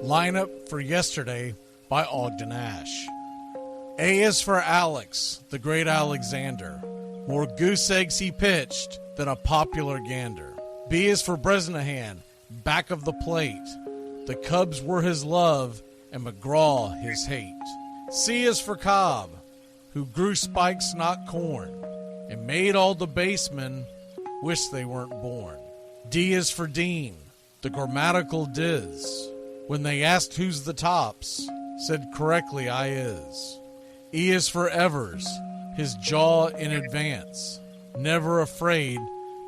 Lineup for yesterday by Ogden Ash. A is for Alex, the great Alexander. More goose eggs he pitched than a popular gander. B is for Bresnahan, back of the plate. The Cubs were his love and McGraw his hate. C is for Cobb, who grew spikes not corn, and made all the basemen wish they weren't born. D is for Dean, the grammatical diz. When they asked who's the tops, said correctly I is. E is for Evers, his jaw in advance, never afraid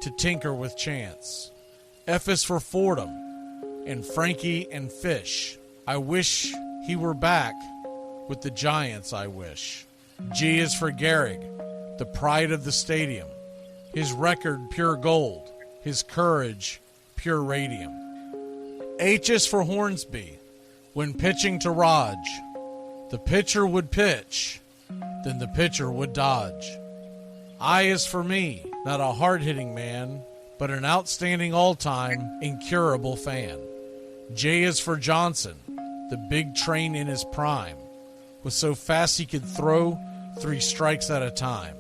to tinker with chance. F is for Fordham, and Frankie and Fish. I wish he were back with the Giants, I wish. G is for Gehrig, the pride of the stadium, his record pure gold, his courage pure radium. H is for Hornsby, when pitching to Raj, the pitcher would pitch, then the pitcher would dodge. I is for me, not a hard-hitting man, but an outstanding all-time, incurable fan. J is for Johnson, the big train in his prime, was so fast he could throw 3 strikes at a time.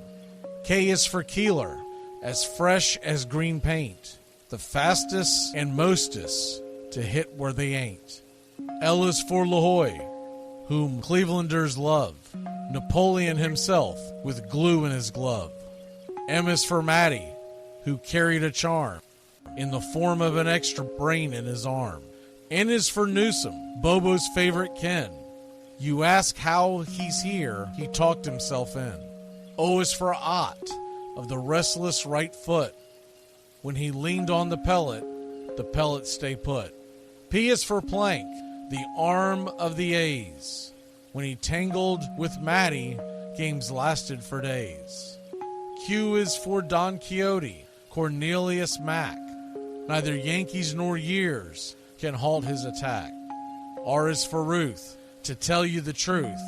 K is for Keeler, as fresh as green paint, the fastest and mostest to hit where they ain't. L is for La Jolla, whom Clevelanders love, Napoleon himself with glue in his glove. M is for Matty, who carried a charm in the form of an extra brain in his arm. N is for Newsom, Bobo's favorite Ken. You ask how he's here, he talked himself in. O is for Ott, of the restless right foot. When he leaned on the pellet stay put. P is for Plank, the arm of the A's. When he tangled with Matty, games lasted for days. Q is for Don Quixote, Cornelius Mack. Neither Yankees nor years can halt his attack. R is for Ruth, to tell you the truth.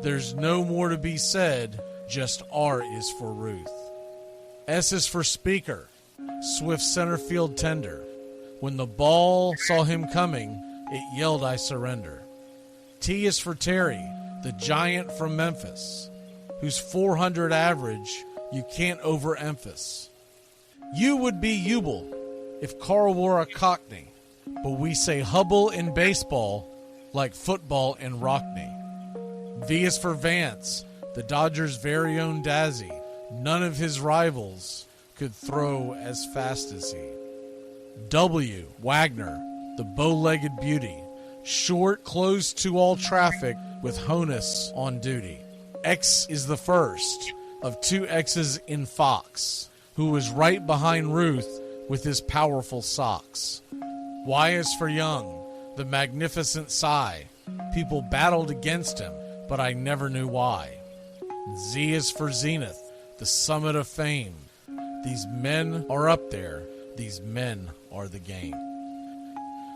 There's no more to be said, just R is for Ruth. S is for Speaker, swift center field tender. When the ball saw him coming, it yelled, I surrender. T is for Terry, the giant from Memphis, whose 400 average you can't overemphasize. U would be Ubel if Carl wore a Cockney, but we say Hubble in baseball like football in Rockney. V is for Vance, the Dodgers' very own Dazzy. None of his rivals could throw as fast as he. W, Wagner, the bow-legged beauty, short, close to all traffic with Honus on duty. X is the first of two X's in Fox, who was right behind Ruth with his powerful socks. Y is for Young, the magnificent sigh. People battled against him, but I never knew why. Z is for Zenith, the summit of fame. These men are up there. These men are the game.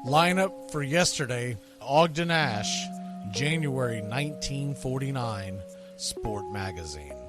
Lineup for yesterday, Ogden Ash, January 1949, Sport Magazine.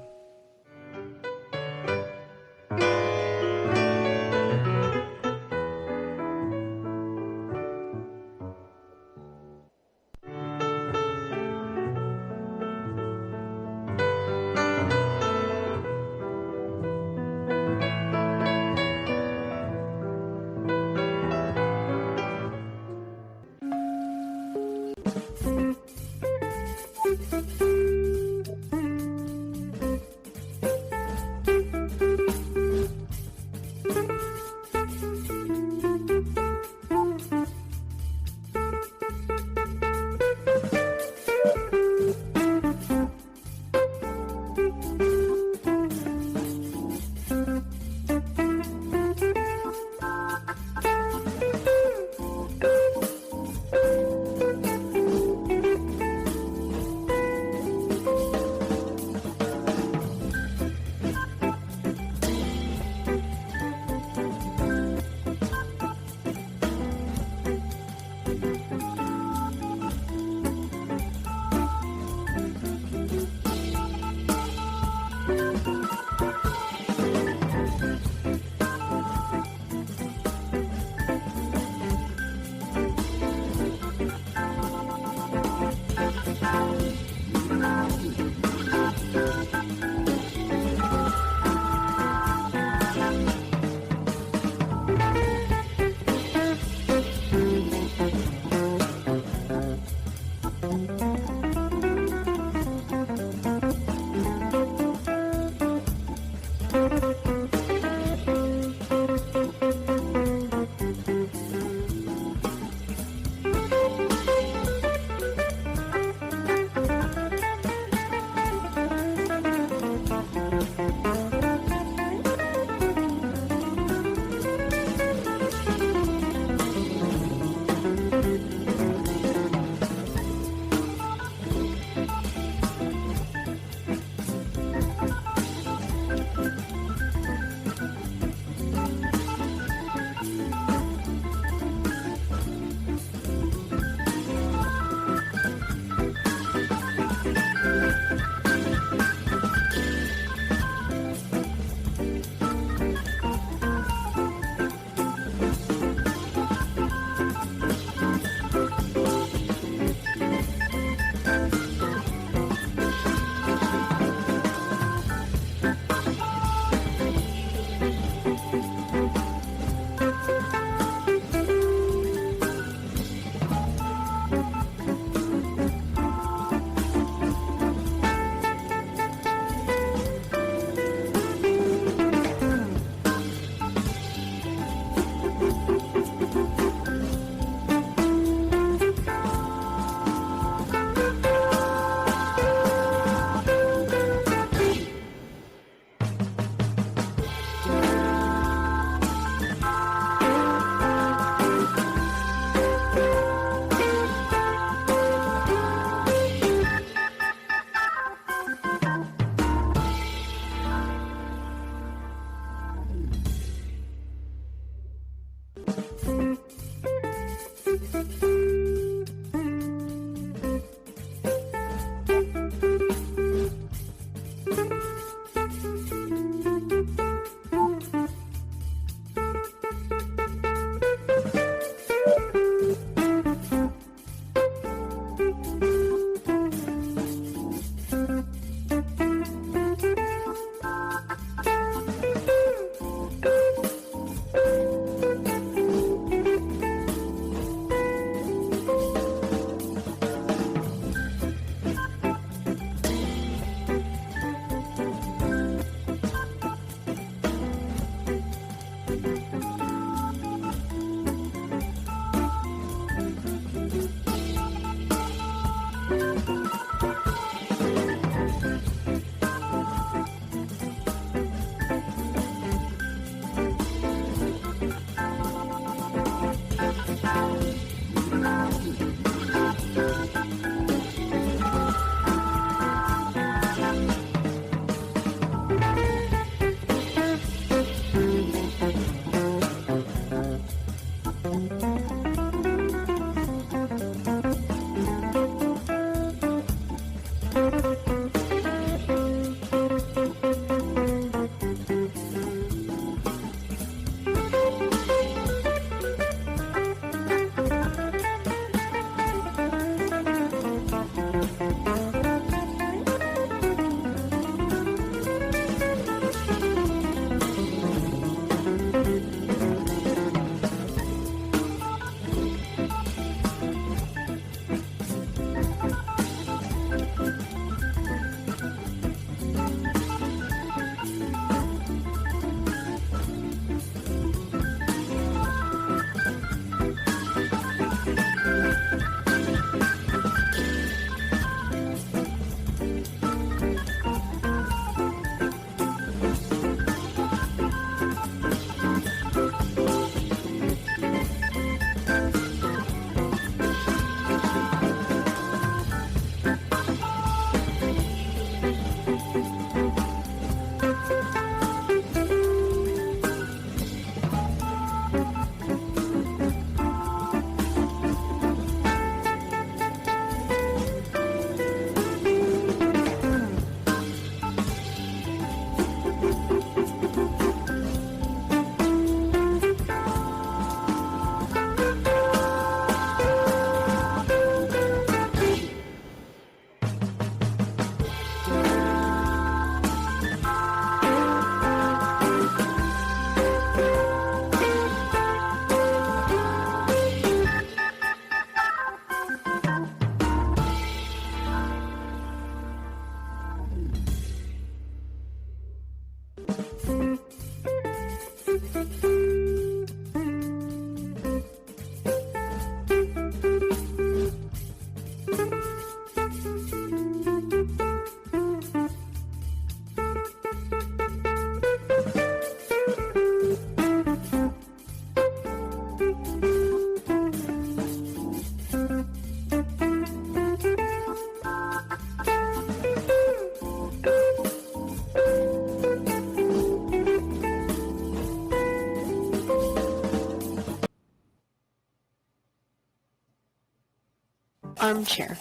Armchair.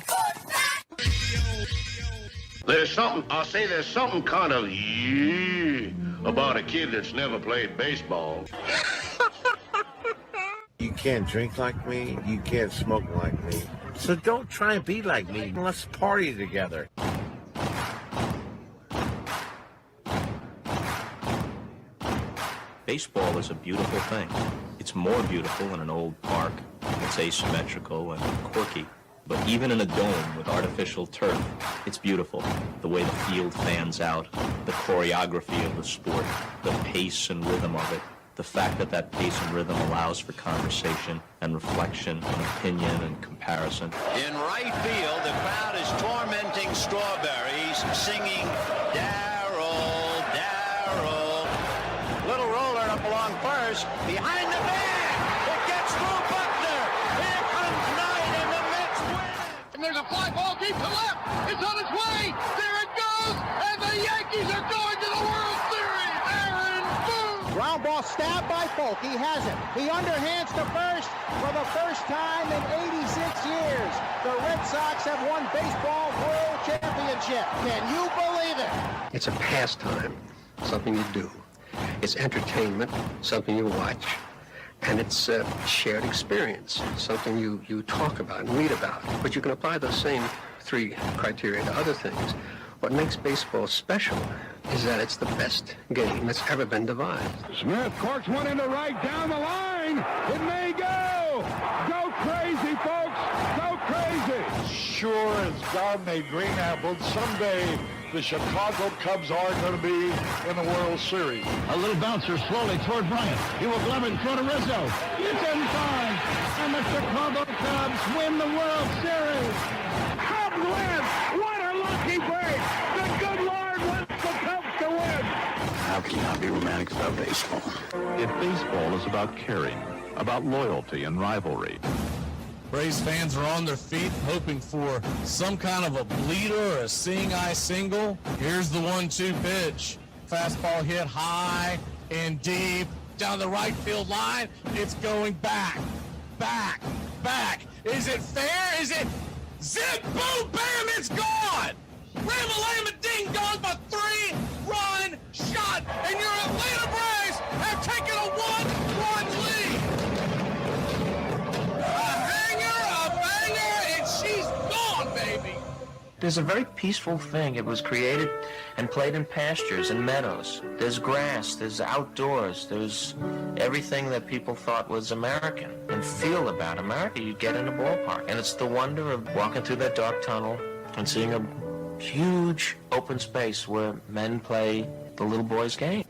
There's something kind of about a kid that's never played baseball. You can't drink like me, you can't smoke like me. So don't try and be like me. Let's party together. Baseball is a beautiful thing. It's more beautiful in an old park. It's asymmetrical and quirky. But even in a dome with artificial turf, it's beautiful. The way the field fans out, the choreography of the sport, the pace and rhythm of it, the fact that that pace and rhythm allows for conversation and reflection and opinion and comparison. In right field, the crowd is tormenting Strawberries, singing Darryl, Darryl. Little roller up along first, behind the man. It gets through Buckner. Here comes Knight, and the Mets win. And there's a fly ball deep to left. It's on its way. There it goes, and the Yankees are going to the World Series. Aaron Boone. Ground ball Stabbed by Polk. He has it. He underhands to first for the first time in 86 years. The Red Sox have won baseball world championship. Can you believe it? It's a pastime, something you do. It's entertainment, something you watch. And it's a shared experience, something you talk about and read about. But you can apply those same three criteria to other things. What makes baseball special is that it's the best game that's ever been devised. Smith corks one into right down the line. It may go. Go crazy, folks. Go crazy. Sure as God made green apples, someday the Chicago Cubs are going to be in the World Series. A little bouncer slowly toward Bryant. He will glove it in front of Rizzo. It's inside. And the Chicago Cubs win the World Series. Cubs win. What a lucky break. The good Lord wants the Cubs to win. How can you not be romantic about baseball? If baseball is about caring, about loyalty and rivalry. Braves fans are on their feet hoping for some kind of a bleeder or a seeing-eye single. Here's the 1-2 pitch. Fastball hit high and deep down the right field line. It's going back, back, back. Is it fair? Is it zip, boom, bam, it's gone! Ram-a-lam, ding-dong, a 3-run shot, and your Atlanta Braves have taken a 1-run lead. She's gone, baby! There's a very peaceful thing. It was created and played in pastures and meadows. There's grass, there's outdoors, there's everything that people thought was American and feel about America. You get in a ballpark, and it's the wonder of walking through that dark tunnel and seeing a huge open space where men play the little boy's game.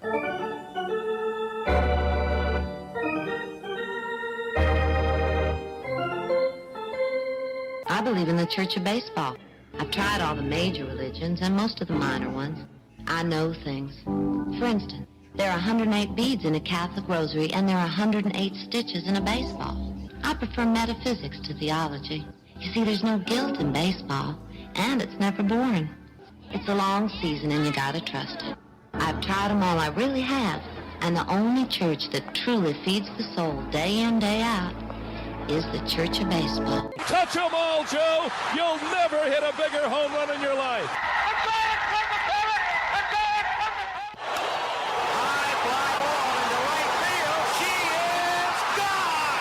I believe in the Church of Baseball. I've tried all the major religions and most of the minor ones. I know things. For instance, there are 108 beads in a Catholic rosary and there are 108 stitches in a baseball. I prefer metaphysics to theology. You see, there's no guilt in baseball, and it's never boring. It's a long season and you gotta trust it. I've tried them all, I really have. And the only church that truly feeds the soul day in, day out is the Church of Baseball. Touch 'em all, Joe. You'll never hit a bigger home run in your life. High fly ball into right field. She is gone.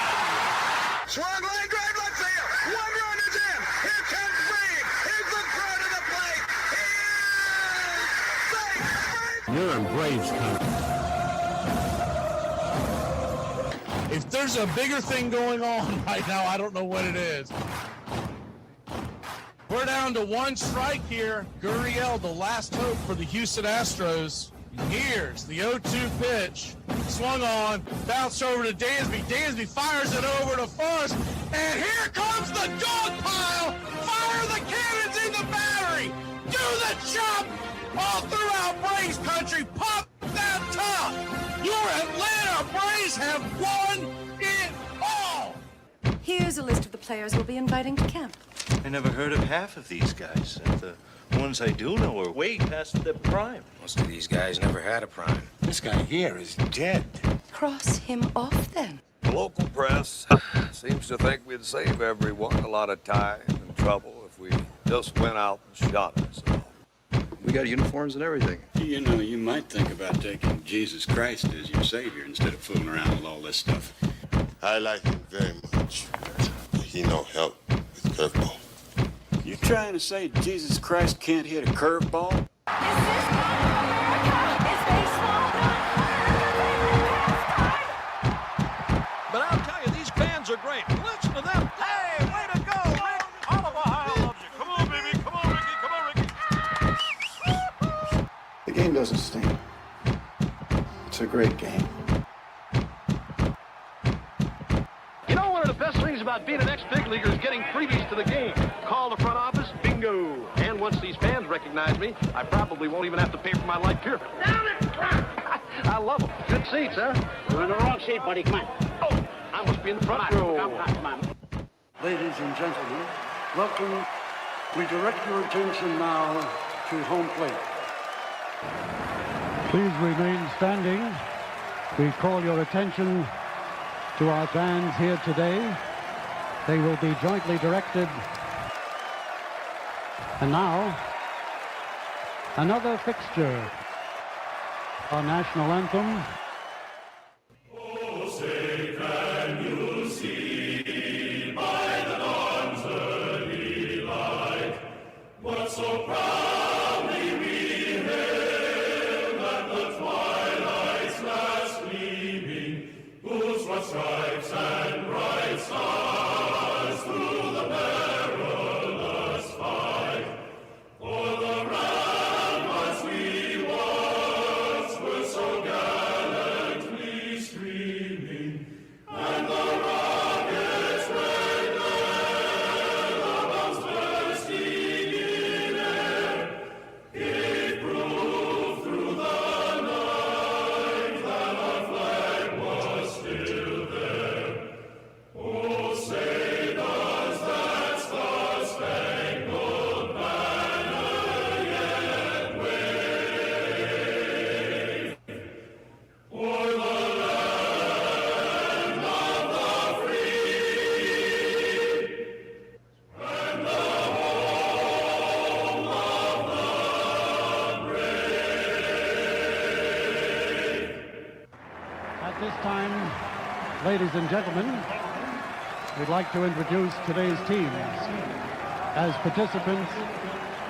Swung line drive left field. 1 run is in. Here comes Braves. Here's the throw to the plate. He is safe. You're in Braves country. If there's a bigger thing going on right now, I don't know what it is. We're down to 1 strike here. Gurriel, the last hope for the Houston Astros. Here's the 0-2 pitch. Swung on, bounced over to Dansby. Dansby fires it over to first. And here comes the dog pile. Fire the cannons in the battery. Do the chop all throughout Braves country. Pop that top. Your Atlanta Braves have won it all! Here's a list of the players we'll be inviting to camp. I never heard of half of these guys. And the ones I do know are way past their prime. Most of these guys never had a prime. This guy here is dead. Cross him off, then. The local press seems to think we'd save everyone a lot of time and trouble if we just went out and shot ourselves. We got uniforms and everything. You know, you might think about taking Jesus Christ as your savior instead of fooling around with all this stuff. I like him very much. He no help with curveball. You're trying to say Jesus Christ can't hit a curveball? Is this America? Is baseball But I'll tell you, these fans are great. Listen to them. Hey, way to go, Rick. All of Ohio loves you. Come on, baby. Come on, Ricky. Come on, Ricky. The game doesn't stink. It's a great game. You know, one of the best things about being an ex-big leaguer is getting freebies to the game. Call the front office, bingo. And once these fans recognize me, I probably won't even have to pay for my light pyramid. I love them. Good seats, huh? You're in the wrong seat, buddy. Come on. Oh, I must be in the front row. Come on. Ladies and gentlemen, welcome. We direct your attention now to home plate. Please remain standing We call your attention to our bands here today. They will be jointly directed. And now, another fixture, our national anthem. Oh, say can you see by the dawn's early light what so proudly we hailed at the twilight's last gleaming, whose broad stripes and bright stars through the perilous fight for the ramparts we once were so gallantly streaming, and the rockets' red glare, the bombs bursting in air, gave proof through the night that our flag was still there. Oh, say does that star-spangled banner yet wave o'er the land of the free and the home of the brave? At this time, ladies and gentlemen, we'd like to introduce today's teams as participants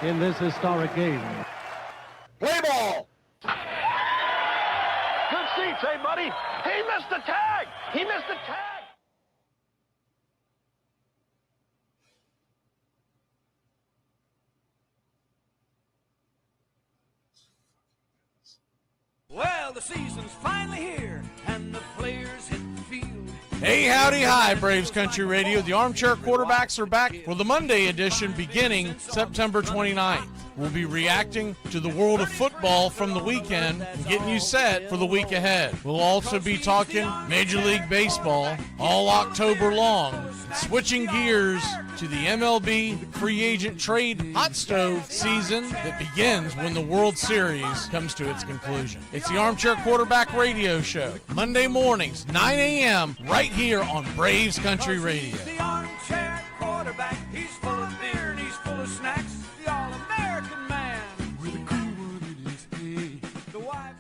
in this historic game. Play ball! Good seats, hey, buddy? He missed the tag! He missed the tag! Well, the season's finally here, and the players hit the field. Hey, howdy, hi, Braves Country Radio. The Armchair Quarterbacks are back for the Monday edition beginning September 29th. We'll be reacting to the world of football from the weekend and getting you set for the week ahead. We'll also be talking Major League Baseball all October long, switching gears to the MLB free agent trade hot stove season that begins when the World Series comes to its conclusion. It's the Armchair Quarterback Radio Show, Monday mornings, 9 a.m., right here on Braves Country Radio. The armchair quarterback, he's full of beer and he's full of snacks. The all-American man with a cool one in his head. The wife.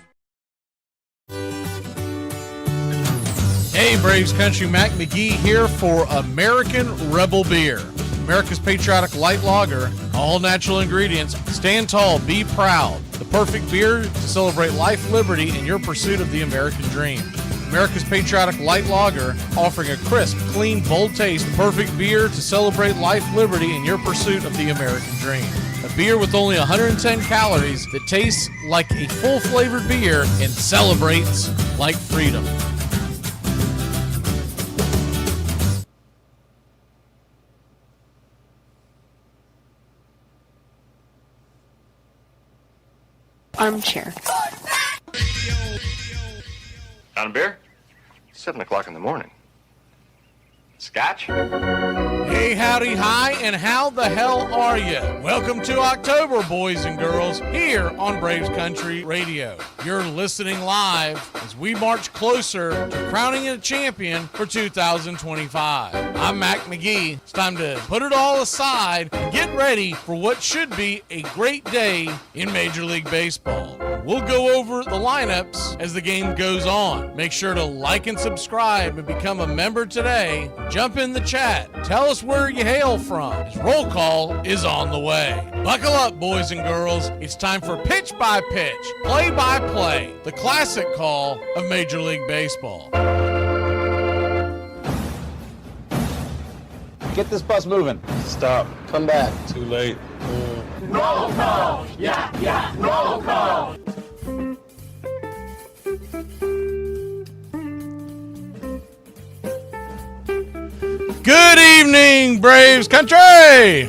Hey, Braves Country, Mac McGee here for American Rebel Beer. America's patriotic light lager, all natural ingredients. Stand tall, be proud. The perfect beer to celebrate life, liberty, and your pursuit of the American dream. America's patriotic light lager, offering a crisp, clean, bold taste. Perfect beer to celebrate life, liberty, and your pursuit of the American dream. A beer with only 110 calories that tastes like a full-flavored beer and celebrates like freedom. Armchair. On a beer? 7 o'clock in the morning. Scotch? Hey, howdy, hi, and how the hell are you? Welcome to October, boys and girls, here on Braves Country Radio. You're listening live as we march closer to crowning a champion for 2025. I'm Mac McGee. It's time to put it all aside and get ready for what should be a great day in Major League Baseball. We'll go over the lineups as the game goes on. Make sure to like and subscribe and become a member today. Jump in the chat. Tell us where you hail from, as roll call is on the way. Buckle up, boys and girls. It's time for pitch by pitch, play by play, the classic call of Major League Baseball. Get this bus moving. Stop. Come back. Too late. Roll call! Yeah, roll call! Good evening, Braves Country!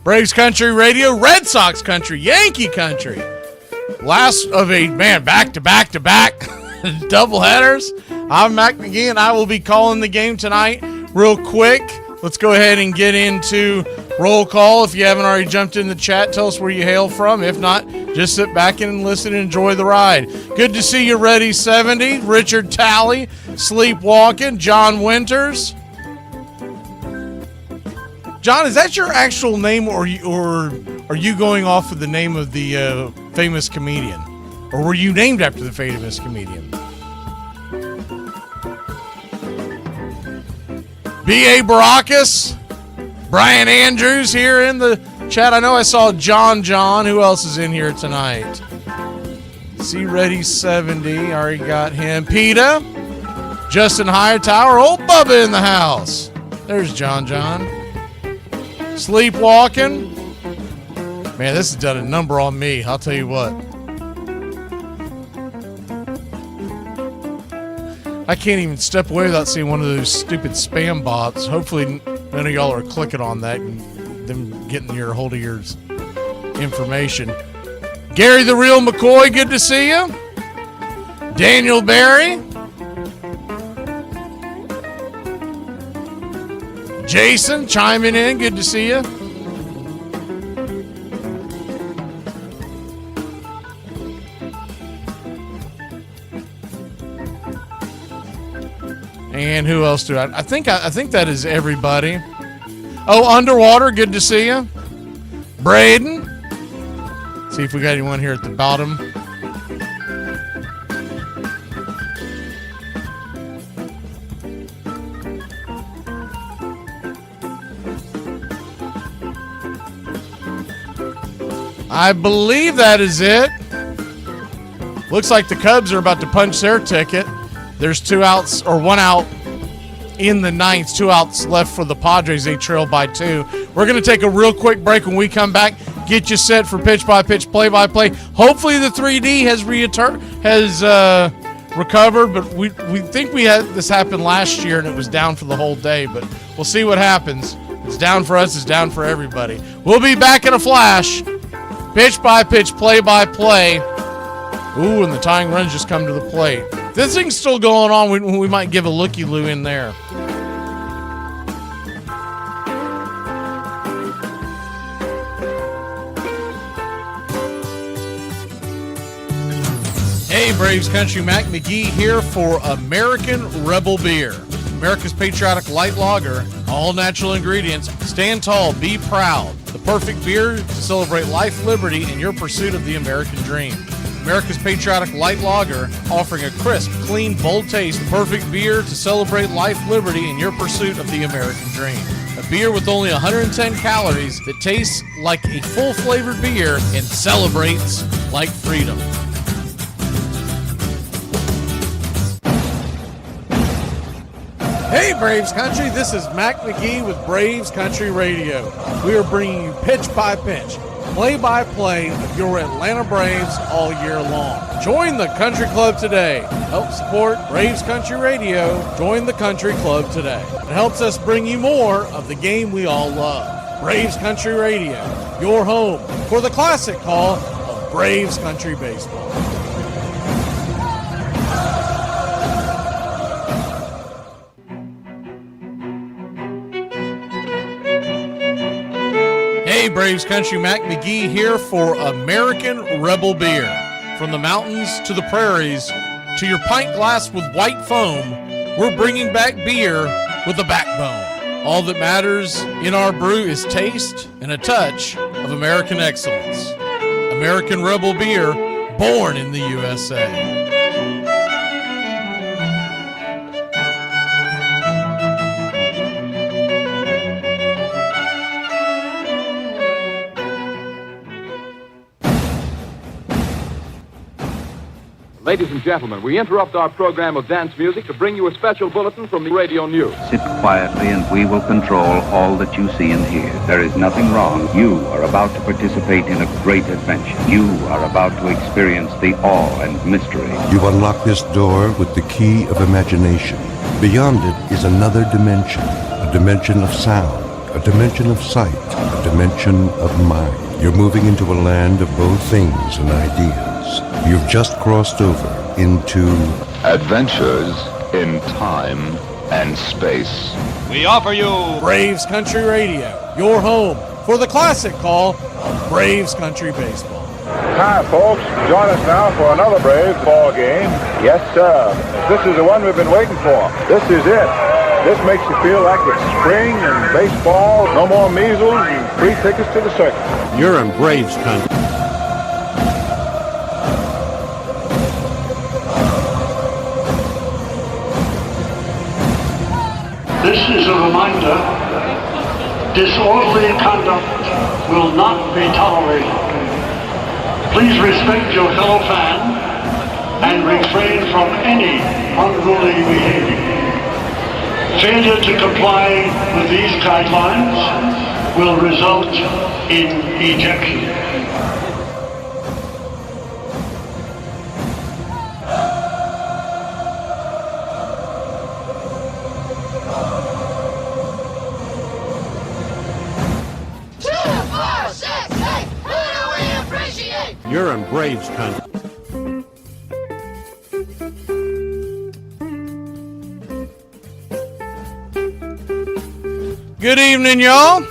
Braves Country Radio, Red Sox Country, Yankee Country. Last of a, back-to-back doubleheaders. I'm Mac McGee, and I will be calling the game tonight real quick. Let's go ahead and get into roll call. If you haven't already jumped in the chat, tell us where you hail from. If not, Just sit back and listen and enjoy the ride. Good to see you, Ready 70, Richard Talley, Sleepwalking, John Winters. John, is that your actual name, or are you going off of the name of the famous comedian? Or were you named after the famous comedian? B.A. Baracus, Brian Andrews here in the chat. I know I saw John. Who else is in here tonight? See, Ready 70. Already got him. PETA, Justin Hightower, old Bubba in the house. There's John. Sleepwalking. Man, this has done a number on me. I'll tell you what. I can't even step away without seeing one of those stupid spam bots. Hopefully none of y'all are clicking on that and them getting your hold of your information. Gary the Real McCoy, good to see you. Daniel Barry. Jason chiming in, good to see you. And who else do I think that is everybody. Oh, Underwater, good to see you. Braden. See if we got anyone here at the bottom. I believe that is it. Looks like the Cubs are about to punch their ticket. There's 2 outs, or 1 out in the ninth. 2 outs left for the Padres. They trail by 2. We're going to take a real quick break. When we come back, get you set for pitch-by-pitch, play-by-play. Hopefully the 3D has recovered, but we think we had this happen last year and it was down for the whole day, but we'll see what happens. It's down for us. It's down for everybody. We'll be back in a flash. Pitch-by-pitch, play-by-play. Ooh, and the tying runs just come to the plate. This thing's still going on. We might give a looky-loo in there. Hey, Braves Country, Mac McGee here for American Rebel Beer. America's patriotic light lager, all natural ingredients. Stand tall, be proud. The perfect beer to celebrate life, liberty, and your pursuit of the American dream. America's patriotic light lager, offering a crisp, clean, bold taste. Perfect beer to celebrate life, liberty, and your pursuit of the American dream. A beer with only 110 calories that tastes like a full-flavored beer and celebrates like freedom. Hey, Braves Country, this is Mac McGee with Braves Country Radio. We are bringing you pitch-by-pitch, play-by-play of your Atlanta Braves all year long. Join the Country Club today. Help support Braves Country Radio. Join the Country Club today. It helps us bring you more of the game we all love. Braves Country Radio, your home for the classic call of Braves Country Baseball. Hey, Braves Country, Mac McGee here for American Rebel Beer. From the mountains to the prairies to your pint glass with white foam, we're bringing back beer with a backbone. All that matters in our brew is taste and a touch of American excellence. American Rebel Beer, born in the USA. Ladies and gentlemen, we interrupt our program of dance music to bring you a special bulletin from the radio news. Sit quietly and we will control all that you see and hear. There is nothing wrong. You are about to participate in a great adventure. You are about to experience the awe and mystery. You unlock this door with the key of imagination. Beyond it is another dimension, a dimension of sound, a dimension of sight, a dimension of mind. You're moving into a land of both things and ideas. You've just crossed over into Adventures in Time and Space. We offer you Braves Country Radio, your home for the classic call of Braves Country Baseball. Hi, folks. Join us now for another Braves ball game. Yes, sir. This is the one we've been waiting for. This is it. This makes you feel like it's spring and baseball. No more measles and free tickets to the circus. You're in Braves country. This is a reminder. Disorderly conduct will not be tolerated. Please respect your fellow fan and refrain from any unruly behavior. Failure to comply with these guidelines will result in ejection. You're in Braves country. Good evening, y'all.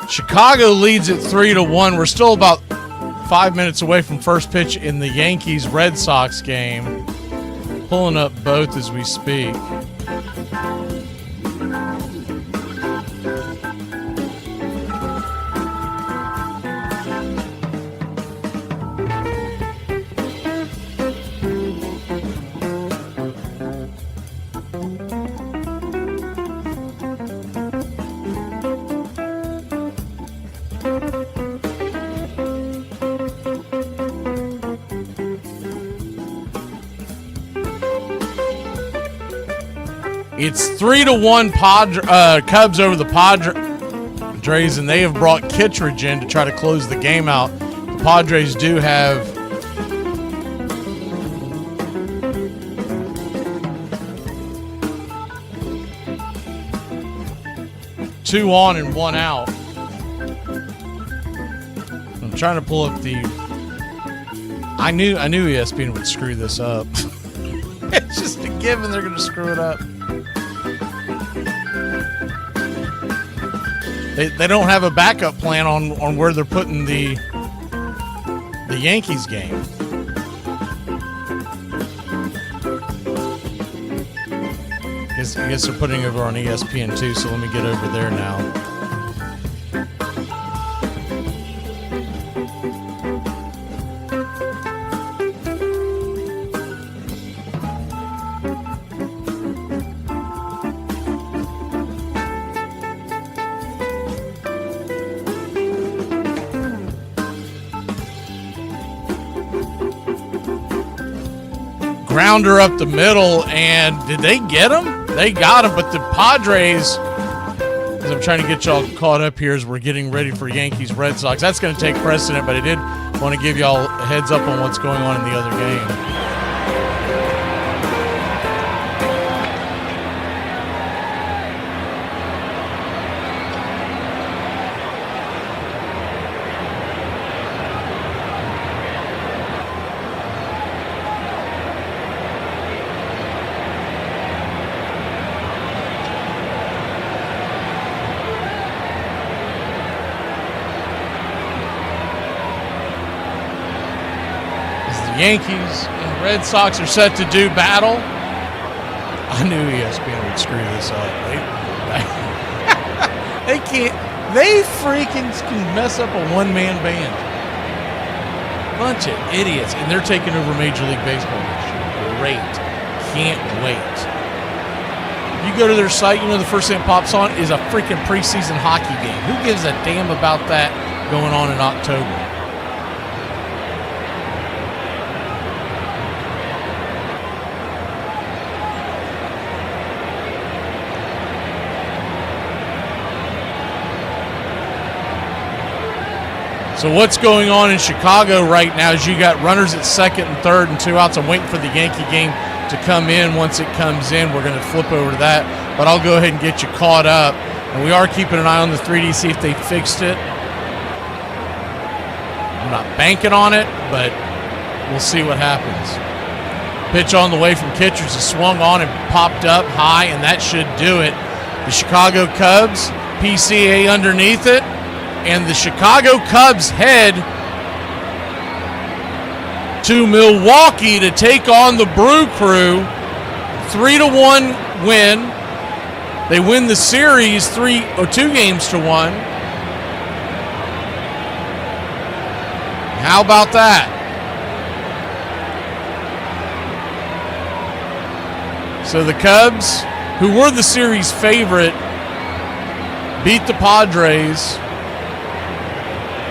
Chicago leads it 3-1. We're still about 5 minutes away from first pitch in the Yankees Red Sox game. Pulling up both as we speak. It's 3-1 Cubs over the Padres, and they have brought Kittredge in to try to close the game out. The Padres do have two on and one out. I'm trying to pull up the. I knew ESPN would screw this up. It's just a given they're going to screw it up. They don't have a backup plan on where they're putting the Yankees game. I guess they're putting it over on ESPN too, so let me get over there now. Grounder up the middle, and did they get him? They got him, but the Padres, as I'm trying to get y'all caught up here as we're getting ready for Yankees Red Sox, that's going to take precedent, but I did want to give y'all a heads up on what's going on in the other game. Yankees and Red Sox are set to do battle. I knew ESPN would screw this up. They can't. They freaking can mess up a one-man band. Bunch of idiots, and they're taking over Major League Baseball this year. Great. Can't wait. You go to their site, you know the first thing that pops on is a freaking preseason hockey game. Who gives a damn about that going on in October? So what's going on in Chicago right now is you got runners at second and third and 2 outs. I'm waiting for the Yankee game to come in. Once it comes in, we're going to flip over to that. But I'll go ahead and get you caught up. And we are keeping an eye on the 3D, see if they fixed it. I'm not banking on it, but we'll see what happens. Pitch on the way from Kitchers is swung on and popped up high, and that should do it. The Chicago Cubs, PCA underneath it, and the Chicago Cubs head to Milwaukee to take on the Brew Crew. 3-1 win. They win the series 2 games to 1. How about that? So the Cubs, who were the series favorite, beat the Padres.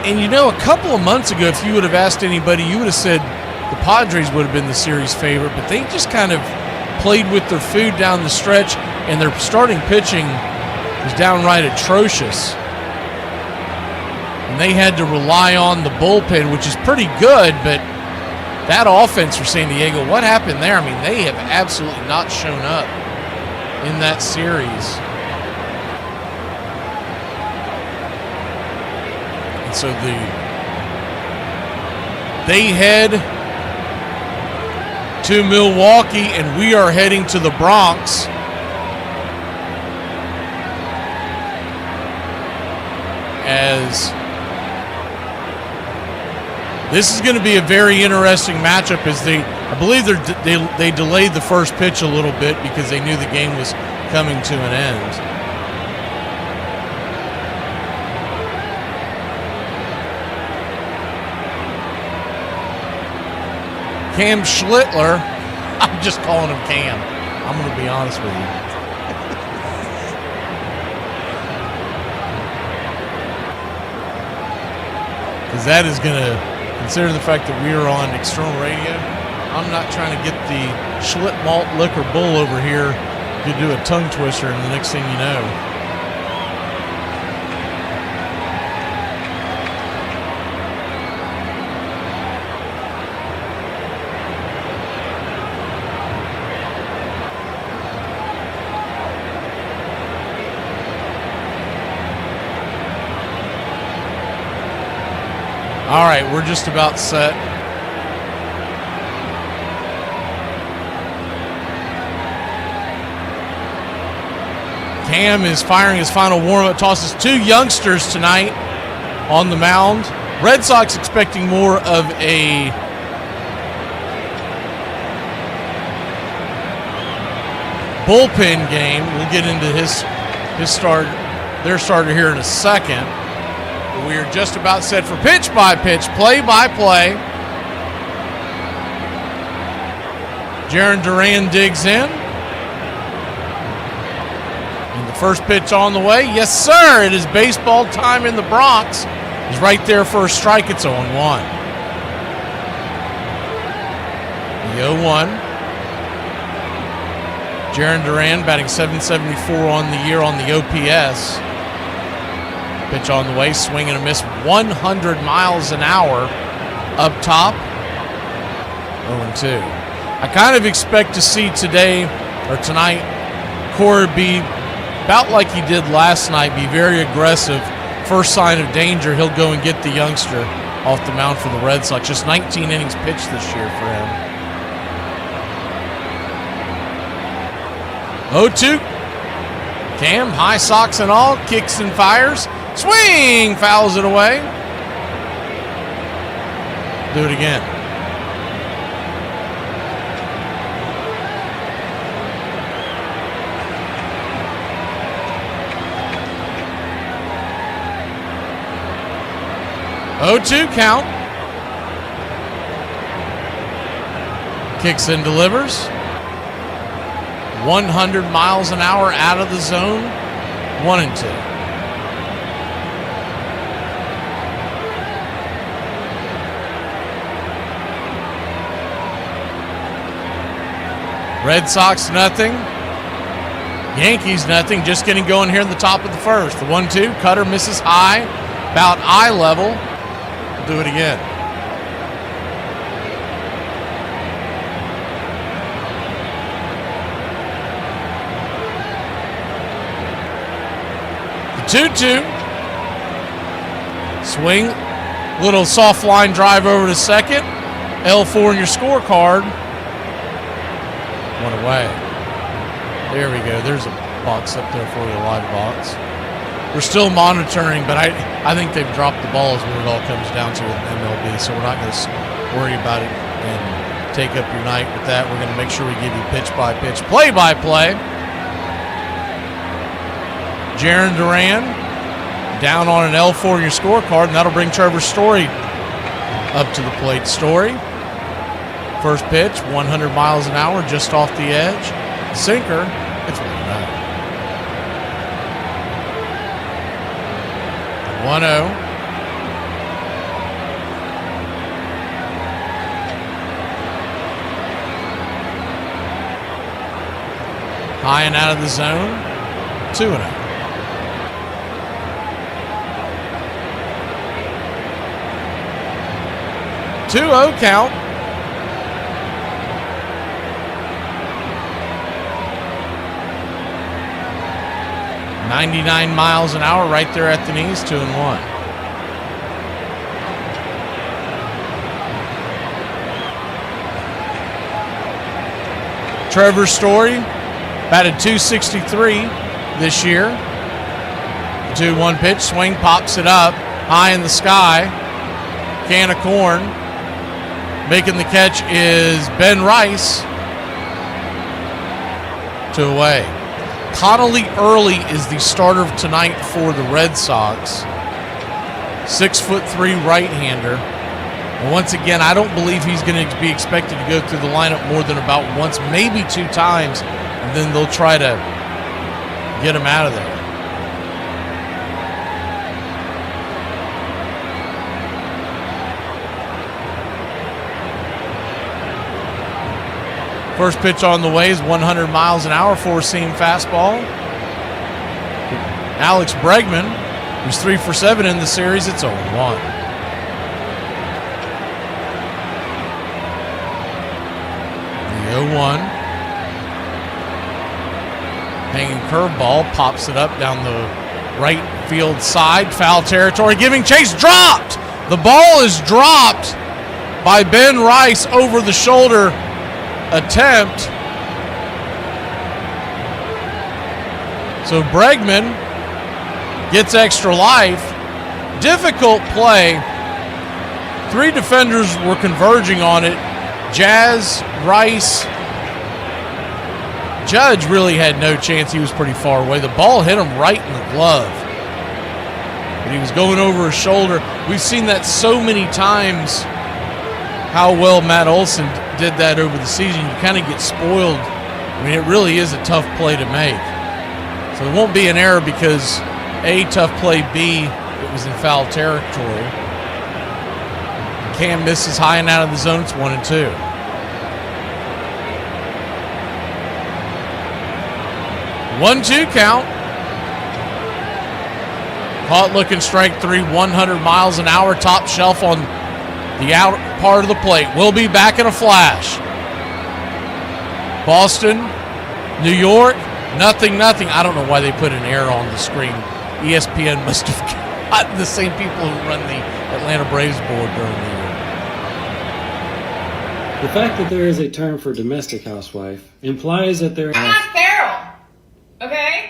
And you know, a couple of months ago, if you would have asked anybody, you would have said the Padres would have been the series favorite, but they just kind of played with their food down the stretch, and their starting pitching was downright atrocious. And they had to rely on the bullpen, which is pretty good, but that offense for San Diego, what happened there? I mean, they have absolutely not shown up in that series. And so they head to Milwaukee, and we are heading to the Bronx. As this is going to be a very interesting matchup, as I believe they delayed the first pitch a little bit because they knew the game was coming to an end. Cam Schlittler, I'm just calling him Cam. I'm going to be honest with you. Because that is going to, considering the fact that we are on external radio, I'm not trying to get the Schlitt Malt Liquor Bull over here to do a tongue twister, and the next thing you know. All right, we're just about set. Cam is firing his final warm-up tosses. 2 youngsters tonight on the mound. Red Sox expecting more of a bullpen game. We'll get into their starter here in a second. We are just about set for pitch-by-pitch, play-by-play. Jaron Duran digs in. And the first pitch on the way. Yes, sir. It is baseball time in the Bronx. He's right there for a strike. It's 0-1. The 0-1. Jaron Duran batting .774 on the year on the OPS. Pitch on the way, swing and a miss, 100 miles an hour up top, 0-2. I kind of expect to see tonight, Corey be about like he did last night, be very aggressive. First sign of danger, he'll go and get the youngster off the mound for the Red Sox. Just 19 innings pitched this year for him. 0-2. Cam, high socks and all, kicks and fires. Swing! Fouls it away. Do it again. Oh, 2 count. Kicks and delivers. 100 miles an hour out of the zone. 1-2. Red Sox nothing. Yankees nothing. Just getting going here in the top of the first. The 1-2. Cutter misses high. About eye level. do it again. The 2-2. Swing. Little soft line drive over to second. L4 in your scorecard. One away. There we go. There's a box up there for you, a live box. We're still monitoring, but I think they've dropped the ball is what it all comes down to with MLB, so we're not going to worry about it and take up your night with that. We're going to make sure we give you pitch-by-pitch, play-by-play. Jaron Duran down on an L4 in your scorecard, and that'll bring Trevor Story up to the plate. Story, first pitch, 100 miles an hour, just off the edge. Sinker, it's 1-0. 1-0. High and out of the zone, 2-0. 2-0 count. .99 miles an hour right there at the knees, 2-1. Trevor Story batted .263 this year. The 2-1 pitch, swing, pops it up, high in the sky. Can of corn. Making the catch is Ben Rice. 2 away. Connolly Early is the starter of tonight for the Red Sox. 6'3" right-hander. And once again, I don't believe he's going to be expected to go through the lineup more than about once, maybe 2 times, and then they'll try to get him out of there. First pitch on the way is 100 miles an hour, four-seam fastball. Alex Bregman, who's 3 for 7 in the series, it's 0-1. The 0-1. Hanging curveball, pops it up down the right field side, foul territory, giving chase, dropped! The ball is dropped by Ben Rice over the shoulder attempt. So Bregman gets extra life. Difficult play. 3 defenders were converging on it. Jazz, Rice, Judge really had no chance. He was pretty far away. The ball hit him right in the glove. But he was going over his shoulder. We've seen that so many times, how well Matt Olson did that over the season. You kind of get spoiled. I mean, it really is a tough play to make. So there won't be an error because A, tough play, B, it was in foul territory. Cam misses high and out of the zone. It's 1-2. One-two count. Caught looking strike 3, 100 miles an hour, top shelf on the out part of the plate. We'll be back in a flash. Boston, New York, 0-0. I don't know why they put an error on the screen. ESPN must have gotten the same people who run the Atlanta Braves board during the year. The fact that there is a term for domestic housewife implies that there are... Carol! Okay?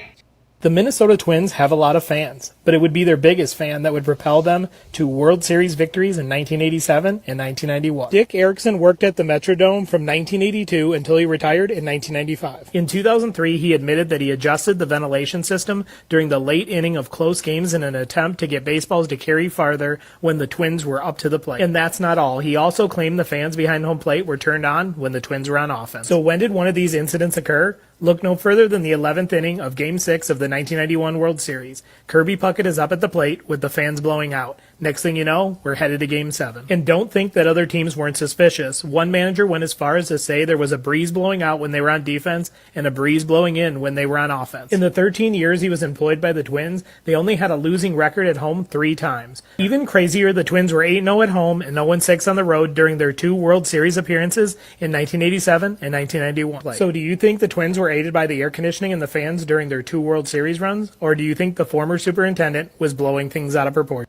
The Minnesota Twins have a lot of fans, but it would be their biggest fan that would propel them to World Series victories in 1987 and 1991. Dick Erickson worked at the Metrodome from 1982 until he retired in 1995. In 2003, he admitted that he adjusted the ventilation system during the late inning of close games in an attempt to get baseballs to carry farther when the Twins were up to the plate. And that's not all. He also claimed the fans behind home plate were turned on when the Twins were on offense. So when did one of these incidents occur? Look no further than the 11th inning of Game 6 of the 1991 World Series. Kirby Puckett is up at the plate with the fans blowing out. Next thing you know, we're headed to Game 7. And don't think that other teams weren't suspicious. One manager went as far as to say there was a breeze blowing out when they were on defense and a breeze blowing in when they were on offense. In the 13 years he was employed by the Twins, they only had a losing record at home 3 times. Even crazier, the Twins were 8-0 at home and 0-6 on the road during their 2 World Series appearances in 1987 and 1991. So do you think the Twins were aided by the air conditioning and the fans during their 2 World Series runs? Or do you think the former superintendent was blowing things out of proportion?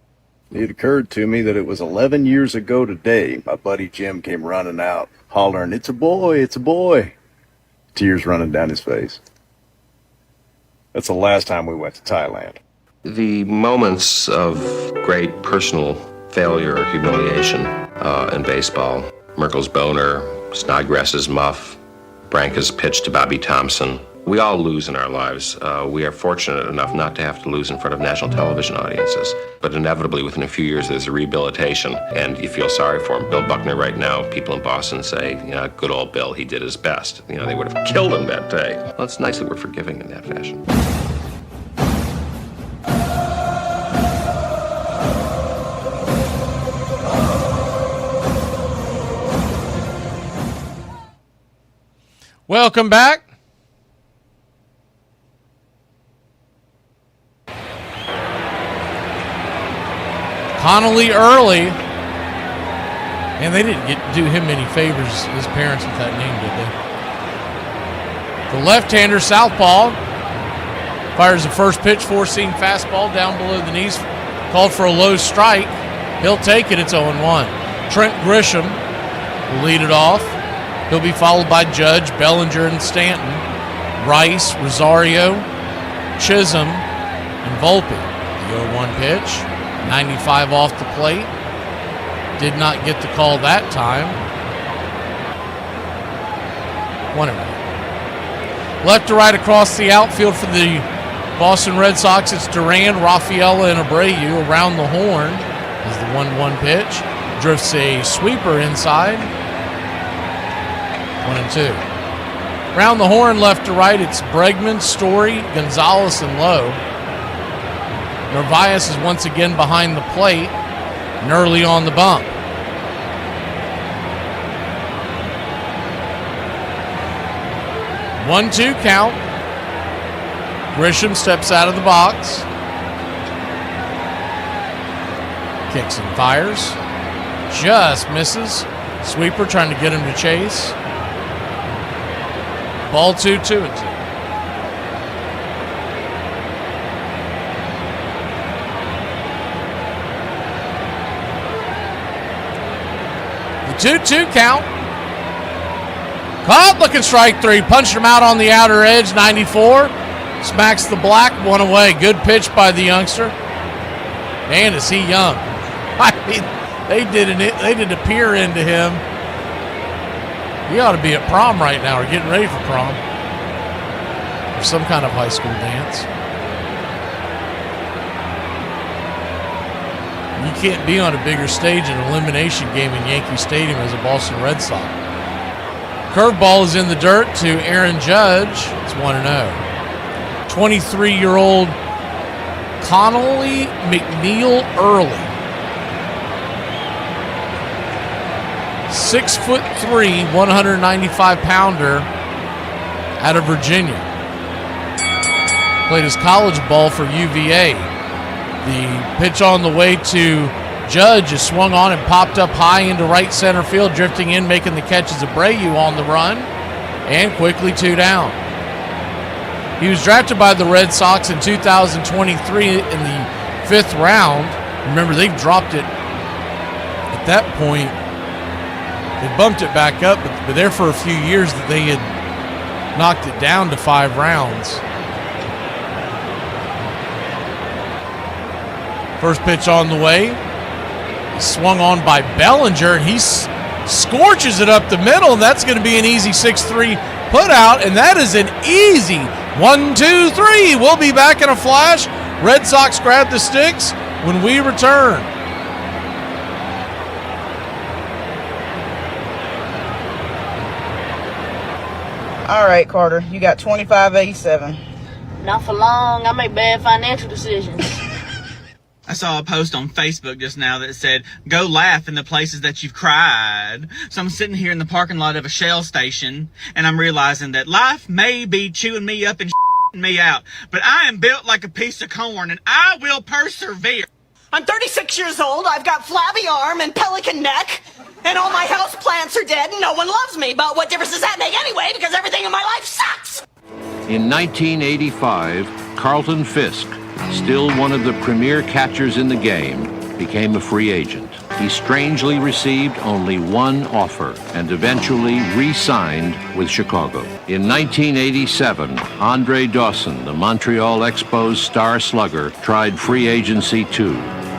It occurred to me that it was 11 years ago today. My buddy Jim came running out, hollering, "It's a boy, it's a boy." Tears running down his face. That's the last time we went to Thailand. The moments of great personal failure or humiliation in baseball, Merkel's boner, Snodgrass's muff, Branca's pitch to Bobby Thompson, we all lose in our lives. We are fortunate enough not to have to lose in front of national television audiences. But inevitably, within a few years, there's a rehabilitation, and you feel sorry for him. Bill Buckner right now, people in Boston say, good old Bill, he did his best. They would have killed him that day. Well, it's nice that we're forgiving in that fashion. Welcome back. Connolly early, and they didn't do him any favors, his parents, with that name, did they? The left-hander, southpaw, fires the first pitch, four-seam fastball down below the knees, called for a low strike. He'll take it. It's 0-1. Trent Grisham will lead it off. He'll be followed by Judge, Bellinger, and Stanton, Rice, Rosario, Chisholm, and Volpe. The 0-1 pitch. 95 off the plate. Did not get the call that time. 1-0. Left to right across the outfield for the Boston Red Sox, it's Duran, Rafaela, and Abreu around the horn as the 1-1 pitch. Drifts a sweeper inside. 1-2. Round the horn left to right, it's Bregman, Story, Gonzalez, and Lowe. Narvaez is once again behind the plate, and early on the bump. One-two count. Grisham steps out of the box. Kicks and fires. Just misses. Sweeper trying to get him to chase. Ball 2-2-2. The 2-2 count. Caught, looking strike 3. Punched him out on the outer edge, 94. Smacks the black, 1 away. Good pitch by the youngster. Man, is he young. I mean, they did a peer into him. He ought to be at prom right now, or getting ready for prom. Or some kind of high school dance. You can't be on a bigger stage in an elimination game in Yankee Stadium as a Boston Red Sox. Curveball is in the dirt to Aaron Judge. It's 1-0. 23-year-old Connolly McNeil Early. 6'3", 195-pounder out of Virginia. Played his college ball for UVA. The pitch on the way to Judge is swung on and popped up high into right center field, drifting in, making the catch as Abreu on the run, and quickly 2 down. He was drafted by the Red Sox in 2023 in the 5th round. Remember, they've dropped it at that point. They bumped it back up, but there for a few years that they had knocked it down to 5 rounds. First pitch on the way. He's swung on by Bellinger, and he scorches it up the middle, and that's going to be an easy 6-3 put out, and that is an easy 1-2-3. We'll be back in a flash. Red Sox grab the sticks when we return. All right, Carter, you got 25.87. Not for long. I make bad financial decisions. I saw a post on Facebook just now that said, go laugh in the places that you've cried. So I'm sitting here in the parking lot of a Shell station, and I'm realizing that life may be chewing me up and me out, but I am built like a piece of corn, and I will persevere. I'm 36 years old, I've got flabby arm and pelican neck, and all my house plants are dead, and no one loves me. But what difference does that make anyway, because everything in my life sucks? In 1985, Carlton Fisk, still one of the premier catchers in the game, became a free agent. He strangely received only one offer and eventually re-signed with Chicago. In 1987, Andre Dawson, the Montreal Expos star slugger, tried free agency too.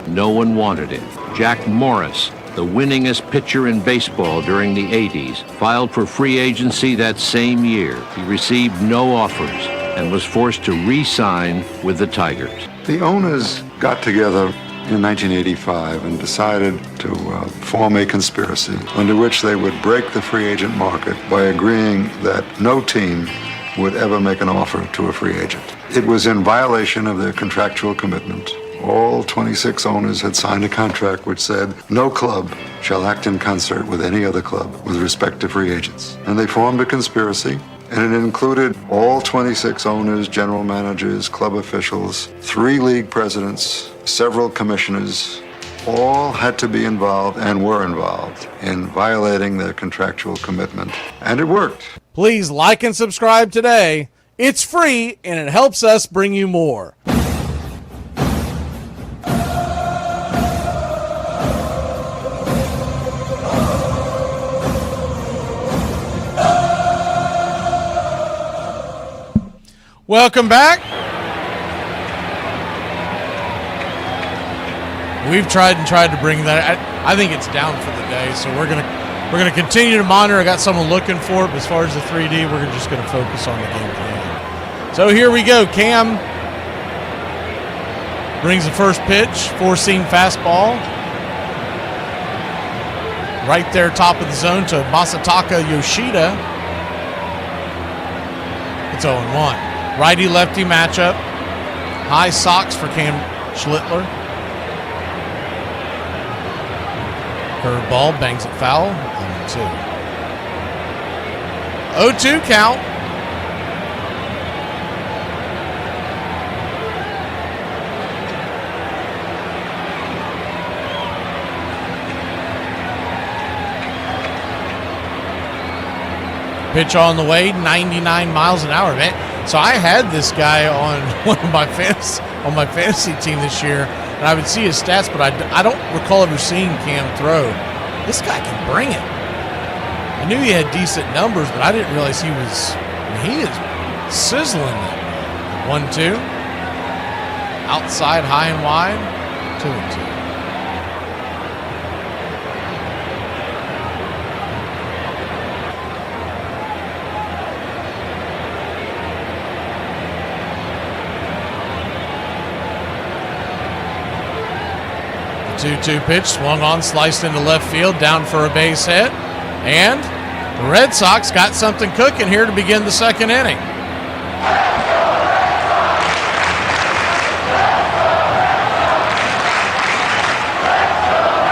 No one wanted him. Jack Morris, the winningest pitcher in baseball during the 80s, filed for free agency that same year. He received no offers and was forced to re-sign with the Tigers. The owners got together in 1985 and decided to form a conspiracy under which they would break the free agent market by agreeing that no team would ever make an offer to a free agent. It was in violation of their contractual commitment. All 26 owners had signed a contract which said no club shall act in concert with any other club with respect to free agents. And they formed a conspiracy, and it included all 26 owners, general managers, club officials, 3 league presidents, several commissioners. All had to be involved and were involved in violating their contractual commitment. And it worked. Please like and subscribe today. It's free and it helps us bring you more. Welcome back. We've tried to bring that. I think it's down for the day, so we're gonna continue to monitor. I got someone looking for it, but as far as the 3D, we're just gonna focus on the game at hand. So here we go. Cam brings the first pitch, 4-seam fastball, right there, top of the zone to Masataka Yoshida. It's 0-1. Righty-lefty matchup. High socks for Cam Schlittler. Curveball, bangs it foul. 0-2. 0-2 count. Pitch on the way, 99 miles an hour, man. So I had this guy on one of my fantasy team this year, and I would see his stats, but I don't recall ever seeing Cam throw. This guy can bring it. I knew he had decent numbers, but I didn't realize he is sizzling it. 1-2. Outside, high and wide. 2-2. The 2-2 pitch, swung on, sliced into left field, down for a base hit. And the Red Sox got something cooking here to begin the second inning.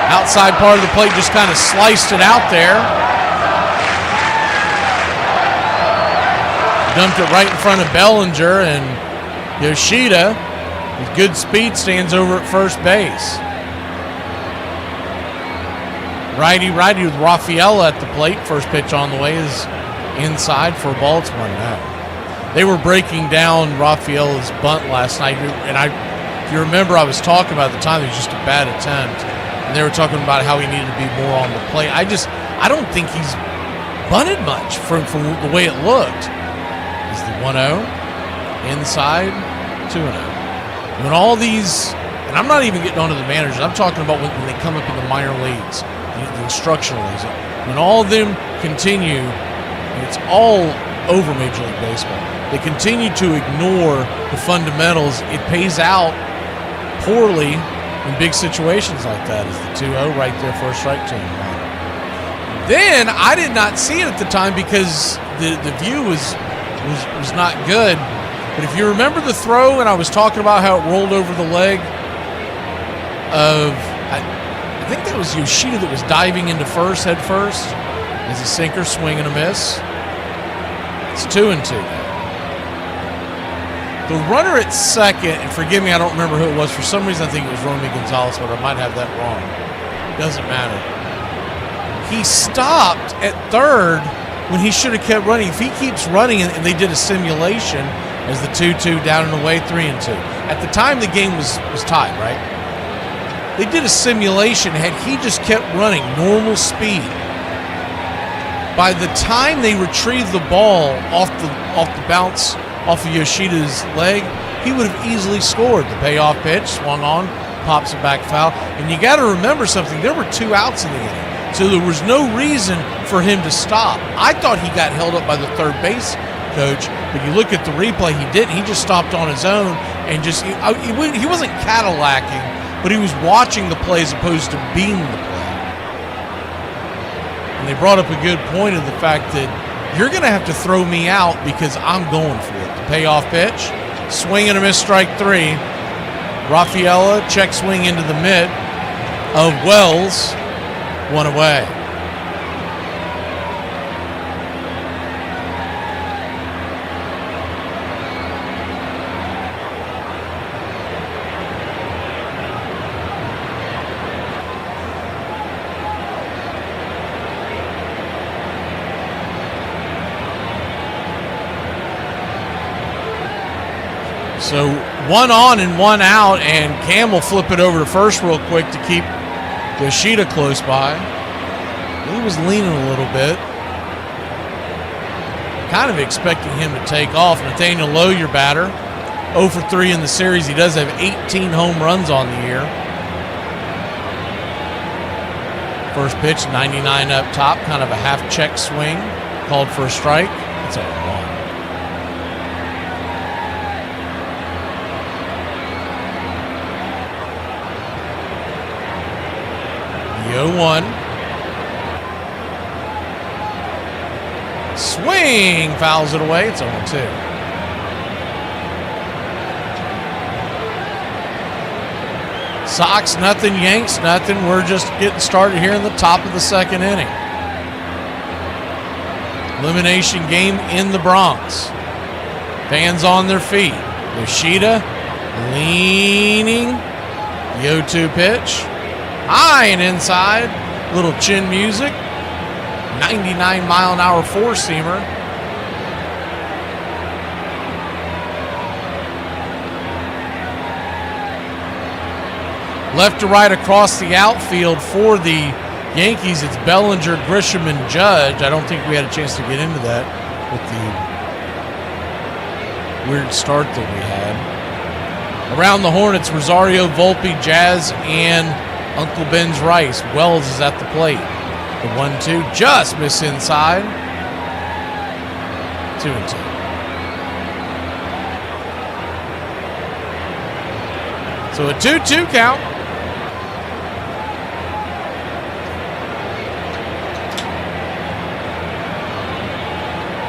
Outside part of the plate, just kind of sliced it out there. Dumped it right in front of Bellinger, and Yoshida, with good speed, stands over at first base. Righty with Rafaela at the plate. First pitch on the way is inside for a ball. It's 1-0. They were breaking down Rafaela's bunt last night, and if you remember, I was talking about at the time it was just a bad attempt, and they were talking about how he needed to be more on the plate. I don't think he's bunted much from the way it looked. Is the 1-0 inside, 2-0. When all these, and I'm not even getting onto the managers, I'm talking about when they come up in the minor leagues, the instructional leagues, when all of them continue, and it's all over Major League Baseball, they continue to ignore the fundamentals. It pays out poorly in big situations like that. Is the 2-0 right there, first strike to him. Then I did not see it at the time because the view was not good. But if you remember the throw, and I was talking about how it rolled over the leg, of, I think that was Yoshida that was diving into first, head first. As a sinker, swing and a miss. It's 2-2. The runner at second, and forgive me, I don't remember who it was. For some reason, I think it was Romy Gonzalez, but I might have that wrong. Doesn't matter. He stopped at third when he should have kept running. If he keeps running, and they did a simulation as the 2-2 down and away, 3-2. At the time, the game was tied, right? They did a simulation. Had he just kept running normal speed, by the time they retrieved the ball off the bounce off of Yoshida's leg, he would have easily scored. The payoff pitch, swung on, pops it back foul. And you got to remember something. There were 2 outs in the inning, so there was no reason for him to stop. I thought he got held up by the third base coach, but you look at the replay, he didn't. He just stopped on his own and just he wasn't Cadillacing, but he was watching the play as opposed to being the play. And they brought up a good point of the fact that you're going to have to throw me out because I'm going for it. The payoff pitch, swing and a miss, strike 3. Rafaela, check swing into the mid of Wells, 1 away. So 1 on and 1 out, and Cam will flip it over to first real quick to keep Yoshida close by. He was leaning a little bit. Kind of expecting him to take off. Nathaniel Lowe, your batter. 0 for 3 in the series. He does have 18 home runs on the year. First pitch, 99 up top, kind of a half check swing. Called for a strike. It's a 1. The 0-1. Swing, fouls it away. It's 0-2. Sox nothing, Yanks nothing. We're just getting started here in the top of the second inning. Elimination game in the Bronx. Fans on their feet. Yoshida leaning. The 0-2 pitch. High and inside. Little chin music. 99-mile-an-hour four-seamer. Left to right across the outfield for the Yankees, it's Bellinger, Grisham, and Judge. I don't think we had a chance to get into that with the weird start that we had. Around the horn, it's Rosario, Volpe, Jazz, and Uncle Ben's Rice. Wells is at the plate. The 1-2 just miss inside. 2-2. So a 2-2 count.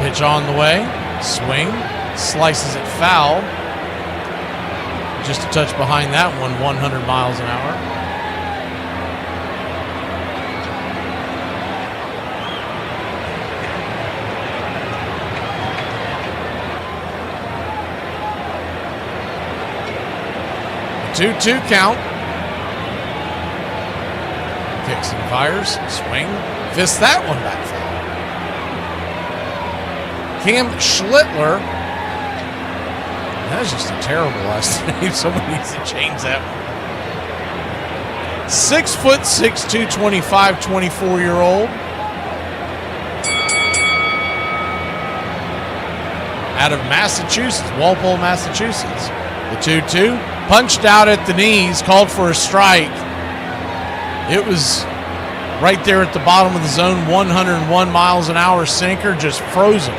Pitch on the way. Swing. Slices it foul. Just a touch behind that one, 100 miles an hour. The 2-2 count. Kicks and fires. Swing. Fists that one back foul. Cam Schlittler. That's just a terrible last name. Someone needs to change that one. 6'6", 225, 24-year-old. Out of Massachusetts, Walpole, Massachusetts. The 2-2. Punched out at the knees, called for a strike. It was right there at the bottom of the zone, 101 miles an hour sinker, just frozen.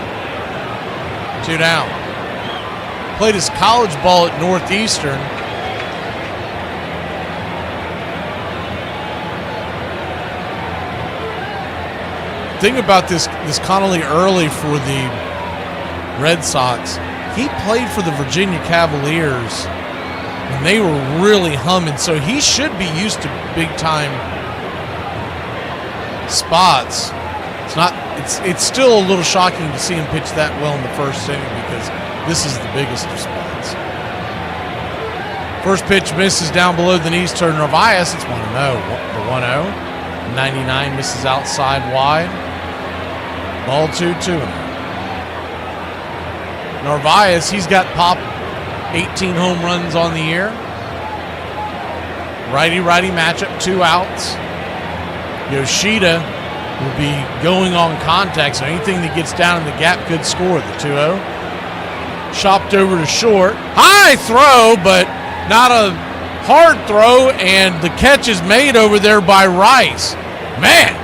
2 down. Played his college ball at Northeastern. Thing about this Connolly early for the Red Sox, he played for the Virginia Cavaliers And they were really humming, so he should be used to big-time spots. It's still a little shocking to see him pitch that well in the first inning because this is the biggest of spots. First pitch misses down below the knees to Narvaez. It's 1-0. The 1-0. 99 misses outside wide. Ball 2-2. Narvaez, he's got pop 18 home runs on the year. Righty-righty matchup, 2 outs. Yoshida will be going on contact, so anything that gets down in the gap could score. The 2-0. Chopped over to short. High throw, but not a hard throw, and the catch is made over there by Rice. Man,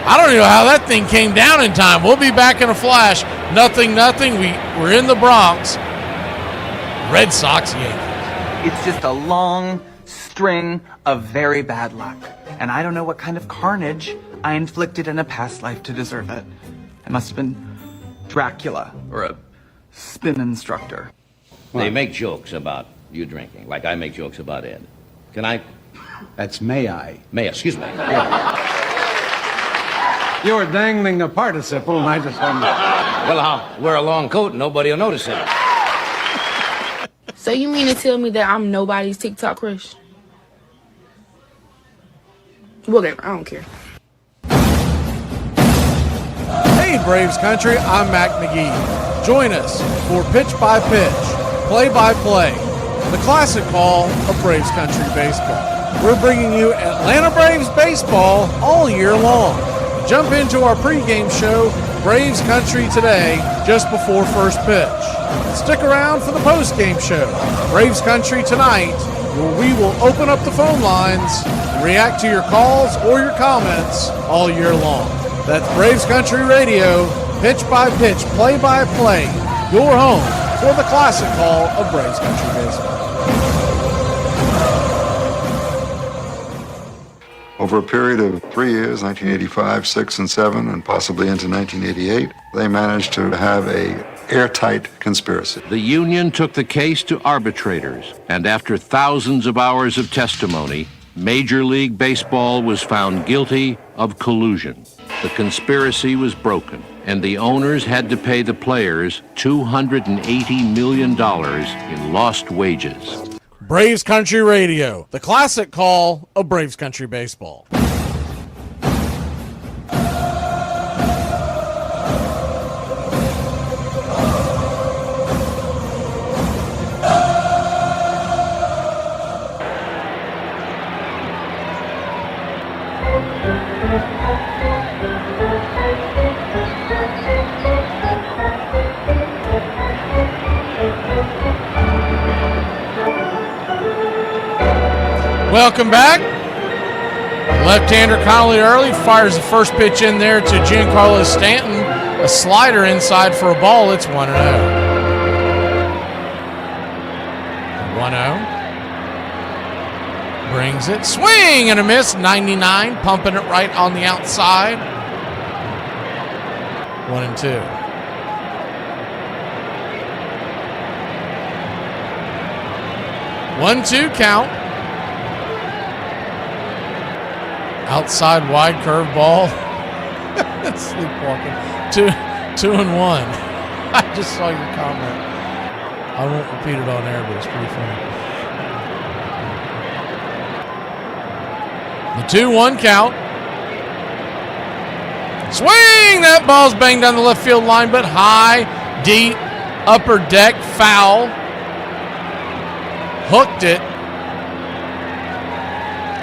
I don't know how that thing came down in time. We'll be back in a flash. 0-0. We're in the Bronx. Red Sox, Yankees. It's just a long string of very bad luck. And I don't know what kind of carnage I inflicted in a past life to deserve it. I must have been Dracula or a spin instructor. They make jokes about you drinking, like I make jokes about Ed. Can I? That's may I. May, excuse me. You were dangling a participle, and I just wanted to... Well, I'll wear a long coat and nobody will notice it. So you mean to tell me that I'm nobody's TikTok crush? Whatever, I don't care. Hey, Braves Country, I'm Mac McGee. Join us for Pitch by Pitch, Play by Play, the classic call of Braves Country baseball. We're bringing you Atlanta Braves baseball all year long. Jump into our pregame show, Braves Country Today, just before first pitch. Stick around for the postgame show, Braves Country Tonight, where we will open up the phone lines and react to your calls or your comments all year long. That's Braves Country Radio, pitch by pitch, play by play, your home for the classic call of Braves Country baseball. Over a period of 3 years, 1985, 6, and 7, and possibly into 1988, they managed to have a airtight conspiracy. The union took the case to arbitrators, and after thousands of hours of testimony, Major League Baseball was found guilty of collusion. The conspiracy was broken, and the owners had to pay the players $280 million in lost wages. Braves Country Radio, the classic call of Braves Country baseball. Welcome back. Left-hander Connolly early fires the first pitch in there to Giancarlo Stanton. A slider inside for a ball. It's 1-0. 1-0. Brings it. Swing and a miss. 99. Pumping it right on the outside. 1-2. One-two count. Outside wide curve ball. Sleepwalking. 2-1. I just saw your comment. I won't repeat it on air, but it's pretty funny. The 2-1 count. Swing! That ball's banged down the left field line, but high, deep, upper deck, foul. Hooked it.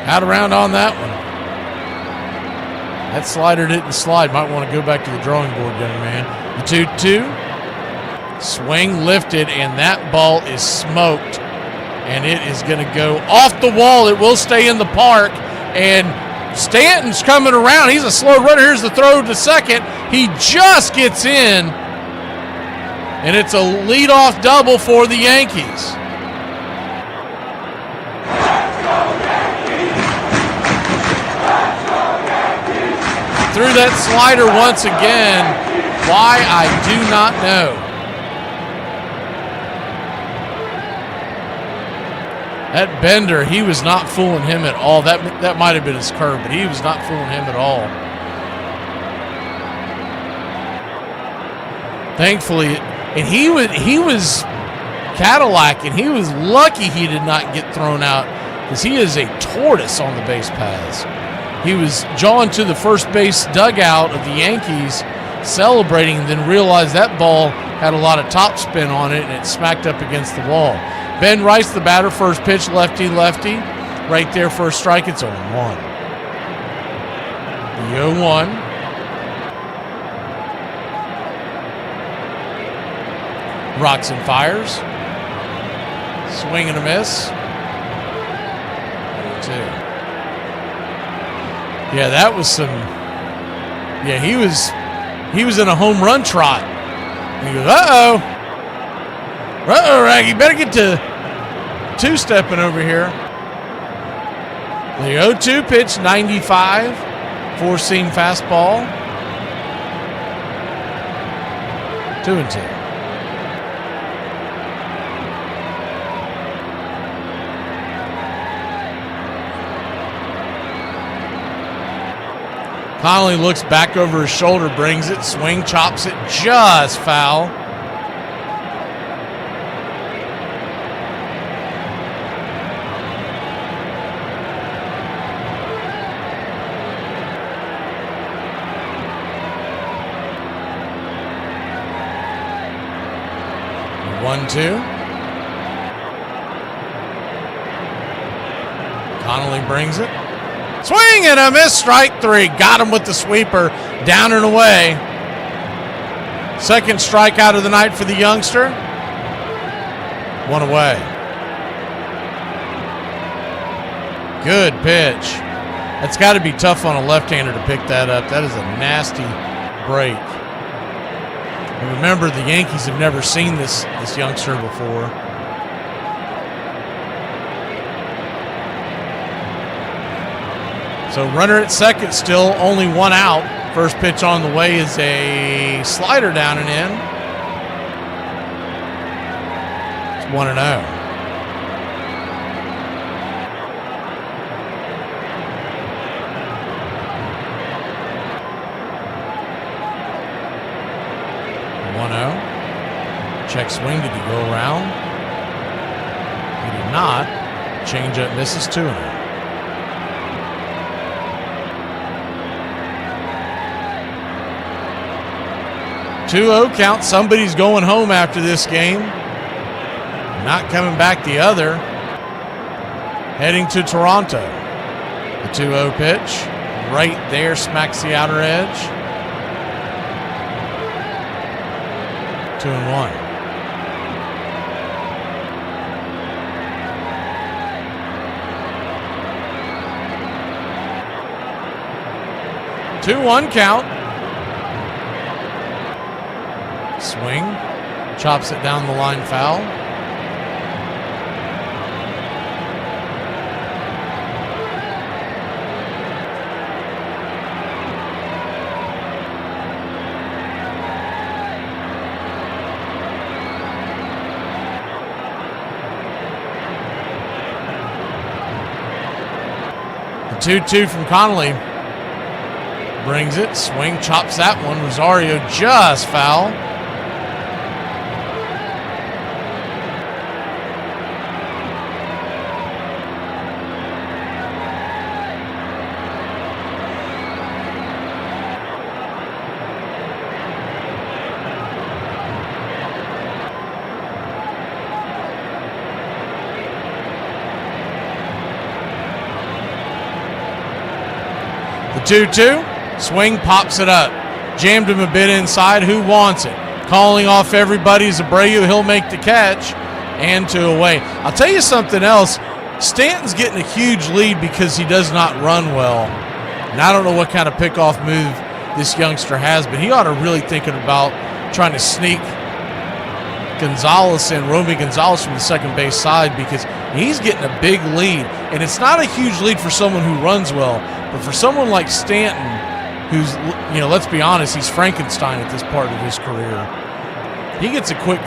Out around on that one. That slider didn't slide. Might want to go back to the drawing board, young man. The 2-2. Swing lifted, and that ball is smoked. And it is going to go off the wall. It will stay in the park. And Stanton's coming around. He's a slow runner. Here's the throw to second. He just gets in. And it's a leadoff double for the Yankees. Threw that slider once again. Why, I do not know. That Bender, he was not fooling him at all. That might have been his curve, but he was not fooling him at all. Thankfully, and he was Cadillac, and he was lucky he did not get thrown out because he is a tortoise on the base paths. He was jawing to the first base dugout of the Yankees, celebrating, and then realized that ball had a lot of topspin on it, and it smacked up against the wall. Ben Rice, the batter, first pitch, lefty. Right there, first strike, it's 0-1. The 0-1. Rocks and fires. Swing and a miss. 2. Yeah, that was some. Yeah, he was in a home run trot. And he goes, uh-oh, Raggy, better get to two-stepping over here. The 0-2 pitch, 95, four-seam fastball. 2-2. Connolly looks back over his shoulder, brings it, swing, chops it, just foul. One-two. Connolly brings it. Swing and a miss, strike 3. Got him with the sweeper, down and away. Second strikeout of the night for the youngster. 1 away. Good pitch. That's got to be tough on a left-hander to pick that up. That is a nasty break. And remember, the Yankees have never seen this youngster before. So runner at second, still only 1 out. First pitch on the way is a slider down and in. It's 1-0. Check swing, did he go around? He did not. Changeup misses, 2-0. 2-0 count. Somebody's going home after this game. Not coming back the other. Heading to Toronto. The 2-0 pitch. Right there, smacks the outer edge. 2-1. Two-one count. Swing, chops it down the line, foul. The 2-2 from Connolly brings it, swing, chops that one. Rosario just foul. The 2-2, swing, pops it up. Jammed him a bit inside. Who wants it? Calling off everybody. Abreu, he'll make the catch. And 2 away. I'll tell you something else. Stanton's getting a huge lead because he does not run well. And I don't know what kind of pickoff move this youngster has, but he ought to really thinking about trying to sneak Gonzalez in, Romy Gonzalez from the second base side, because he's getting a big lead. And it's not a huge lead for someone who runs well, but for someone like Stanton, who's, let's be honest, he's Frankenstein at this part of his career. He gets a quick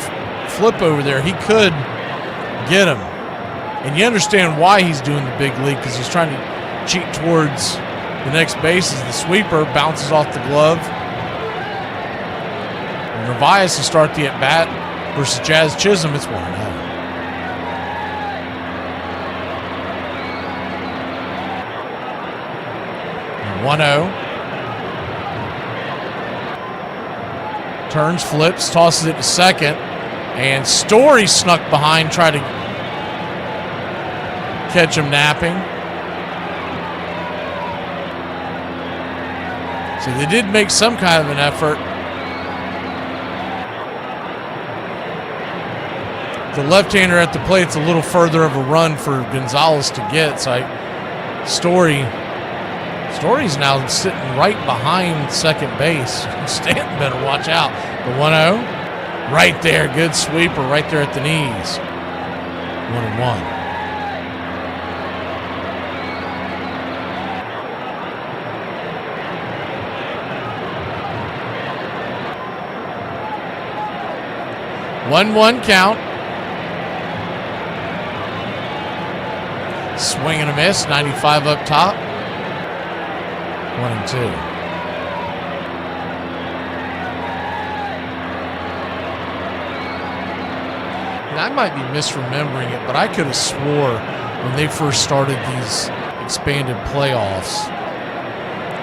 flip over there. He could get him. And you understand why he's doing the big league, because he's trying to cheat towards the next base as the sweeper bounces off the glove. And Narvaez to start the at-bat versus Jazz Chisholm. It's 1-0. Turns, flips, tosses it to second, and Story snuck behind, tried to catch him napping. So they did make some kind of an effort. The left-hander at the plate, it's a little further of a run for Gonzalez to get. So Story's now sitting right behind second base. Stanton better watch out. The 1-0, right there, good sweeper right there at the knees. 1-1. One count. Swing and a miss. 95 up top. 1-2. And I might be misremembering it, but I could have swore when they first started these expanded playoffs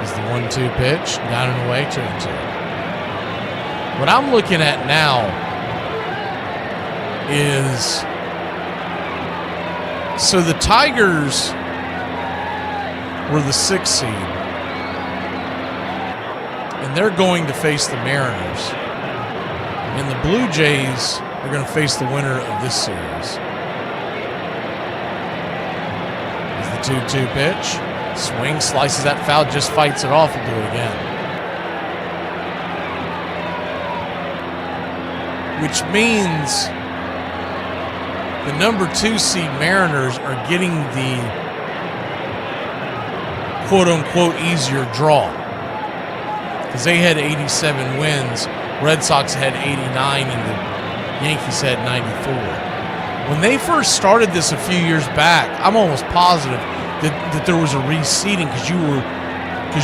is the 1-2 pitch, down and away, 2-2. What I'm looking at now is, so the Tigers were the 6th seed, and they're going to face the Mariners, and the Blue Jays are going to face the winner of this series. Is the 2-2 pitch, swing, slices that foul, just fights it off, and do it again. Which means the number 2 seed Mariners are getting the quote-unquote easier draw, because they had 87 wins, Red Sox had 89, and the Yankees had 94. When they first started this a few years back, I'm almost positive that there was a reseeding, because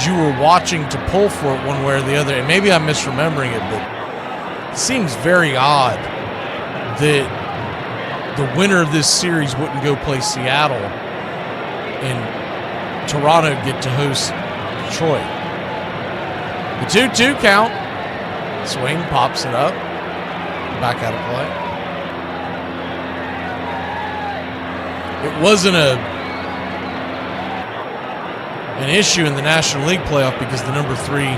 you were watching to pull for it one way or the other. And maybe I'm misremembering it, but it seems very odd that the winner of this series wouldn't go play Seattle and Toronto get to host Detroit. The 2-2 count. Swing, pops it up. Back out of play. It wasn't an issue in the National League playoff because the number 3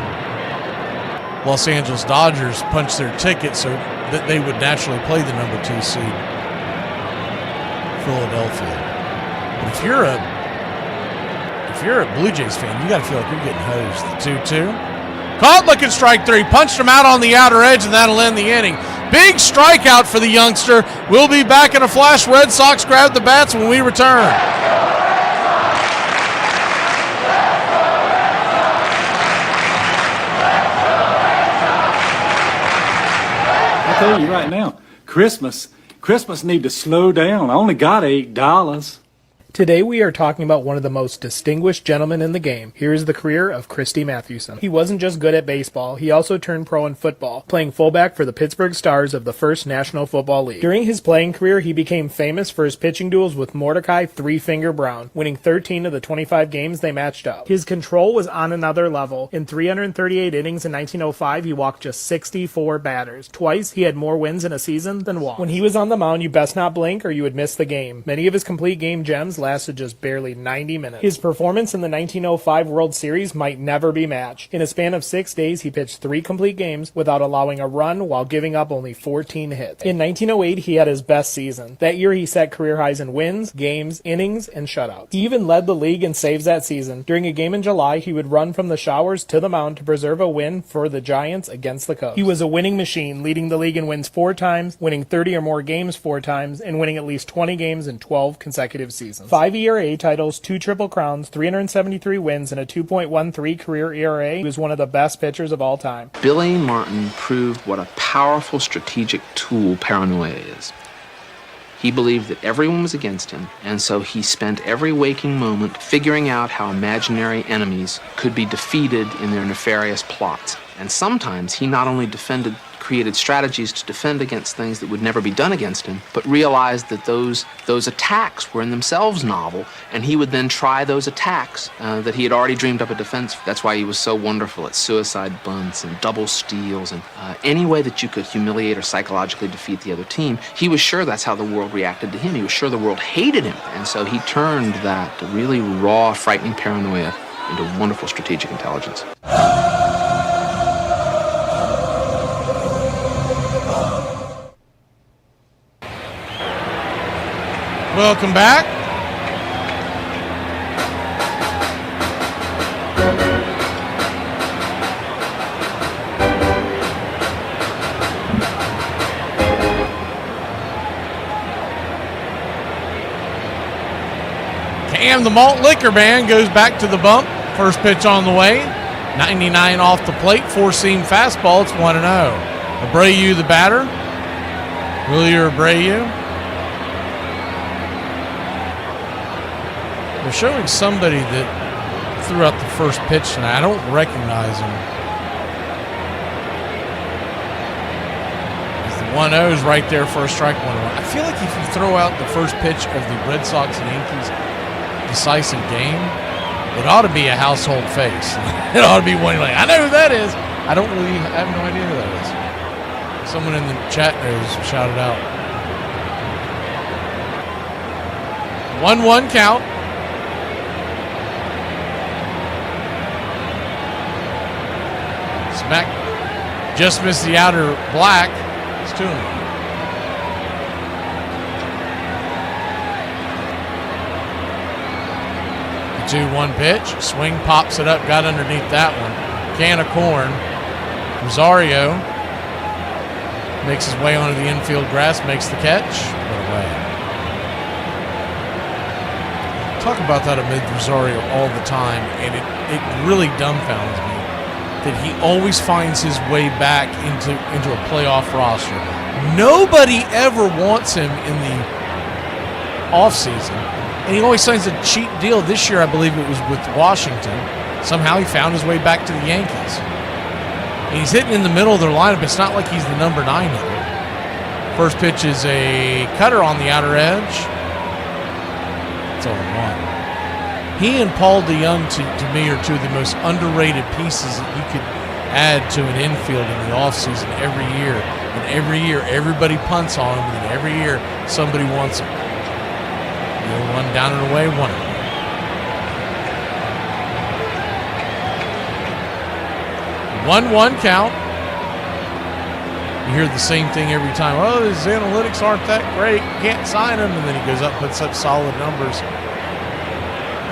Los Angeles Dodgers punched their ticket, so that they would naturally play the number 2 seed Philadelphia. But if you're a Blue Jays fan, you got to feel like you're getting hosed. The 2-2. Caught looking strike 3. Punched him out on the outer edge, and that'll end the inning. Big strikeout for the youngster. We'll be back in a flash. Red Sox grab the bats when we return. I tell you right now, Christmas need to slow down. I only got $8. Today we are talking about one of the most distinguished gentlemen in the game. Here is the career of Christy Mathewson. He wasn't just good at baseball, he also turned pro in football, playing fullback for the Pittsburgh Stars of the First National Football League. During his playing career, he became famous for his pitching duels with Mordecai Three-Finger Brown, winning 13 of the 25 games they matched up. His control was on another level. In 338 innings in 1905, he walked just 64 batters. Twice, he had more wins in a season than walks. When he was on the mound, you best not blink or you would miss the game. Many of his complete game gems lasted just barely 90 minutes. His performance in the 1905 World Series might never be matched. In a span of 6 days, he pitched 3 complete games without allowing a run while giving up only 14 hits. In 1908, he had his best season. That year, he set career highs in wins, games, innings, and shutouts. He even led the league in saves that season. During a game in July, he would run from the showers to the mound to preserve a win for the Giants against the Cubs. He was a winning machine, leading the league in wins 4 times, winning 30 or more games 4 times, and winning at least 20 games in 12 consecutive seasons. 5 ERA titles, 2 Triple Crowns, 373 wins, and a 2.13 career ERA. He was one of the best pitchers of all time. Billy Martin proved what a powerful strategic tool paranoia is. He believed that everyone was against him, and so he spent every waking moment figuring out how imaginary enemies could be defeated in their nefarious plots. And sometimes he not only created strategies to defend against things that would never be done against him, but realized that those attacks were in themselves novel, and he would then try those attacks that he had already dreamed up a defense for. That's why he was so wonderful at suicide bunts and double steals and any way that you could humiliate or psychologically defeat the other team. He was sure that's how the world reacted to him. He was sure the world hated him, and so he turned that really raw, frightening paranoia into wonderful strategic intelligence. Welcome back. Cam, the malt liquor man, goes back to the bump. First pitch on the way. 99 off the plate. Four-seam fastball. It's 1-0. Abreu, the batter. Wilyer Abreu. They're showing somebody that threw out the first pitch tonight. I don't recognize him. The 1-0 is right there for a strike, 1-1. I feel like if you throw out the first pitch of the Red Sox and Yankees decisive game, it ought to be a household face. It ought to be one like, I know who that is. I have no idea who that is. Someone in the chat knows, shout it out. 1-1 count. Smack just missed the outer black. It's 2-1. The 2-1 pitch. Swing pops it up. Got underneath that one. Can of corn. Rosario makes his way onto the infield grass. Makes the catch. Put away. Talk about that amid Rosario all the time, and it really dumbfounds me that he always finds his way back into a playoff roster. Nobody ever wants him in the offseason, and he always signs a cheap deal. This year, I believe it was with Washington. Somehow he found his way back to the Yankees. And he's hitting in the middle of their lineup. It's not like he's the number 9 hitter. First pitch is a cutter on the outer edge. It's 0-1. He and Paul DeYoung, to me, are two of the most underrated pieces that you could add to an infield in the offseason every year. And every year, everybody punts on him, and every year, somebody wants him. The 0-1 down and away, 1-0. 1-1 count. You hear the same thing every time. Oh, his analytics aren't that great. Can't sign him. And then he goes up, puts up solid numbers.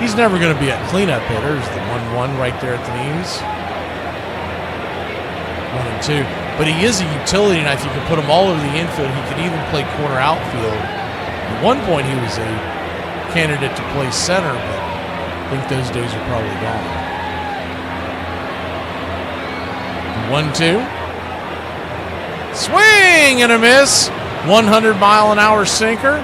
He's never going to be a cleanup hitter. There's the 1-1 right there at the knees. 1-2. But he is a utility knife. You can put him all over the infield. He can even play corner outfield. At one point, he was a candidate to play center, but I think those days are probably gone. 1-2. Swing and a miss. 100-mile-an-hour sinker.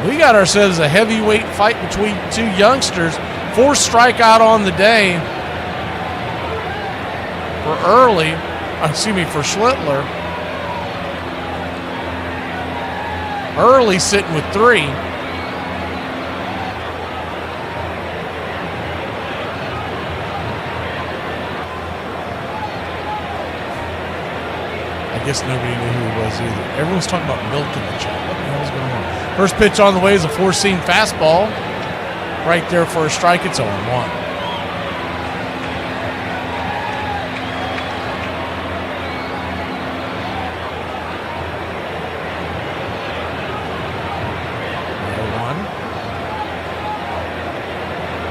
We got ourselves a heavyweight fight between two youngsters. 4th strikeout on the day for Schlittler. Early sitting with 3. I guess nobody knew who he was either. Everyone's talking about milk in the chat. What the hell's going on? First pitch on the way is a 4-seam fastball. Right there for a strike. It's 0-1.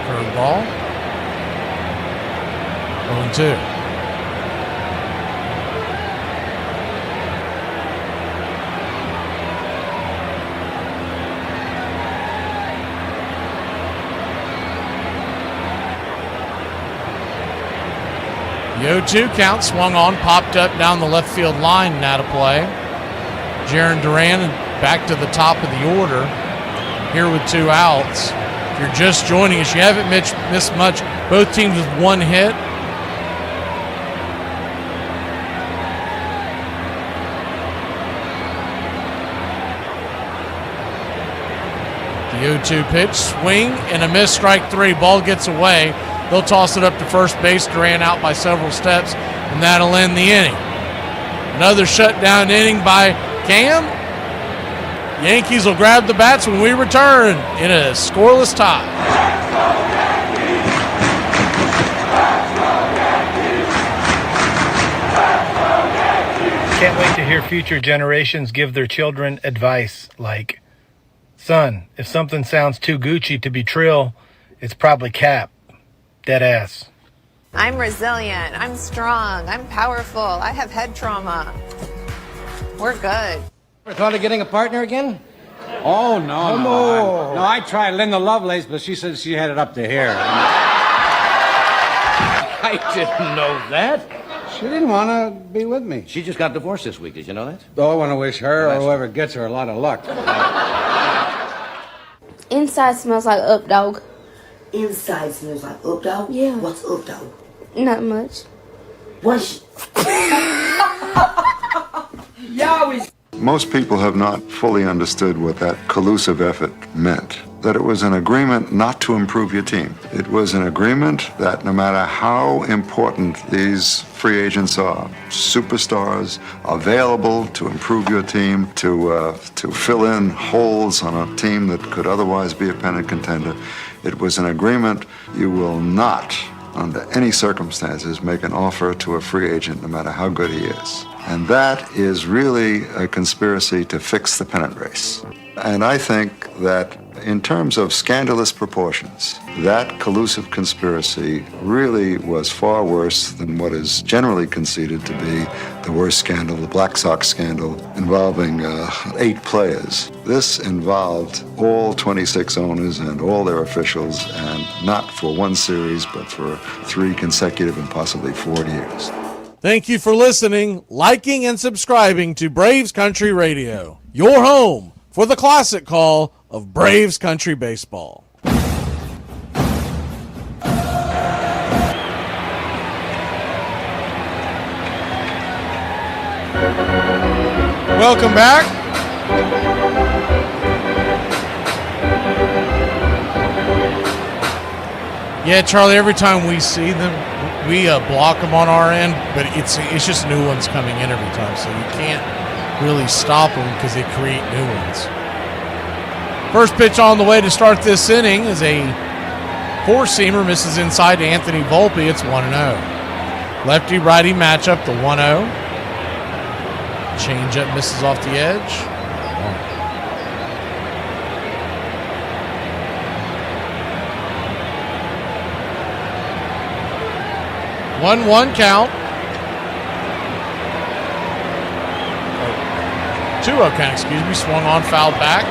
Curveball. 0-2. The 0-2 count, swung on, popped up down the left field line, and out of play. Jaron Duran back to the top of the order here with 2 outs. If you're just joining us, you haven't missed much. Both teams with 1 hit. The 0-2 pitch, swing and a miss, strike 3. Ball gets away. They'll toss it up to first base. Duran out by several steps, and that'll end the inning. Another shutdown inning by Cam. Yankees will grab the bats when we return in a scoreless tie. Can't wait to hear future generations give their children advice like, son, if something sounds too Gucci to be trill, it's probably cap. Dead ass. I'm resilient. I'm strong. I'm powerful. I have head trauma. We're good. Ever thought of getting a partner again? Oh, no. No, I tried Linda Lovelace, but she said she had it up to here. I didn't know that. She didn't want to be with me. She just got divorced this week. Did you know that? Oh, I want to wish her or whoever gets her a lot of luck. Inside smells like up dog. Inside smells like up dog? Yeah. What's up dog? Not much. What's... Most people have not fully understood what that collusive effort meant. That it was an agreement not to improve your team. It was an agreement that no matter how important these free agents are, superstars available to improve your team, to fill in holes on a team that could otherwise be a pennant contender, it was an agreement you will not, under any circumstances, make an offer to a free agent no matter how good he is. And that is really a conspiracy to fix the pennant race. And I think that in terms of scandalous proportions, that collusive conspiracy really was far worse than what is generally conceded to be the worst scandal, the Black Sox scandal, involving 8 players. This involved all 26 owners and all their officials, and not for 1 series, but for 3 consecutive and possibly 4 years. Thank you for listening, liking, and subscribing to Braves Country Radio, your home for the classic call of Braves Country Baseball. Welcome back. Yeah, Charlie, every time we see them, we block them on our end, but it's just new ones coming in every time, so you can't really stop them because they create new ones. First pitch on the way to start this inning is a 4-seamer, misses inside to Anthony Volpe. It's 1-0. Lefty-righty matchup, the 1-0. Changeup misses off the edge. 1-1 count. 2-0 count, excuse me. Swung on, fouled back.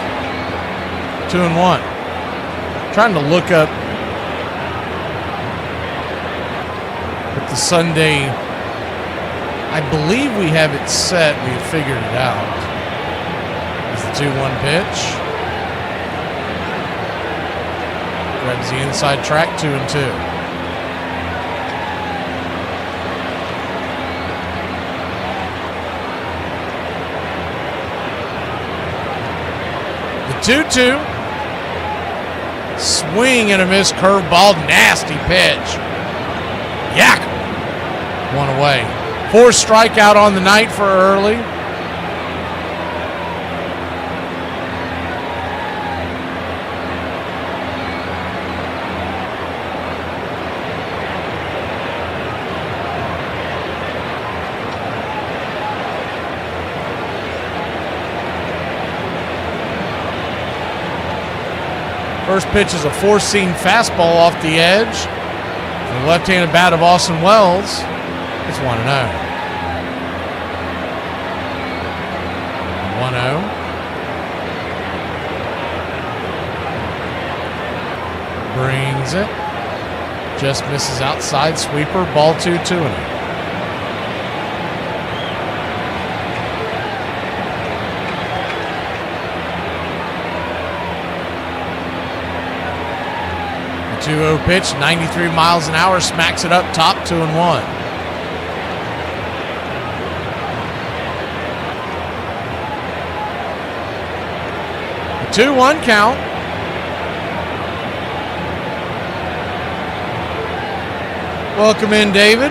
2-1. Trying to look up at the Sunday. I believe we have it set. We have figured it out. It's the 2-1 pitch. Grabs the inside track, 2-2. The 2-2. Swing and a miss, curveball, nasty pitch. Yak! 1 away. 4 strikeout on the night for early. First pitch is a 4-seam fastball off the edge. The left-handed bat of Austin Wells. It's 1-0. 1-0. Brings it. Just misses outside. Sweeper. Ball 2-2. 2-0 pitch, 93 miles an hour, smacks it up top, 2-1. A 2-1 count. Welcome in, David.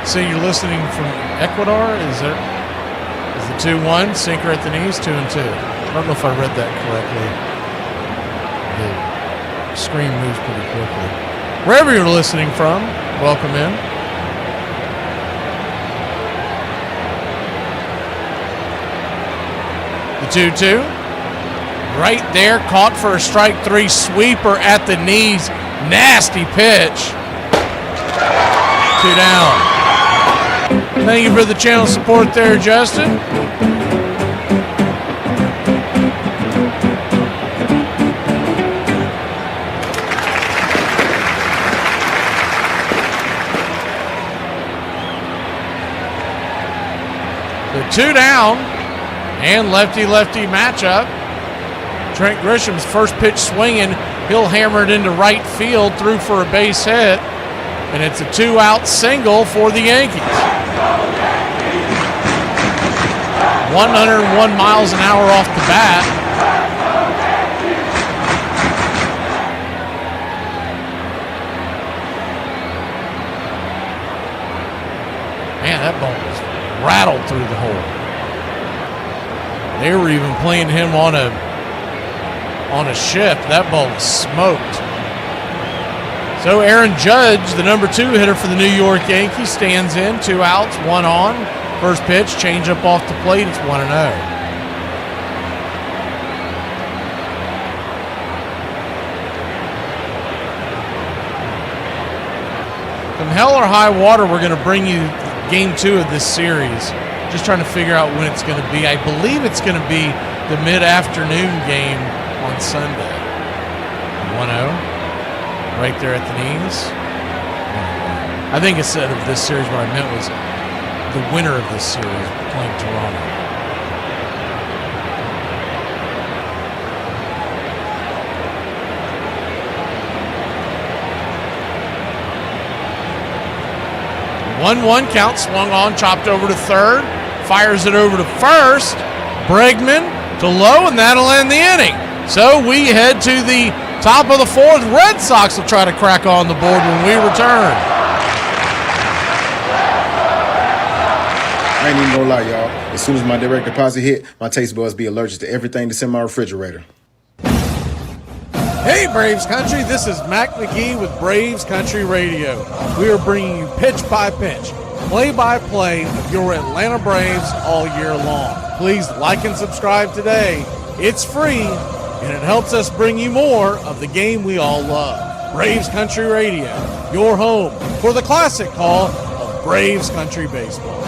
So you're listening from Ecuador? Is the 2-1 sinker at the knees, 2-2? I don't know if I read that correctly. The screen moves pretty quickly. Wherever you're listening from, welcome in. The 2-2. Right there, caught for a strike 3 sweeper at the knees. Nasty pitch. 2 down. Thank you for the channel support there, Justin. The 2 down and lefty-lefty matchup. Trent Grisham's first pitch swinging. He'll hammer it into right field, through for a base hit, and it's a 2-out single for the Yankees. 101 miles an hour off the bat. Man, that ball was rattled through the hole. They were even playing him on a shift. That ball was smoked. So Aaron Judge, the number 2 hitter for the New York Yankees, stands in. 2 outs, 1 on. First pitch, change up off the plate. It's 1-0. From hell or high water, we're going to bring you game 2 of this series. Just trying to figure out when it's going to be. I believe it's going to be the mid-afternoon game on Sunday. 1-0. Right there at the knees. I think instead of this series, what I meant was the winner of this series playing Toronto. The 1-1 count, swung on, chopped over to third, fires it over to first. Bregman to low, and that'll end the inning. So we head to the top of the 4th. Red Sox will try to crack on the board when we return. I ain't even gonna lie, y'all. As soon as my direct deposit hit, my taste buds be allergic to everything that's in my refrigerator. Hey, Braves Country, this is Mac McGee with Braves Country Radio. We are bringing you pitch by pitch, play-by-play of your Atlanta Braves all year long. Please like and subscribe today. It's free, and it helps us bring you more of the game we all love. Braves Country Radio, your home for the classic call of Braves Country Baseball.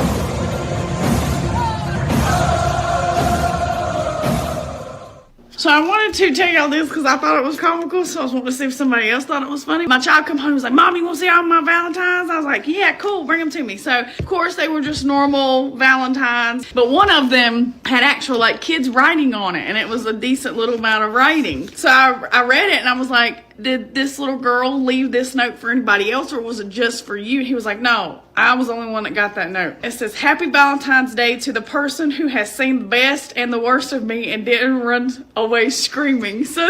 So I wanted to tell y'all this because I thought it was comical, so I was wanting to see if somebody else thought it was funny. My child come home and was like, Mom, you want to see all my Valentines? I was like, yeah, cool, bring them to me. So, of course, they were just normal Valentines, but one of them had actual, like, kids writing on it, and it was a decent little amount of writing. So I read it, and I was like, did this little girl leave this note for anybody else, or was it just for you? He was like, no, I was the only one that got that note. It says, Happy Valentine's Day to the person who has seen the best and the worst of me and didn't run away screaming. So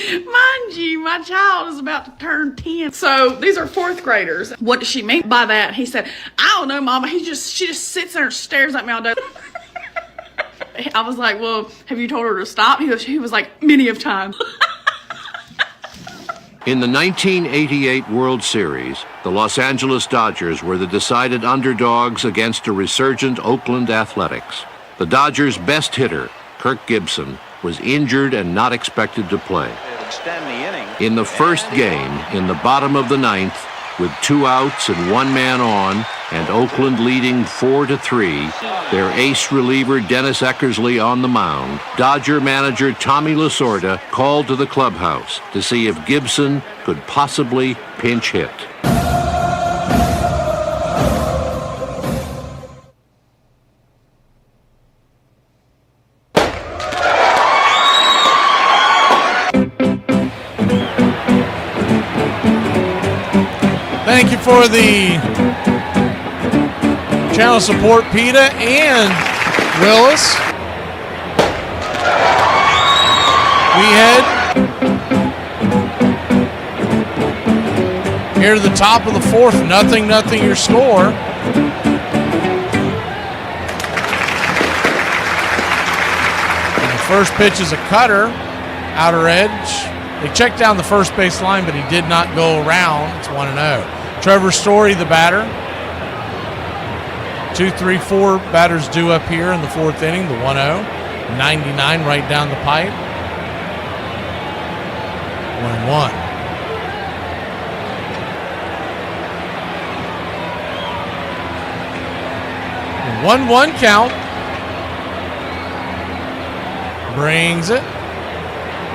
mind you, my child is about to turn 10. So these are 4th graders. What does she mean by that? He said, I don't know, Mama. She just sits there and stares at me all day. I was like, well, have you told her to stop? He was like, many of times. In the 1988 World Series, the Los Angeles Dodgers were the decided underdogs against a resurgent Oakland Athletics. The Dodgers' best hitter, Kirk Gibson, was injured and not expected to play. In the first game, in the bottom of the 9th, with 2 outs and 1 man on, and Oakland leading 4-3, their ace reliever Dennis Eckersley on the mound, Dodger manager Tommy Lasorda called to the clubhouse to see if Gibson could possibly pinch hit. you for the channel support, PETA and Willis. We head here to the top of the fourth. 0-0 your score. And the first pitch is a cutter, outer edge. They checked down the first base line, but he did not go around. It's 1-0. Trevor Story, the batter. 2, 3, 4 batters due up here in the fourth inning. The 1-0. 99 right down the pipe. 1-1. The 1-1 count. Brings it.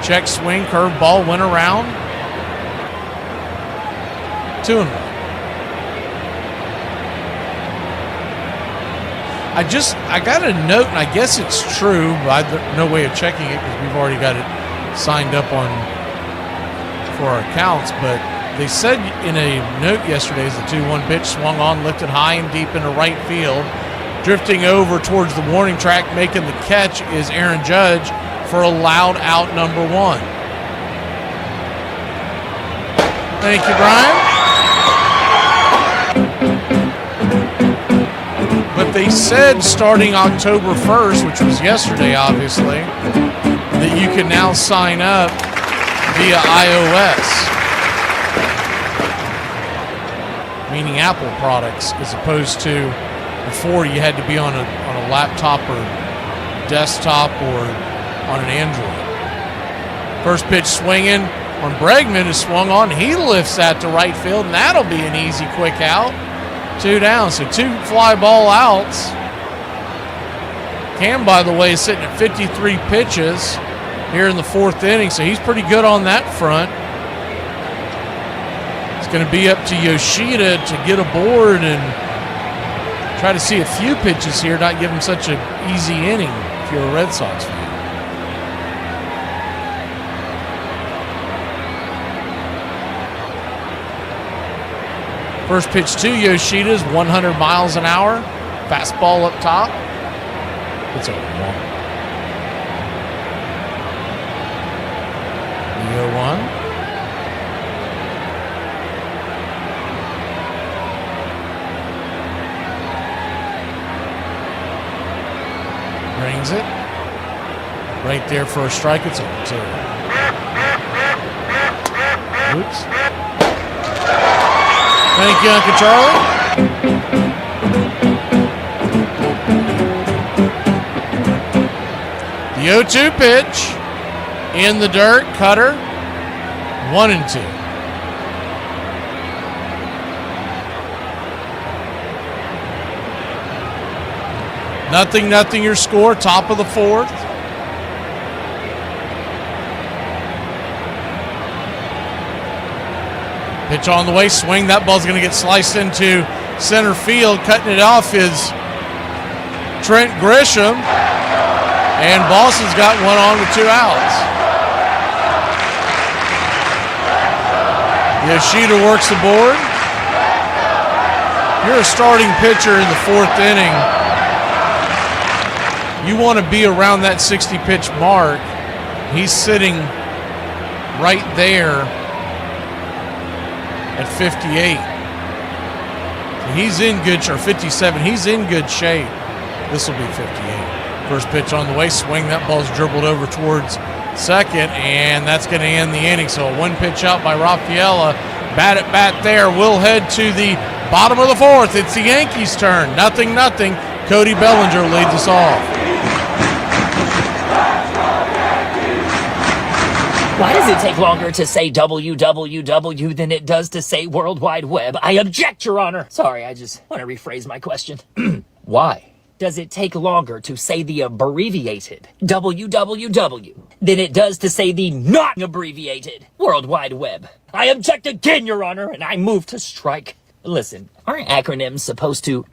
Check swing, curve ball, went around. 2-1. I got a note, and I guess it's true, but no way of checking it because we've already got it signed up for our accounts. But they said in a note yesterday, as the 2-1 pitch swung on, lifted high and deep into right field, drifting over towards the warning track, making the catch is Aaron Judge for a loud out number 1. Thank you, Brian. But they said starting October 1st, which was yesterday, obviously, that you can now sign up via iOS, meaning Apple products, as opposed to before you had to be on a laptop or desktop or on an Android. First pitch swinging on Bregman is swung on. He lifts that to right field, and that'll be an easy, quick out. 2 down, so 2 fly ball outs. Cam, by the way, is sitting at 53 pitches here in the fourth inning, so he's pretty good on that front. It's going to be up to Yoshida to get aboard and try to see a few pitches here, not give him such an easy inning if you're a Red Sox fan. First pitch to Yoshida is 100 miles an hour. Fastball up top. It's a 1. The 0-1. Brings it. Right there for a strike. It's a 2. Oops. Thank you, Uncle Charlie. The 0-2 pitch in the dirt, cutter, 1-2. Nothing your score, top of the fourth. Pitch on the way, swing. That ball's going to get sliced into center field. Cutting it off is Trent Grisham. And Boston's got one on with 2 outs. Yoshida works the board. You're a starting pitcher in the fourth inning. You want to be around that 60-pitch mark. He's sitting right there at 58. So he's in good shape, or 57. He's in good shape. This will be 58. First pitch on the way, swing. That ball's dribbled over towards second, and that's going to end the inning. So a 1 pitch out by Rafaela. Bat at bat there. We'll head to the bottom of the fourth. It's the Yankees' turn. 0-0. Cody Bellinger leads us off. Why does it take longer to say www than it does to say World Wide Web? I object, Your Honor. Sorry, I just want to rephrase my question. Why does it take longer to say the abbreviated www than it does to say the not abbreviated World Wide Web? I object again, Your Honor, and I move to strike. Listen, aren't acronyms supposed to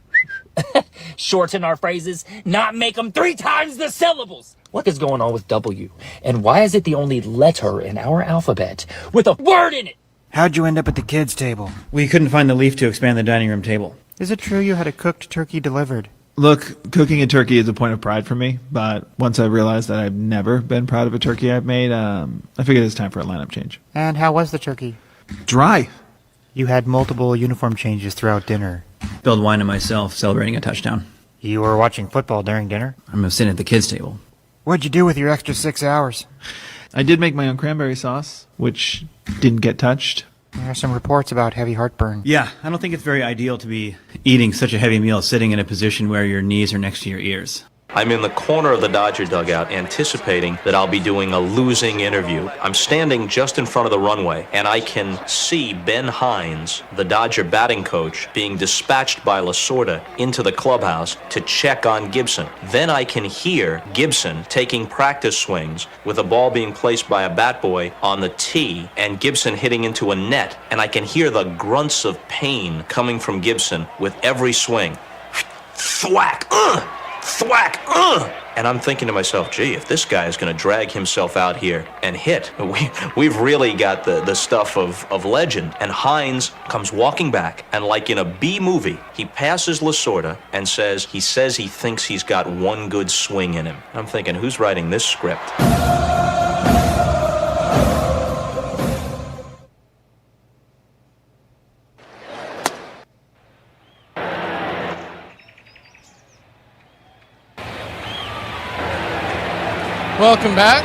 shorten our phrases, not make them 3 times the syllables? What is going on with W? And why is it the only letter in our alphabet with a word in it? How'd you end up at the kids' table? We couldn't find the leaf to expand the dining room table. Is it true you had a cooked turkey delivered? Look, cooking a turkey is a point of pride for me, but once I realized that I've never been proud of a turkey I've made, I figured it's time for a lineup change. And how was the turkey? Dry. You had multiple uniform changes throughout dinner. Spilled wine on myself, celebrating a touchdown. You were watching football during dinner? I'm sitting at the kids' table. What'd you do with your extra 6 hours? I did make my own cranberry sauce, which didn't get touched. There are some reports about heavy heartburn. Yeah, I don't think it's very ideal to be eating such a heavy meal sitting in a position where your knees are next to your ears. I'm in the corner of the Dodger dugout anticipating that I'll be doing a losing interview. I'm standing just in front of the runway, and I can see Ben Hines, the Dodger batting coach, being dispatched by Lasorda into the clubhouse to check on Gibson. Then I can hear Gibson taking practice swings with a ball being placed by a bat boy on the tee and Gibson hitting into a net, and I can hear the grunts of pain coming from Gibson with every swing. Thwack! Thwack! And I'm thinking to myself, gee, if this guy is going to drag himself out here and hit, we've really got the stuff of legend. And Hines comes walking back, and like in a B movie, he passes Lasorda and says he thinks he's got one good swing in him. I'm thinking, who's writing this script? Welcome back.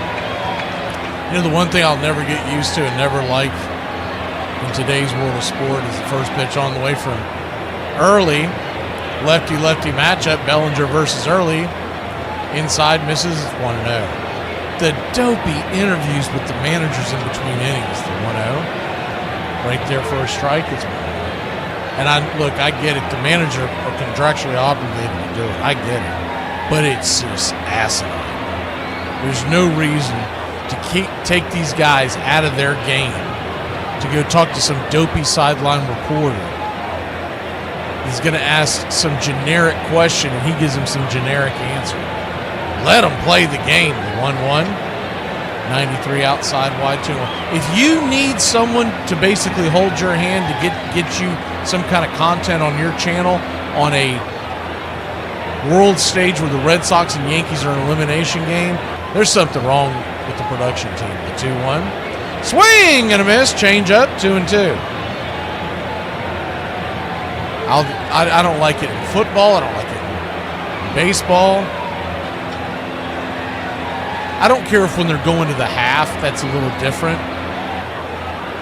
You know, the one thing I'll never get used to and never like in today's world of sport is the first pitch on the way from early. Lefty-lefty matchup, Bellinger versus Early. Inside misses 1-0. The dopey interviews with the managers in between innings, the 1-0. Right there for a strike, it's 1-0. And I get it. The manager are contractually obligated to do it. I get it. But it's just asinine. There's no reason to take these guys out of their game to go talk to some dopey sideline reporter. He's going to ask some generic question, and he gives him some generic answer. Let them play the game. The 1-1, 93 outside, wide 2-1. If you need someone to basically hold your hand to get you some kind of content on your channel on a world stage where the Red Sox and Yankees are in an elimination game, there's something wrong with the production team. The 2-1. Swing and a miss. Change up. 2-2. I don't like it in football. I don't like it in baseball. I don't care if when they're going to the half, that's a little different.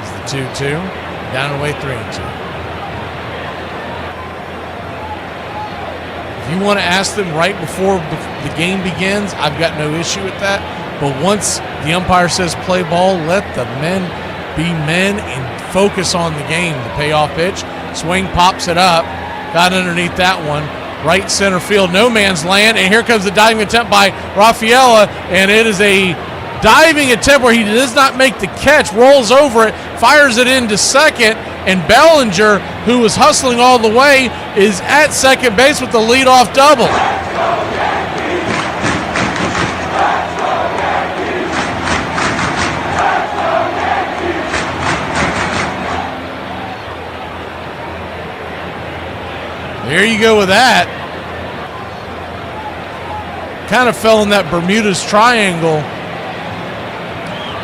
It's the 2-2. Down and away 3-2. If you want to ask them right before the game begins, I've got no issue with that. But once the umpire says play ball, let the men be men and focus on the game. The payoff pitch, swing, pops it up, got underneath that one. Right center field, no man's land, and here comes the diving attempt by Rafaela, and it is a diving attempt where he does not make the catch, rolls over it, fires it into second, and Bellinger, who was hustling all the way, is at second base with the leadoff double. There you go with that. Kind of fell in that Bermuda's Triangle.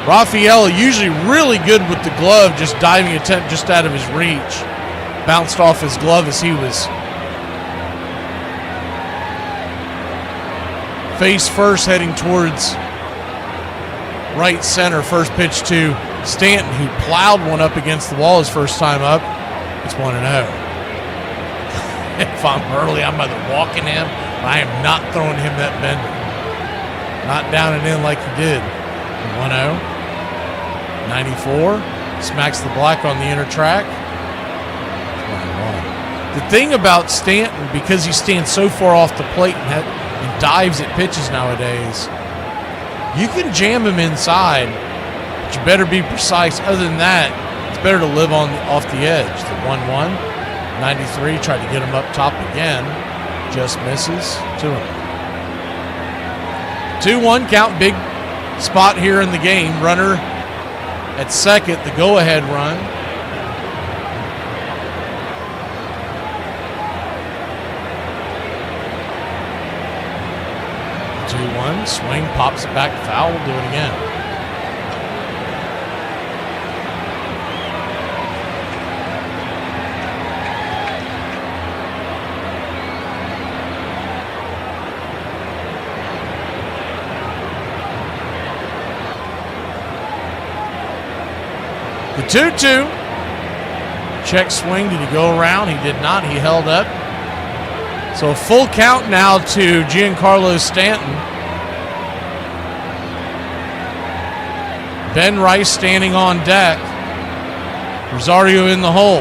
Rafaela usually really good with the glove, just diving attempt just out of his reach. Bounced off his glove as he was face first heading towards right center. First pitch to Stanton, who plowed one up against the wall his first time up. It's 1-0. If I'm early, I'm either walking him, but I am not throwing him that bender. Not down and in like he did. 1-0. 94, smacks the black on the inner track. 1-1. The thing about Stanton, because he stands so far off the plate and dives at pitches nowadays, you can jam him inside, but you better be precise. Other than that, it's better to live off the edge. The 1-1, 93, tried to get him up top again, just misses. 2-1 count, big spot here in the game. Runner at second, the go-ahead run. 1. Swing, pops it back to foul. We'll do it again. The 2-2. Check swing. Did he go around? He did not. He held up. So a full count now to Giancarlo Stanton. Ben Rice standing on deck. Rosario in the hole.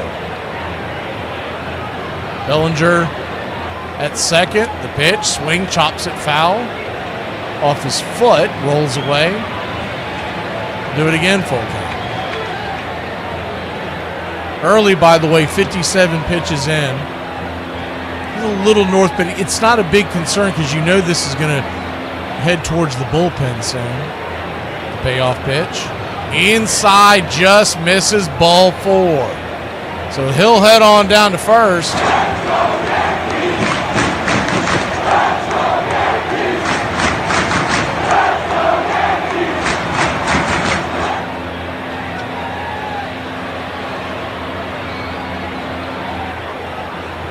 Bellinger at second. The pitch. Swing. Chops it foul. Off his foot. Rolls away. Do it again. Full count. Early, by the way, 57 pitches in. A little north, but it's not a big concern because you know this is going to head towards the bullpen soon. The payoff pitch. Inside, just misses, ball 4. So he'll head on down to first.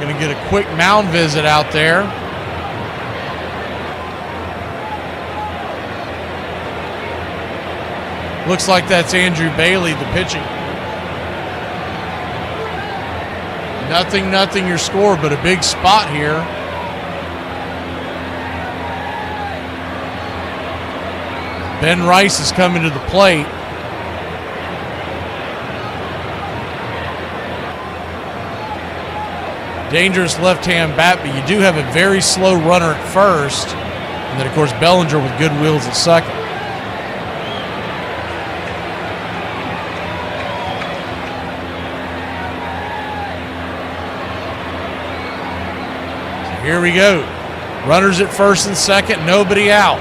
Going to get a quick mound visit out there. Looks like that's Andrew Bailey, the pitching. 0-0 your score, but a big spot here. Ben Rice is coming to the plate. Dangerous left-hand bat, but you do have a very slow runner at first. And then, of course, Bellinger with good wheels at second. So here we go. Runners at first and second, nobody out.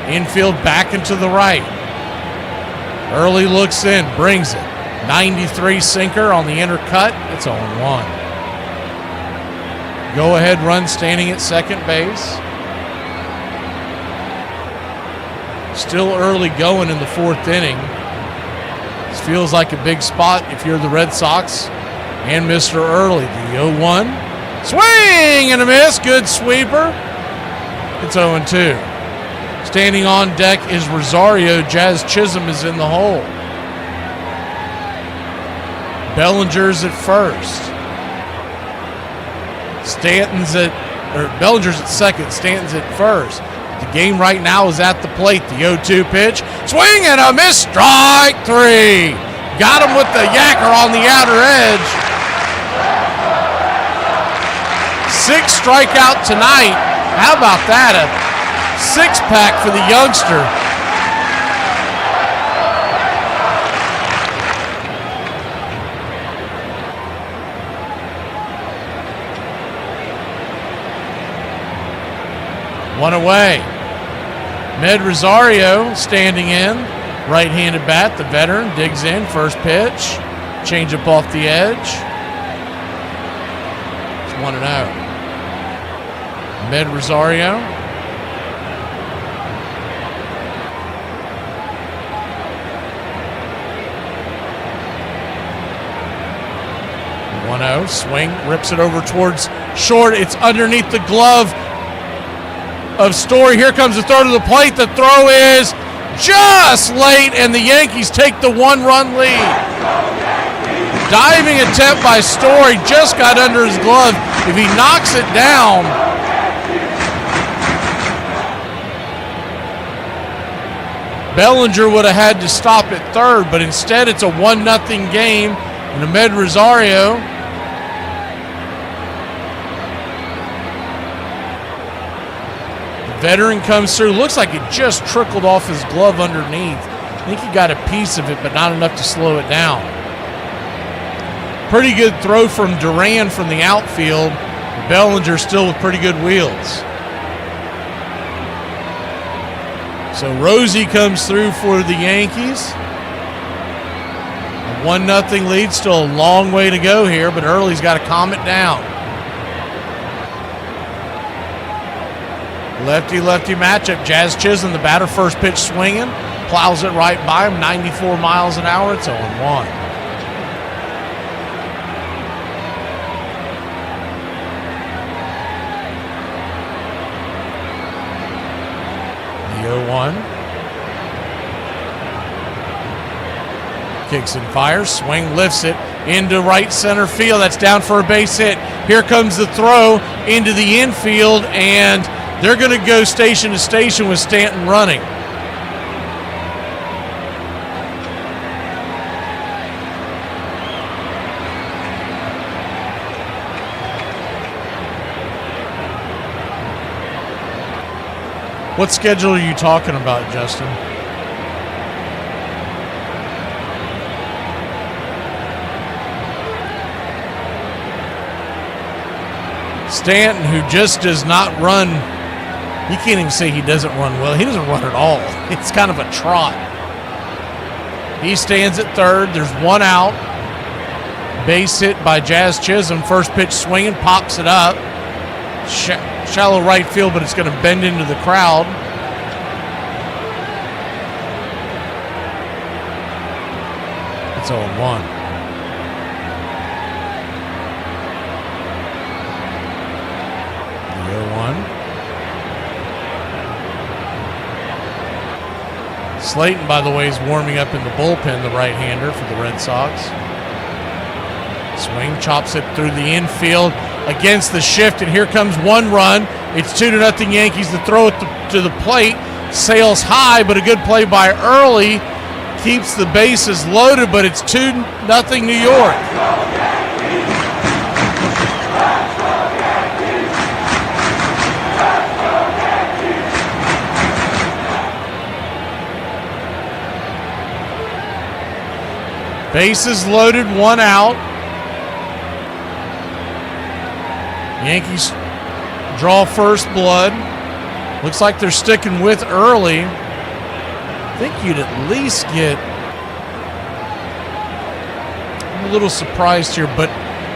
Infield back and to the right. Early looks in, brings it. 93 sinker on the inner cut. It's 0-1. Go ahead run standing at second base. Still early going in the 4th inning. This feels like a big spot if you're the Red Sox and Mr. Early. The 0-1. Swing and a miss. Good sweeper. It's 0-2. Standing on deck is Rosario. Jazz Chisholm is in the hole. Bellinger's at first. Bellinger's at second. Stanton's at first. The game right now is at the plate. The 0-2 pitch. Swing and a miss. Strike 3. Got him with the yacker on the outer edge. 6 strikeout tonight. How about that? A 6-pack for the youngster. One away. Med Rosario standing in. Right-handed bat. The veteran digs in. First pitch. Change up off the edge. It's 1-0. Med Rosario. 1-0, swing, rips it over towards short. It's underneath the glove of Story. Here comes the throw to the plate. The throw is just late, and the Yankees take the 1-run lead. Diving attempt by Story, just got under his glove. If he knocks it down, Bellinger would have had to stop at third, but instead it's a 1-0 game, and Ahmed Rosario veteran comes through. Looks like it just trickled off his glove underneath. I think he got a piece of it, but not enough to slow it down. Pretty good throw from Duran from the outfield. Bellinger still with pretty good wheels. So Rosie comes through for the Yankees. A 1-0 lead. Still a long way to go here, but Early's got to calm it down. Lefty-lefty matchup. Jazz Chisholm, the batter, first pitch swinging. Plows it right by him, 94 miles an hour. It's 0-1. The 0-1. Kicks and fires. Swing, lifts it into right center field. That's down for a base hit. Here comes the throw into the infield, and they're going to go station to station with Stanton running. What schedule are you talking about, Justin? Stanton, who just does not run, you can't even say he doesn't run well. He doesn't run at all. It's kind of a trot. He stands at third. There's one out. Base hit by Jazz Chisholm. First pitch swinging, pops it up. Shallow right field, but it's going to bend into the crowd. It's 0-1. Slayton, by the way, is warming up in the bullpen, the right-hander for the Red Sox. Swing, chops it through the infield against the shift, and here comes one run. It's 2-0 Yankees. The throw to the plate sails high, but a good play by Early keeps the bases loaded, but it's 2-0 New York. Bases loaded, one out. Yankees draw first blood. Looks like they're sticking with Early. I think you'd at least get, I'm a little surprised here, but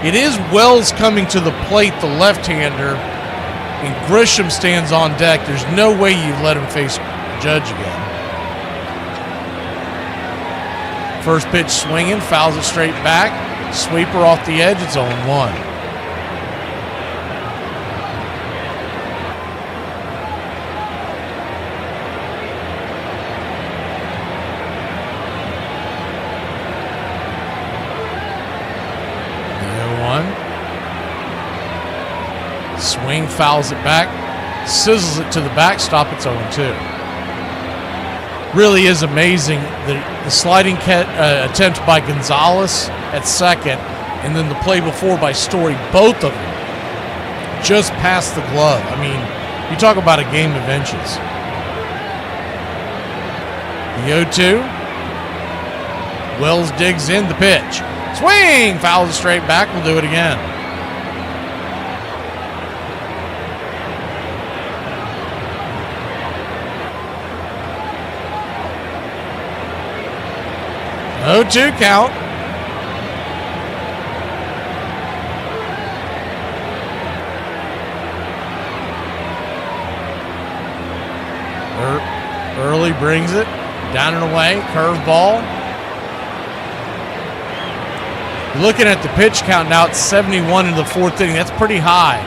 it is Wells coming to the plate, the left-hander, and Grisham stands on deck. There's no way you let him face Judge again. First pitch swinging, fouls it straight back. Sweeper off the edge, it's 0-1. Swing, fouls it back, sizzles it to the backstop, it's 0-2. Really is amazing the sliding attempt by Gonzalez at second, and then the play before by Story, both of them just past the glove. I mean, you talk about a game of inches. The 0-2. Wells digs in the pitch. Swing! Fouls it straight back. We'll do it again. Oh, 2 count. Early brings it down and away. Curveball. Looking at the pitch count now, it's 71 in the fourth inning. That's pretty high.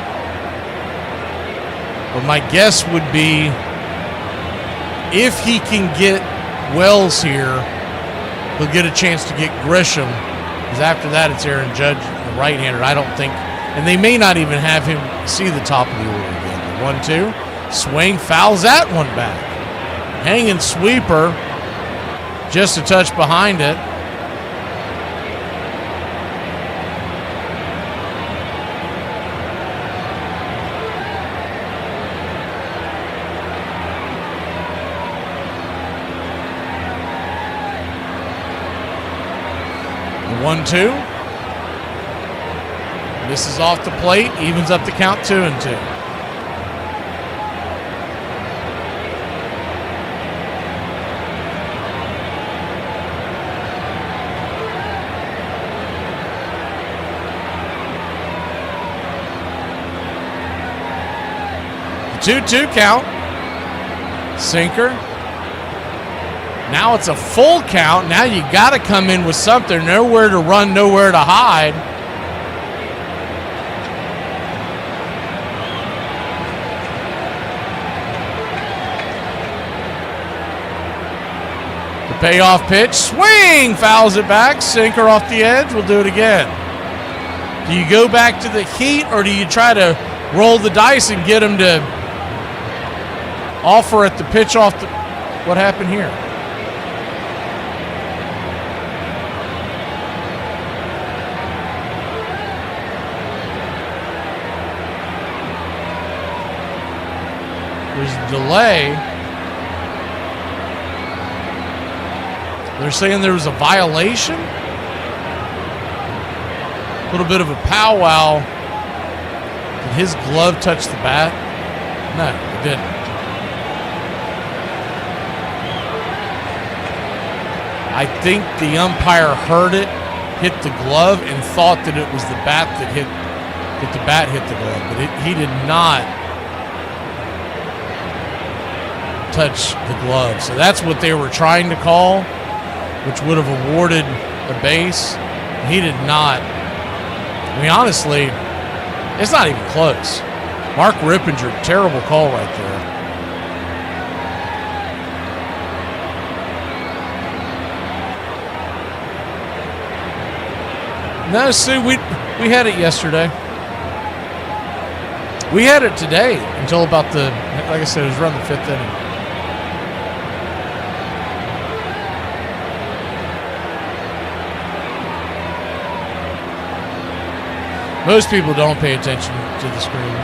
But my guess would be if he can get Wells here, he'll get a chance to get Grisham, because after that it's Aaron Judge, the right-hander. I don't think, and they may not even have him see the top of the order again. The 1-2, swing, fouls that one back. Hanging sweeper, just a touch behind it. The 1-2. This is off the plate, evens up the count, 2-2. 2-2 count. Sinker. Now it's a full count. Now you got to come in with something. Nowhere to run, nowhere to hide. The payoff pitch. Swing! Fouls it back. Sinker off the edge. We'll do it again. Do you go back to the heat, or do you try to roll the dice and get him to offer at the pitch off the... What happened here? There's a delay. They're saying there was a violation. A little bit of a powwow. Did his glove touch the bat? No, it didn't. I think the umpire heard it, hit the glove, and thought that it was the bat that hit the glove, but he did not touch the glove. So that's what they were trying to call, which would have awarded a base. He did not. I mean, honestly, it's not even close. Mark Rippinger, terrible call right there. No, Sue, we had it yesterday. We had it today until about like I said, it was around the 5th inning. Most people don't pay attention to the screen,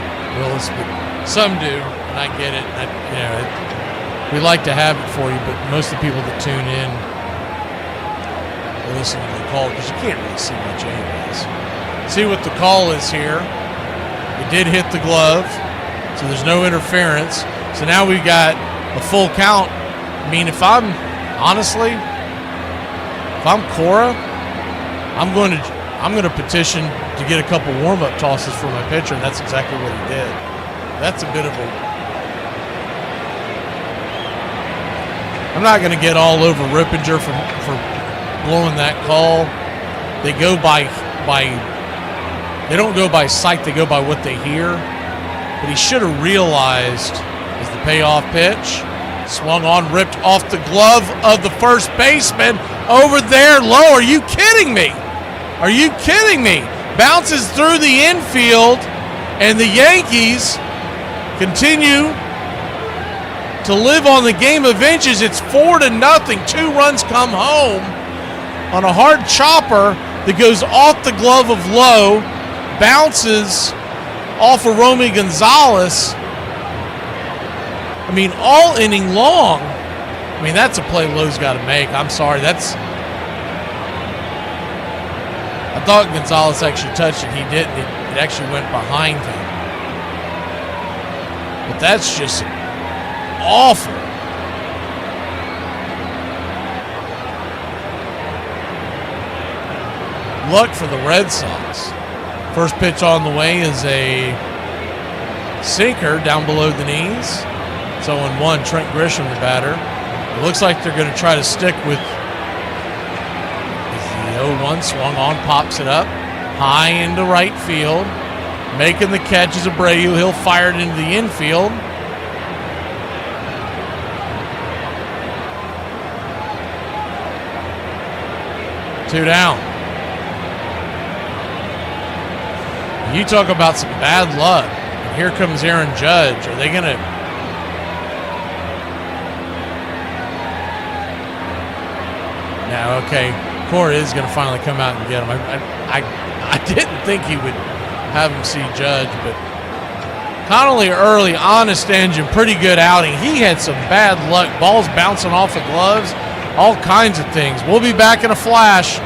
Willis, but some do, and I get it. We like to have it for you, but most of the people that tune in will listen to the call because you can't really see much anyways. See what the call is here. It did hit the glove, so there's no interference. So now we've got a full count. I mean, if I'm Cora, I'm going to petition to get a couple warm-up tosses for my pitcher, and that's exactly what he did. That's a bit of a... I'm not going to get all over Rippinger for blowing that call. They go they don't go by sight, they go by what they hear. But he should have realized as the payoff pitch swung on, ripped off the glove of the first baseman over there low. Are you kidding me? Are you kidding me? Bounces through the infield, and the Yankees continue to live on the game of inches. It's 4-0. 2 runs come home on a hard chopper that goes off the glove of Lowe, bounces off of Romy Gonzalez. I mean, all inning long. I mean, that's a play Lowe's got to make. I'm sorry. I thought Gonzalez actually touched it. He didn't. It actually went behind him. But that's just awful. Luck for the Red Sox. First pitch on the way is a sinker down below the knees. It's 0-1. Trent Grisham, the batter. It looks like they're going to try to stick with the 0-1. Swung on, pops it up. High into right field. Making the catch is Abreu. He'll fire it into the infield. Two down. You talk about some bad luck. And here comes Aaron Judge. Are they going to... Now, okay, Cora is going to finally come out and get him. I didn't think he would have him see Judge, but Connolly early, honest engine, pretty good outing. He had some bad luck. Balls bouncing off of gloves, all kinds of things. We'll be back in a flash.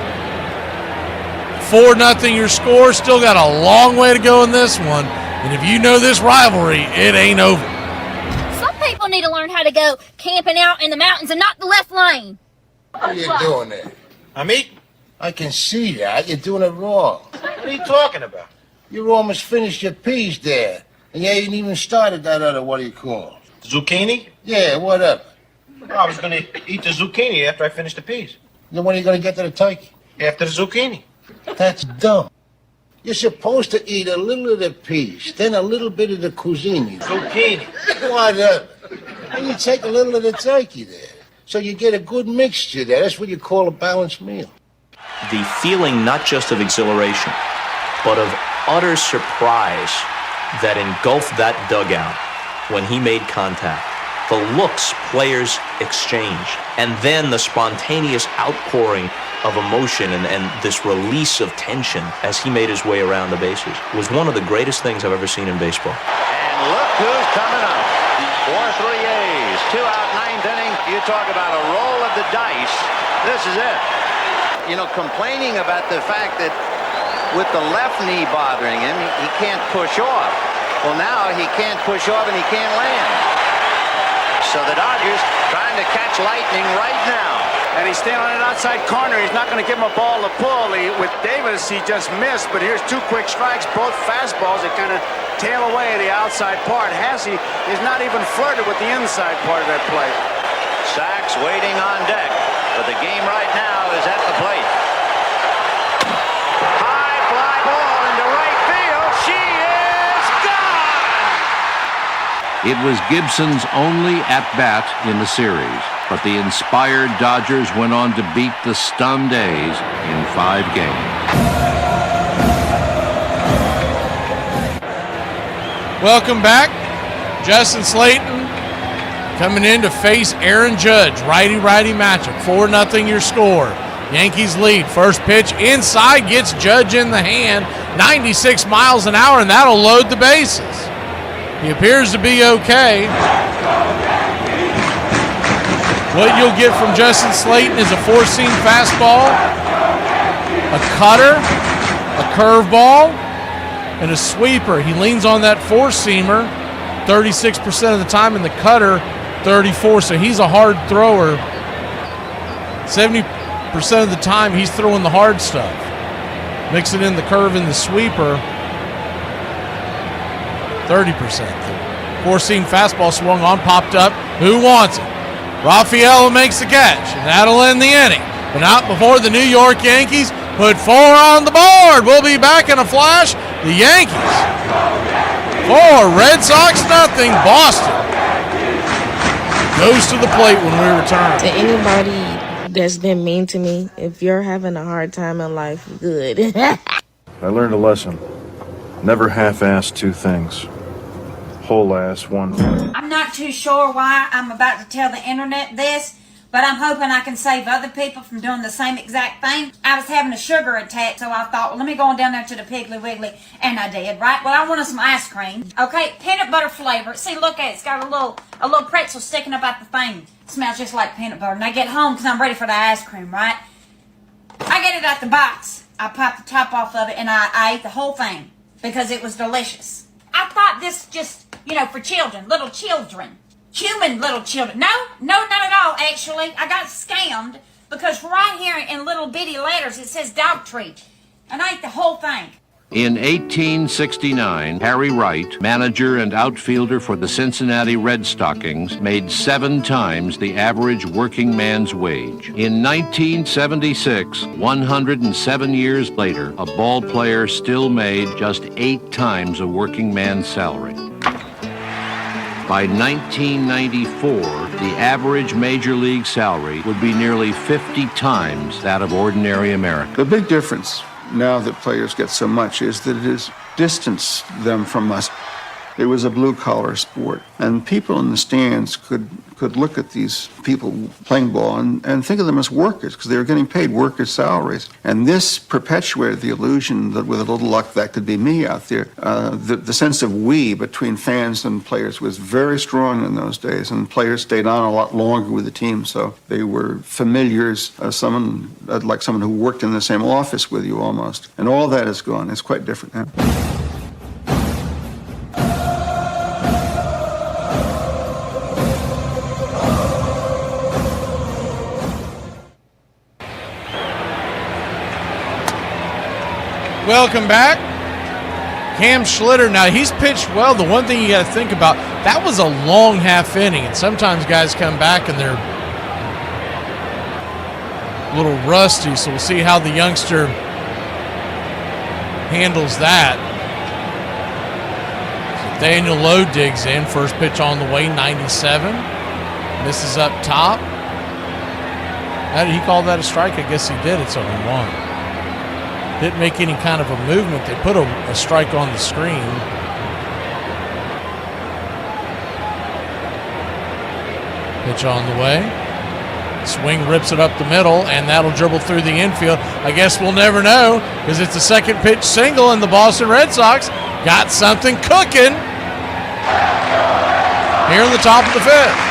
4-0 your score. Still got a long way to go in this one. And if you know this rivalry, it ain't over. Some people need to learn how to go camping out in the mountains and not the left lane. What are you doing there? I'm eating. I can see that. You're doing it wrong. What are you talking about? You almost finished your peas there. And you ain't even started that other, what do you call? Zucchini? Yeah, what up? I was going to eat the zucchini after I finished the peas. Then when are you going to get to the turkey? After the zucchini. That's dumb. You're supposed to eat a little of the peas, then a little bit of the cuisine. Zucchini. What up? And you take a little of the turkey there. So you get a good mixture there. That's what you call a balanced meal. The feeling not just of exhilaration, but of utter surprise that engulfed that dugout when he made contact. The looks players exchanged, and then the spontaneous outpouring of emotion and this release of tension as he made his way around the bases was one of the greatest things I've ever seen in baseball. And look who's coming up. 4-3 A's, 2 out, 9th inning. You talk about a roll of the dice. This is it. You know, complaining about the fact that with the left knee bothering him, he can't push off. Well, now he can't push off and he can't land. So the Dodgers trying to catch lightning right now. And he's staying on an outside corner. He's not going to give him a ball to pull. With Davis, he just missed, but here's 2 quick strikes, both fastballs that kind of tail away at the outside part. Hasse is not even flirted with the inside part of that plate. Sachs waiting on deck, but the game right now is at the plate. High fly ball into right field. She is gone! It was Gibson's only at-bat in the series, but the inspired Dodgers went on to beat the stunned A's in 5 games. Welcome back. Justin Slayton coming in to face Aaron Judge. Righty-righty matchup. 4-0 your score. Yankees lead. First pitch inside gets Judge in the hand. 96 miles an hour, and that'll load the bases. He appears to be okay. What you'll get from Justin Slayton is a 4-seam fastball, a cutter, a curveball, and a sweeper. He leans on that 4-seamer 36% of the time, and the cutter 34%. So he's a hard thrower. 70% of the time he's throwing the hard stuff. Mixing in the curve and the sweeper. 30%. 4-seam fastball swung on, popped up. Who wants it? Rafaela makes the catch, and that'll end the inning. But not before the New York Yankees put 4 on the board. We'll be back in a flash. The Yankees 4, Red Sox 0. Boston goes to the plate when we return. To anybody that's been mean to me, if you're having a hard time in life, good. I learned a lesson. Never half-ass 2 things. Whole-ass 1 thing. I'm not too sure why I'm about to tell the internet this, but I'm hoping I can save other people from doing the same exact thing. I was having a sugar attack, so I thought, well, let me go on down there to the Piggly Wiggly, and I did, right? Well, I wanted some ice cream. Okay, peanut butter flavor. See, look at it. It's got a little pretzel sticking up out the thing. It smells just like peanut butter. And I get home because I'm ready for the ice cream, right? I get it out the box. I pop the top off of it, and I ate the whole thing because it was delicious. I thought this just, for children, little children. Human little children. No, not at all, actually. I got scammed because right here in little bitty letters it says dog treat. And I ate the whole thing. In 1869, Harry Wright, manager and outfielder for the Cincinnati Red Stockings, made 7 times the average working man's wage. In 1976, 107 years later, a ball player still made just 8 times a working man's salary. By 1994, the average major league salary would be nearly 50 times that of ordinary Americans. The big difference now that players get so much is that it has distanced them from us. It was a blue-collar sport, and people in the stands could look at these people playing ball and think of them as workers because they were getting paid workers' salaries. And this perpetuated the illusion that with a little luck that could be me out there. The sense of we between fans and players was very strong in those days, and players stayed on a lot longer with the team, so they were familiars, like someone who worked in the same office with you almost. And all that is gone. It's quite different now. Welcome back. Cam Schlitter, now he's pitched well. The one thing you got to think about, that was a long half inning, and sometimes guys come back and they're a little rusty, so we'll see how the youngster handles that. So Daniel Lowe digs in. First pitch on the way, 97. Misses up top. How did he call that a strike? I guess he did. It's 0-1. Didn't make any kind of a movement. They put a strike on the screen. Pitch on the way. Swing rips it up the middle, and that'll dribble through the infield. I guess we'll never know because it's a second pitch single, and the Boston Red Sox got something cooking here in the top of the fifth.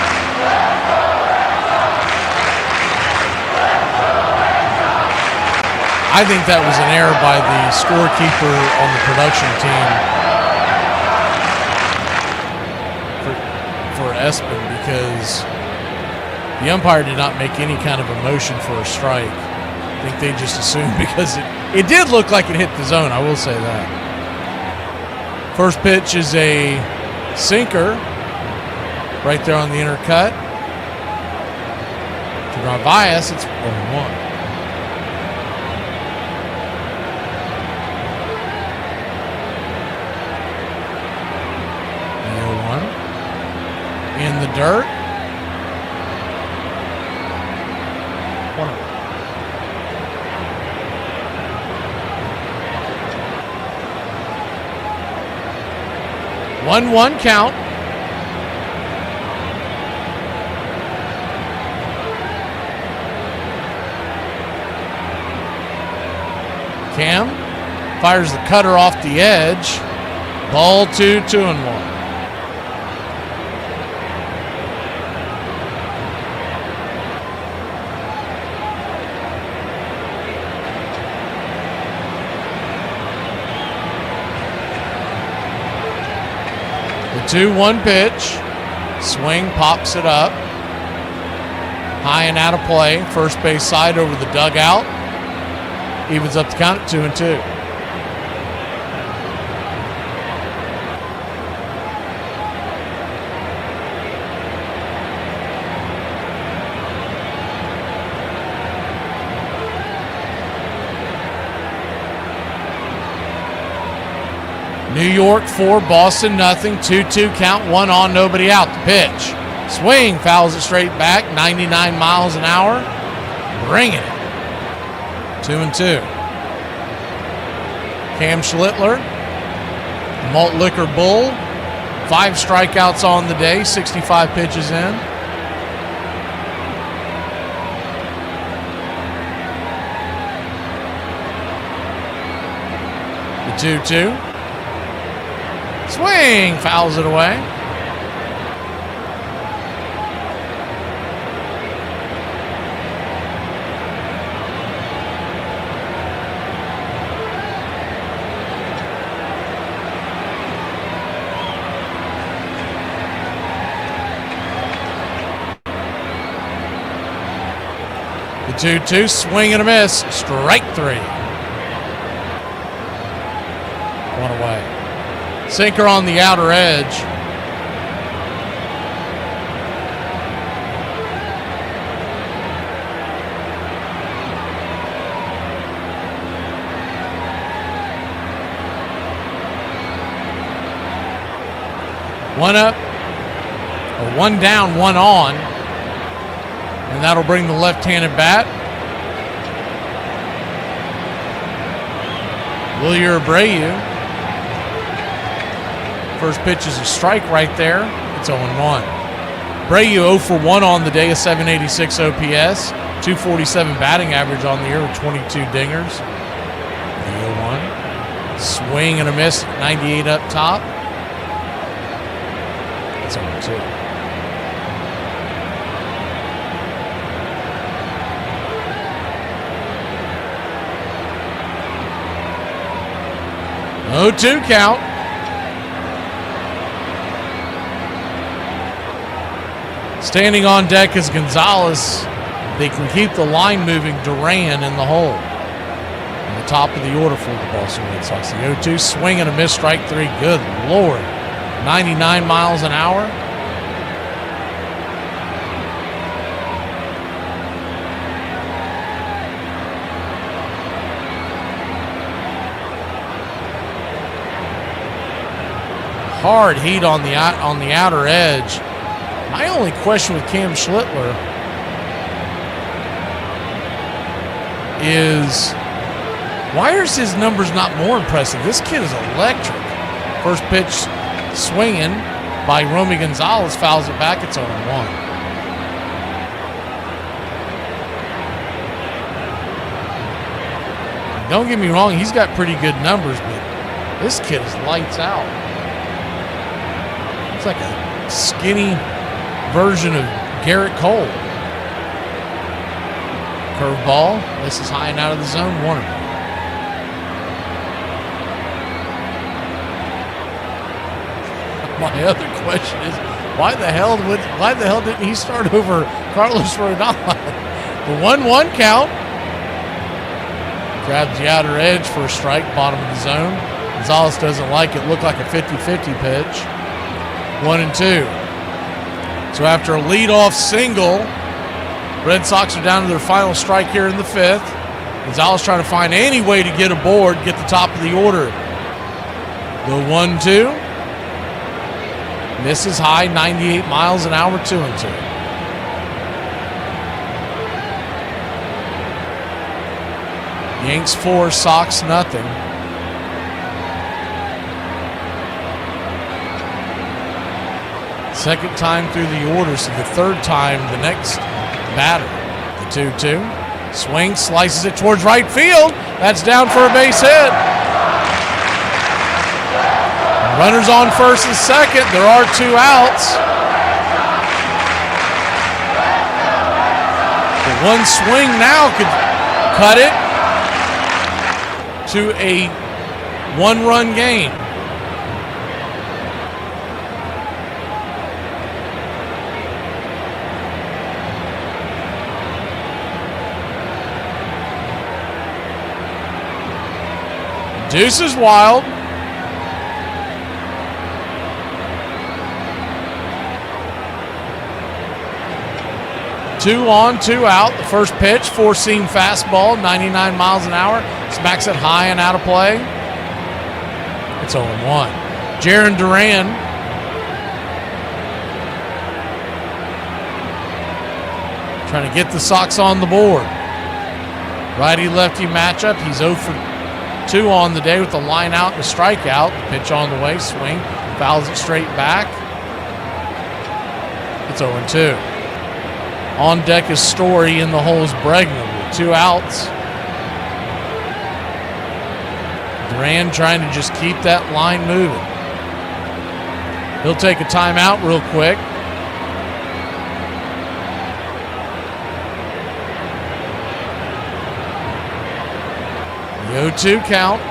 I think that was an error by the scorekeeper on the production team for Espen, because the umpire did not make any kind of a motion for a strike. I think they just assumed because it did look like it hit the zone, I will say that. First pitch is a sinker right there on the inner cut. To Narvaez, it's 0-1. In the dirt. 1-1 count. Cam fires the cutter off the edge. Ball 2-1. The 2-1 pitch. Swing, pops it up. High and out of play. First base side over the dugout. Evens up the count at 2-2. New York 4, Boston nothing. 2-2 count, 1 on, nobody out. The pitch. Swing, fouls it straight back, 99 miles an hour. Bringing it. 2-2. Cam Schlittler, the Malt Liquor Bull, 5 strikeouts on the day, 65 pitches in. The 2-2. Swing, fouls it away. The 2-2, swing and a miss, strike 3. 1 away. Sinker on the outer edge. One up, or 1 down, 1 on. And that'll bring the left-handed bat. Wilyer Abreu. First pitch is a strike right there. It's 0-1. Abreu 0 for 1 on the day, a 786 OPS, 247 batting average on the year with 22 dingers. The 0-1. Swing and a miss, 98 up top. It's 0-2. Oh, 2 count. Standing on deck is Gonzalez. They can keep the line moving. Duran in the hole. And the top of the order for the Boston Red Sox. The 0-2, swing and a miss, strike three. Good Lord. 99 miles an hour. Hard heat on the outer edge. My only question with Cam Schlittler is, why are his numbers not more impressive? This kid is electric. First pitch swinging by Romy Gonzalez, fouls it back. It's 0-1. Don't get me wrong, he's got pretty good numbers, but this kid is lights out. It's like a skinny version of Garrett Cole. Curveball, misses high and out of the zone, 1-0. My other question is, why the hell didn't he start over Carlos Rodon? The 1-1 count. Grabs the outer edge for a strike, bottom of the zone. Gonzalez doesn't like it. Looked like a 50-50 pitch. 1-2. So after a leadoff single, Red Sox are down to their final strike here in the fifth. Gonzalez trying to find any way to get aboard, get the top of the order. The 1-2. Misses high, 98 miles an hour, 2-2. Yanks 4, Sox nothing. Second time through the order, so the third time the next batter. The 2-2. Swing, slices it towards right field. That's down for a base hit. Runners on first and second. There are 2 outs. The one swing now could cut it to a 1-run game. Deuce is wild. Two on, 2 out. The first pitch, 4-seam fastball, 99 miles an hour. Smacks it high and out of play. It's 0-1. Jarren Duran. Trying to get the Sox on the board. Righty-lefty matchup. He's 0 for 2 on the day with a line out and a strikeout. The pitch on the way, swing, fouls it straight back. It's 0-2. On deck is Story, in the hole is Bregman with 2 outs. Duran trying to just keep that line moving. He'll take a timeout real quick. The 0-2 count.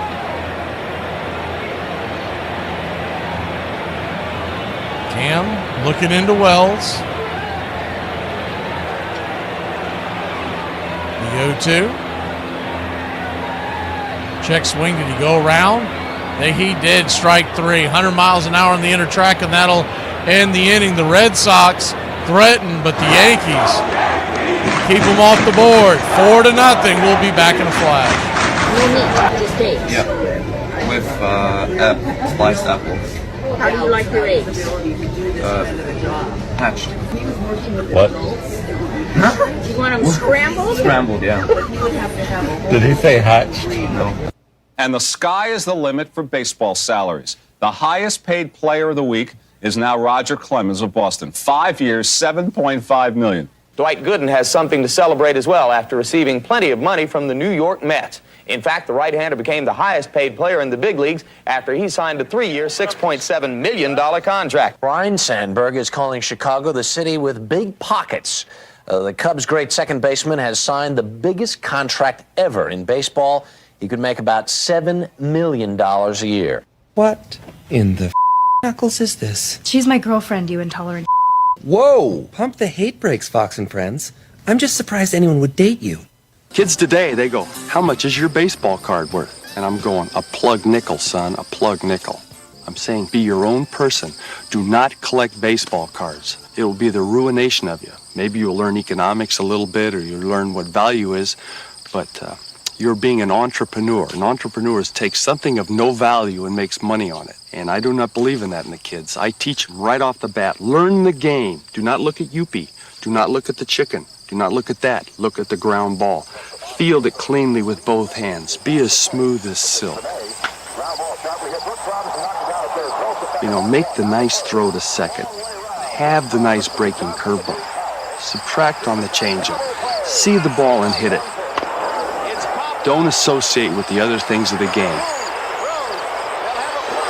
Cam looking into Wells. The 0-2. Check swing. Did he go around? He did. Strike 3. 100 miles an hour on the inner track, and that'll end the inning. The Red Sox threaten, but the Yankees keep them off the board. 4-0. We'll be back in a flash. Yeah, with sliced apple. How do you like your eggs? Hatched. What? You want them scrambled? Scrambled, yeah. Did he say hatched? No. And the sky is the limit for baseball salaries. The highest paid player of the week is now Roger Clemens of Boston. 5 years, $7.5 million. Dwight Gooden has something to celebrate as well after receiving plenty of money from the New York Mets. In fact, the right-hander became the highest-paid player in the big leagues after he signed a 3-year, $6.7 million contract. Brian Sandberg is calling Chicago the city with big pockets. The Cubs' great second baseman has signed the biggest contract ever in baseball. He could make about $7 million a year. What in the knuckles is this? She's my girlfriend, you intolerant. Whoa! Pump the hate brakes, Fox and Friends. I'm just surprised anyone would date you. Kids today, they go, how much is your baseball card worth? And I'm going, a plug nickel, son, a plug nickel. I'm saying be your own person. Do not collect baseball cards. It will be the ruination of you. Maybe you'll learn economics a little bit, or you'll learn what value is, but you're being an entrepreneur. An entrepreneur takes something of no value and makes money on it. And I do not believe in that in the kids. I teach them right off the bat. Learn the game. Do not look at Youppi. Do not look at the chicken. Do not look at that. Look at the ground ball. Field it cleanly with both hands. Be as smooth as silk. You know, make the nice throw to second. Have the nice breaking curveball. Subtract on the changeup. See the ball and hit it. Don't associate with the other things of the game.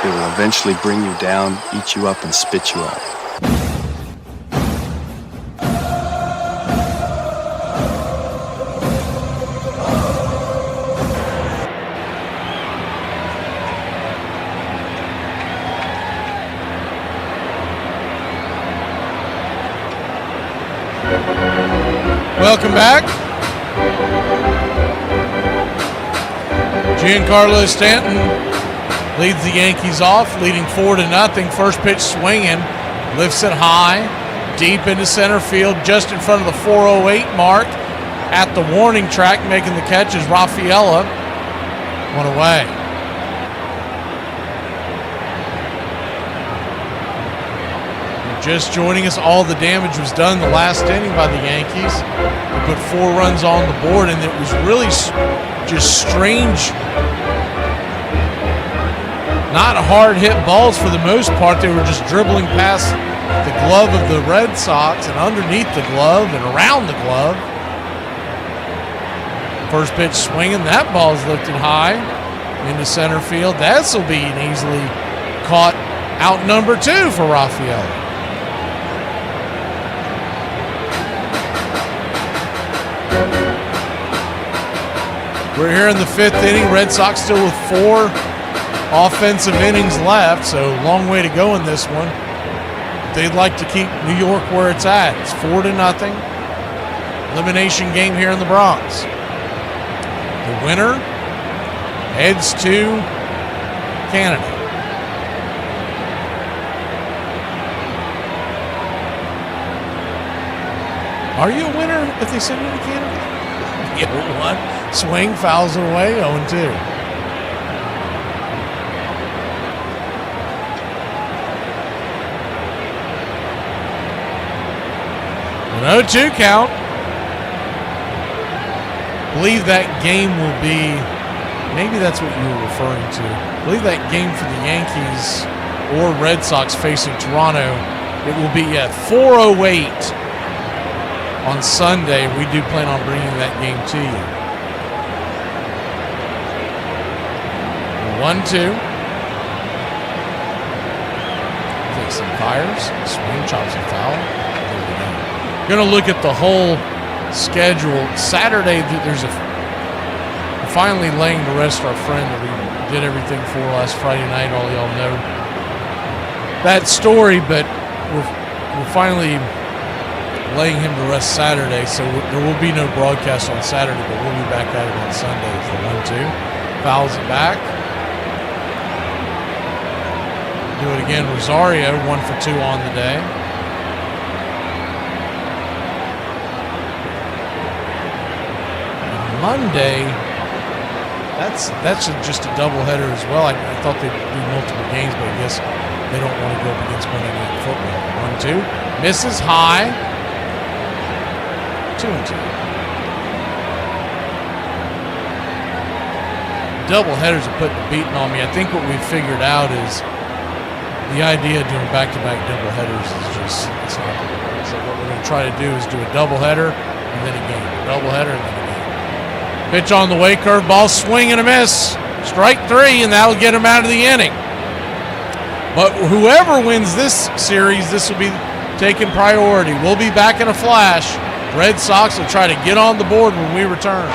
It will eventually bring you down, eat you up, and spit you out. Welcome back. Giancarlo Stanton leads the Yankees off, leading 4-0. First pitch swinging, lifts it high, deep into center field, just in front of the 408 mark. At the warning track, making the catch is Rafaela. One away. Just joining us, all the damage was done the last inning by the Yankees. They put 4 runs on the board, and it was really just strange. Not hard hit balls for the most part. They were just dribbling past the glove of the Red Sox and underneath the glove and around the glove. First pitch swinging. That ball's lifted high into center field. This will be an easily caught out number 2 for Rafaela. We're here in the 5th inning. Red Sox still with 4 offensive innings left, so long way to go in this one. They'd like to keep New York where it's at. It's 4-0. Elimination game here in the Bronx. The winner heads to Canada. Are you a winner if they send you to Canada? You won. Swing, fouls it away, 0-2. An 0-2 count. I believe that game will be, maybe that's what you were referring to. I believe that game for the Yankees or Red Sox facing Toronto, it will be at 4:08 on Sunday. We do plan on bringing that game to you. 1-2. Take some fires. Swing, chops, and foul. There we go. Going to look at the whole schedule. Saturday, we're finally laying to rest our friend that we did everything for last Friday night. All y'all know that story, but we're finally laying him to rest Saturday, so there will be no broadcast on Saturday, but we'll be back at it on Sunday. It's the 1-2. Fouls it back. Do it again. Rosario, 1 for 2 on the day. And Monday, that's just a doubleheader as well. I thought they'd do multiple games, but I guess they don't want to go up against Monday Night Football. 1-2. Misses high. 2-2. Doubleheaders are putting a beating on me. I think what we've figured out is the idea of doing back-to-back doubleheaders is just, it's not going to work. So what we're going to try to do is do a doubleheader and then a game. A doubleheader and then a game. Pitch on the way, curveball, swing and a miss. Strike 3, and that'll get him out of the inning. But whoever wins this series, this will be taking priority. We'll be back in a flash. Red Sox will try to get on the board when we return.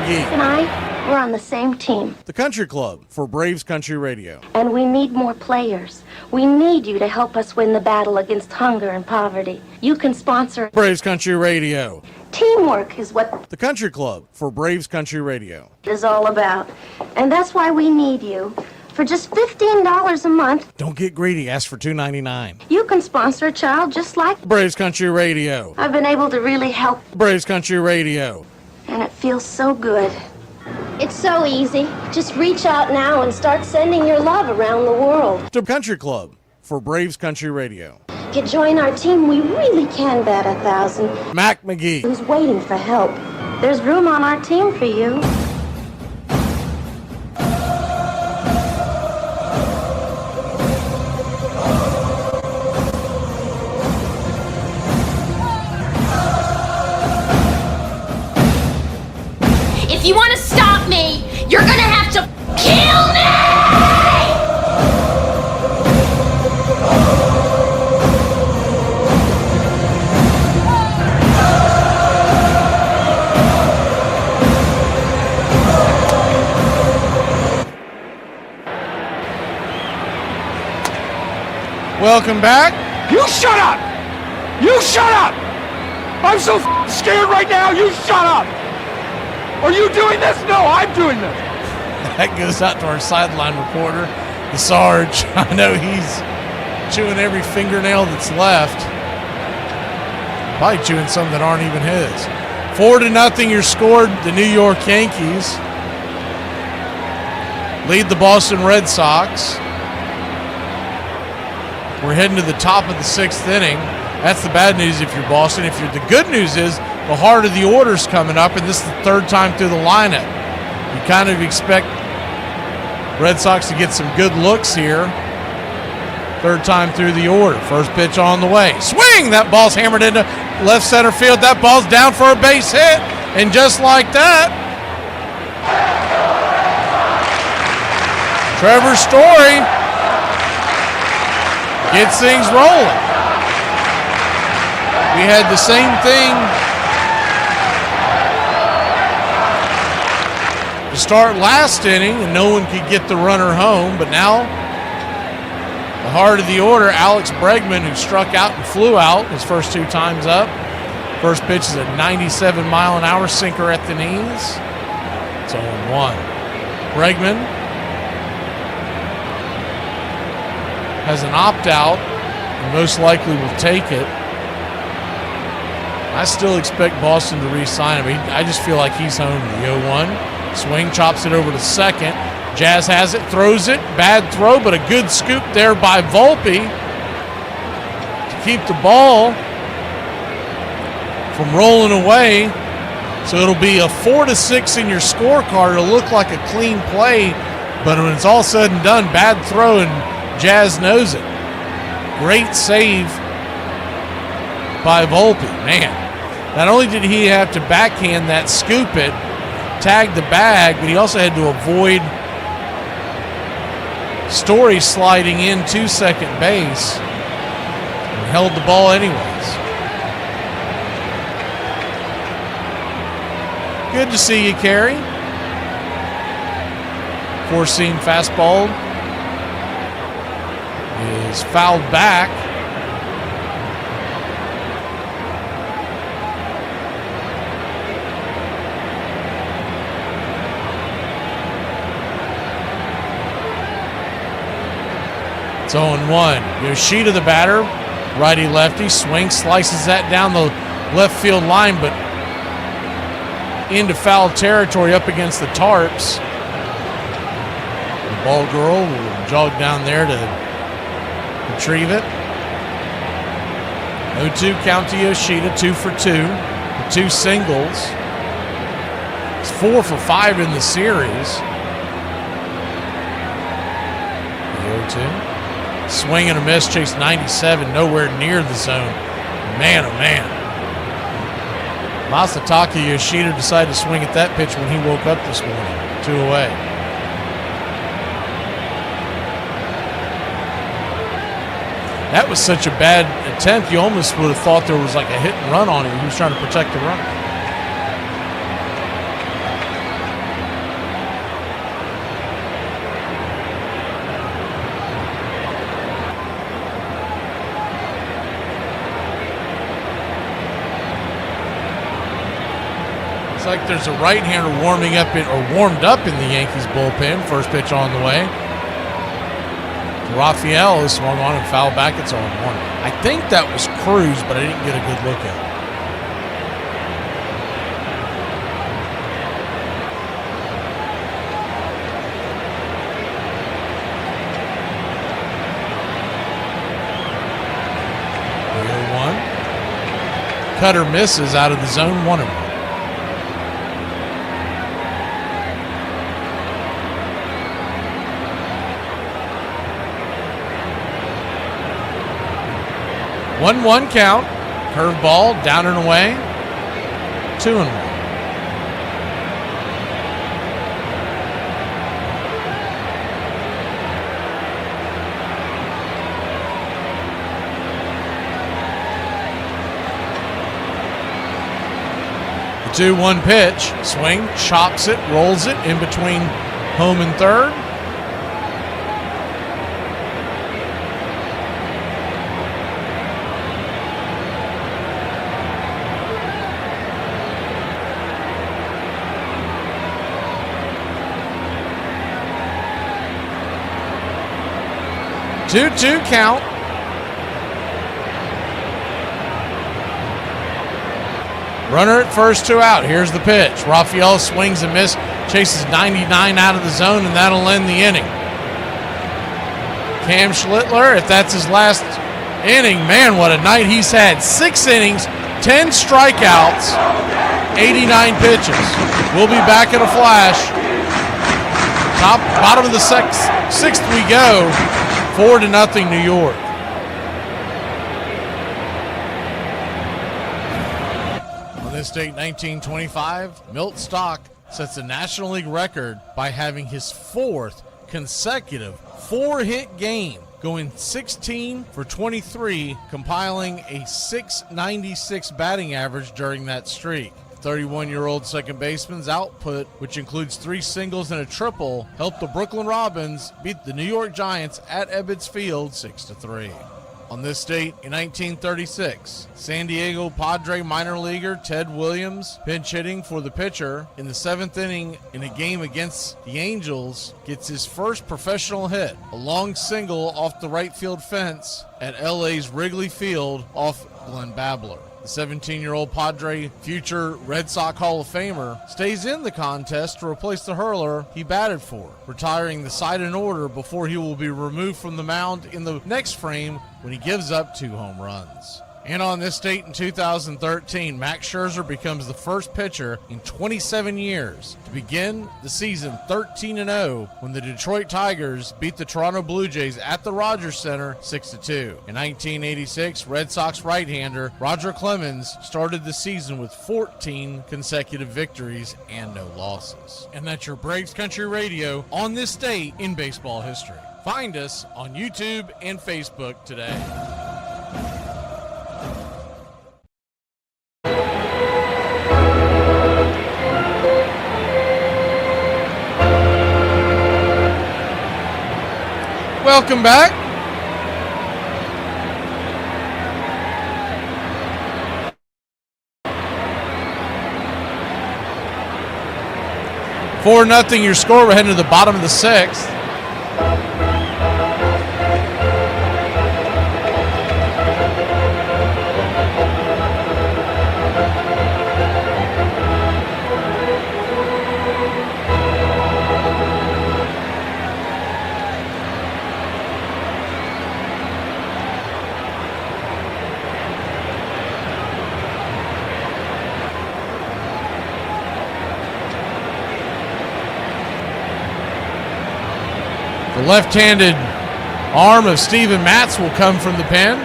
McGee. And I, we're on the same team. The Country Club for Braves Country Radio. And we need more players. We need you to help us win the battle against hunger and poverty. You can sponsor Braves Country Radio. Teamwork is what The Country Club for Braves Country Radio. it is all about. And that's why we need you. For just $15 a month, Don't get greedy. Ask for $2.99. you can sponsor a child just like Braves Country Radio. I've been able to really help, Braves Country Radio. and it feels so good. It's so easy. Just reach out now and start sending your love around the world. The Country Club for Braves Country Radio. If you join our team, we really can bat 1,000. Mac McGee. Who's waiting for help? There's room on our team for you. If you want to stop me, you're gonna have to kill me! Welcome back. You shut up! You shut up! I'm so scared right now, you shut up! Are you doing this? No, I'm doing this. That goes out to our sideline reporter, the Sarge. I know he's chewing every fingernail that's left. Probably chewing some that aren't even his. 4-0 your score. The New York Yankees lead the Boston Red Sox. We're heading to the top of the 6th inning. That's the bad news if you're Boston. The good news is the heart of the order's coming up, and this is the 3rd time through the lineup. You kind of expect Red Sox to get some good looks here. 3rd time through the order. First pitch on the way. Swing! That ball's hammered into left center field. That ball's down for a base hit. And just like that, Trevor Story gets things rolling. We had the same thing to start last inning, and no one could get the runner home. But now, the heart of the order, Alex Bregman, who struck out and flew out his first 2 times up. First pitch is a 97-mile-an-hour sinker at the knees. It's 0-1. Bregman has an opt-out and most likely will take it. I still expect Boston to re-sign him. I just feel like he's home to the 0-1. Swing, chops it over to second. Jazz has it, throws it. Bad throw, but a good scoop there by Volpe to keep the ball from rolling away. So it'll be a 4-6 in your scorecard. It'll look like a clean play, but when it's all said and done, bad throw, and Jazz knows it. Great save by Volpe. Man, not only did he have to backhand that, scoop it, tag the bag, but he also had to avoid Story sliding in to second base and held the ball anyways. Good to see you, Carey. Four-seam fastball is fouled back. It's 0-1. Yoshida, the batter, righty-lefty, swings, slices that down the left field line, but into foul territory up against the tarps. The ball girl will jog down there to retrieve it. 0-2 count to Yoshida, 2 for 2, with 2 singles. It's 4 for 5 in the series. The 0-2. Swing and a miss, chase 97, nowhere near the zone. Man, oh man. Masataka Yoshida decided to swing at that pitch when he woke up this morning. 2 away. That was such a bad attempt, you almost would have thought there was like a hit and run on him. He was trying to protect the run. like there's a right-hander warmed up in the Yankees bullpen. First pitch on the way. Raphael is swung on and fouled back. It's 0-1. I think that was Cruz, but I didn't get a good look at it. Cutter misses out of the zone, 1-1. One count. Curveball down and away. 2-1. 2-1 pitch. Swing, chops it, rolls it in between home and third. Two count. Runner at first, 2 out. Here's the pitch. Raphael swings and misses, chases 99 out of the zone, and that'll end the inning. Cam Schlittler, if that's his last inning, man, what a night he's had. 6 innings, 10 strikeouts, 89 pitches. We'll be back in a flash. Bottom of the sixth we go. 4-0 New York. On this date, 1925, Milt Stock sets the National League record by having his 4th consecutive 4-hit game, going 16 for 23, compiling a .696 batting average during that streak. 31-year-old second baseman's output, which includes 3 singles and a triple, helped the Brooklyn Robins beat the New York Giants at Ebbets Field 6-3. On this date in 1936, San Diego Padre minor leaguer Ted Williams, pinch hitting for the pitcher in the 7th inning in a game against the Angels, gets his first professional hit, a long single off the right field fence at LA's Wrigley Field off Glenn Babler. The 17-year-old Padre, future Red Sox Hall of Famer, stays in the contest to replace the hurler he batted for, retiring the side in order before he will be removed from the mound in the next frame when he gives up 2 home runs. And on this date in 2013, Max Scherzer becomes the first pitcher in 27 years to begin the season 13-0 when the Detroit Tigers beat the Toronto Blue Jays at the Rogers Center 6-2. In 1986, Red Sox right-hander Roger Clemens started the season with 14 consecutive victories and no losses. And that's your Braves Country Radio on this date in baseball history. Find us on YouTube and Facebook today. Welcome back. Four nothing your score. We're heading to the bottom of the 6th. The left-handed arm of Steven Matz will come from the pen.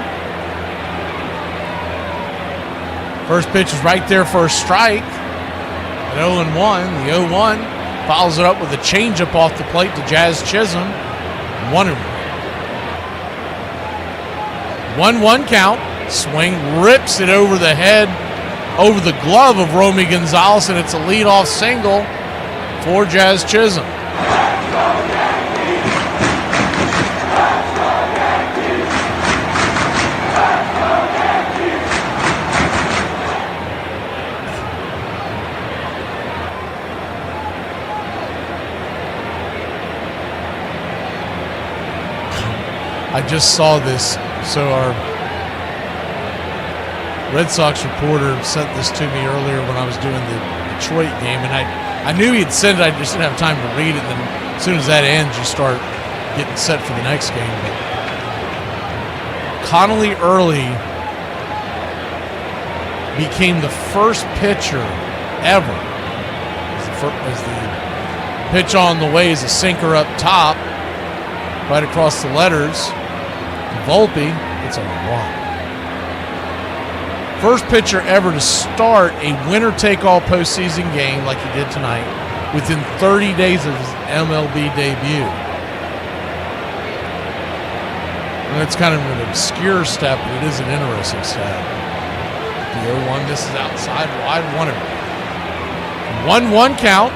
First pitch is right there for a strike. At 0-1, the 0-1 follows it up with a changeup off the plate to Jazz Chisholm. 1-1. 1-1 count. Swing rips it over the head, over the glove of Romy Gonzalez, and it's a leadoff single for Jazz Chisholm. I just saw this. So our Red Sox reporter sent this to me earlier when I was doing the Detroit game, and I knew he'd sent it. I just didn't have time to read it. And then as soon as that ends, you start getting set for the next game. But Connolly Early became the first pitcher ever. As the pitch on the way is a sinker up top, right across the letters. Volpe, it's a one. First pitcher ever to start a winner-take-all postseason game like he did tonight within 30 days of his MLB debut. And it's kind of an obscure stat, but it is an interesting stat. The 0-1, this is outside wide, 1-1 count.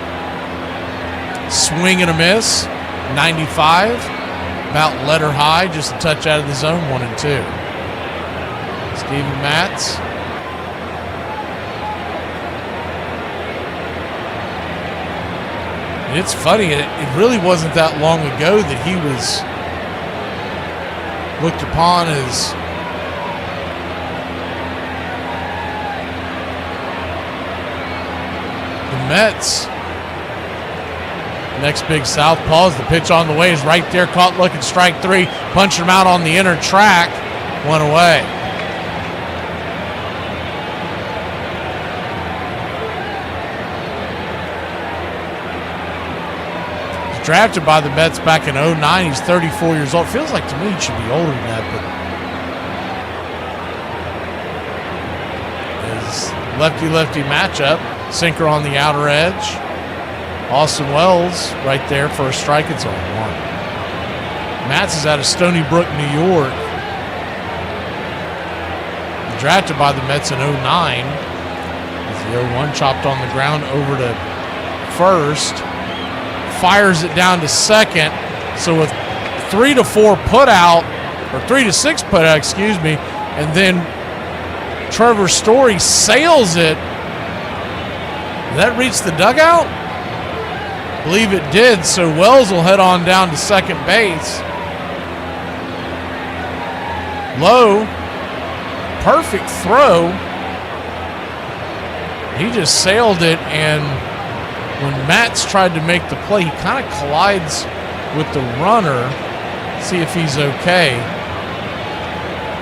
Swing and a miss. 95. About letter high, just a touch out of the zone, 1-2. Steven Matz. It's funny, it really wasn't that long ago that he was looked upon as the Mets' next big southpaw. The pitch on the way is right there, caught looking, strike three, punching him out on the inner track, one away. Drafted by the Mets back in 2009. He's 34 years old. Feels like to me he should be older than that, but his lefty-lefty matchup. Sinker on the outer edge. Austin Wells right there for a strike. It's 0-1. Matz is out of Stony Brook, New York. Drafted by the Mets in 2009. As the 0-1 chopped on the ground over to first. Fires it down to second. So with 3 to 4 put out, or 3 to 6 put out, excuse me, and then Trevor Story sails it. Did that reach the dugout? I believe it did. So Wells will head on down to second base. Low, perfect throw. He just sailed it, and when Matz tried to make the play, he kind of collides with the runner. See if he's okay.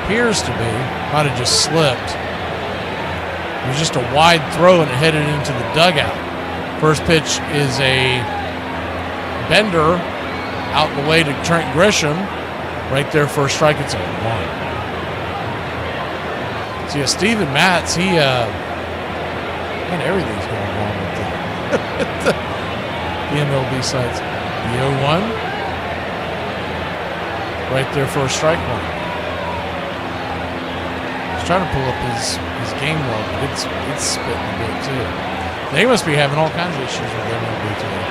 Appears to be. Might have just slipped. It was just a wide throw and it headed into the dugout. First pitch is a bender out in the way to Trent Grisham. Right there for a strike. It's 0-1. So yeah, Steven Matz, man, everything's going wrong with the MLB sides. The 0-1. Right there for a strike one. He's trying to pull up his game log, but it's spitting a bit too. They must be having all kinds of issues with MLB today.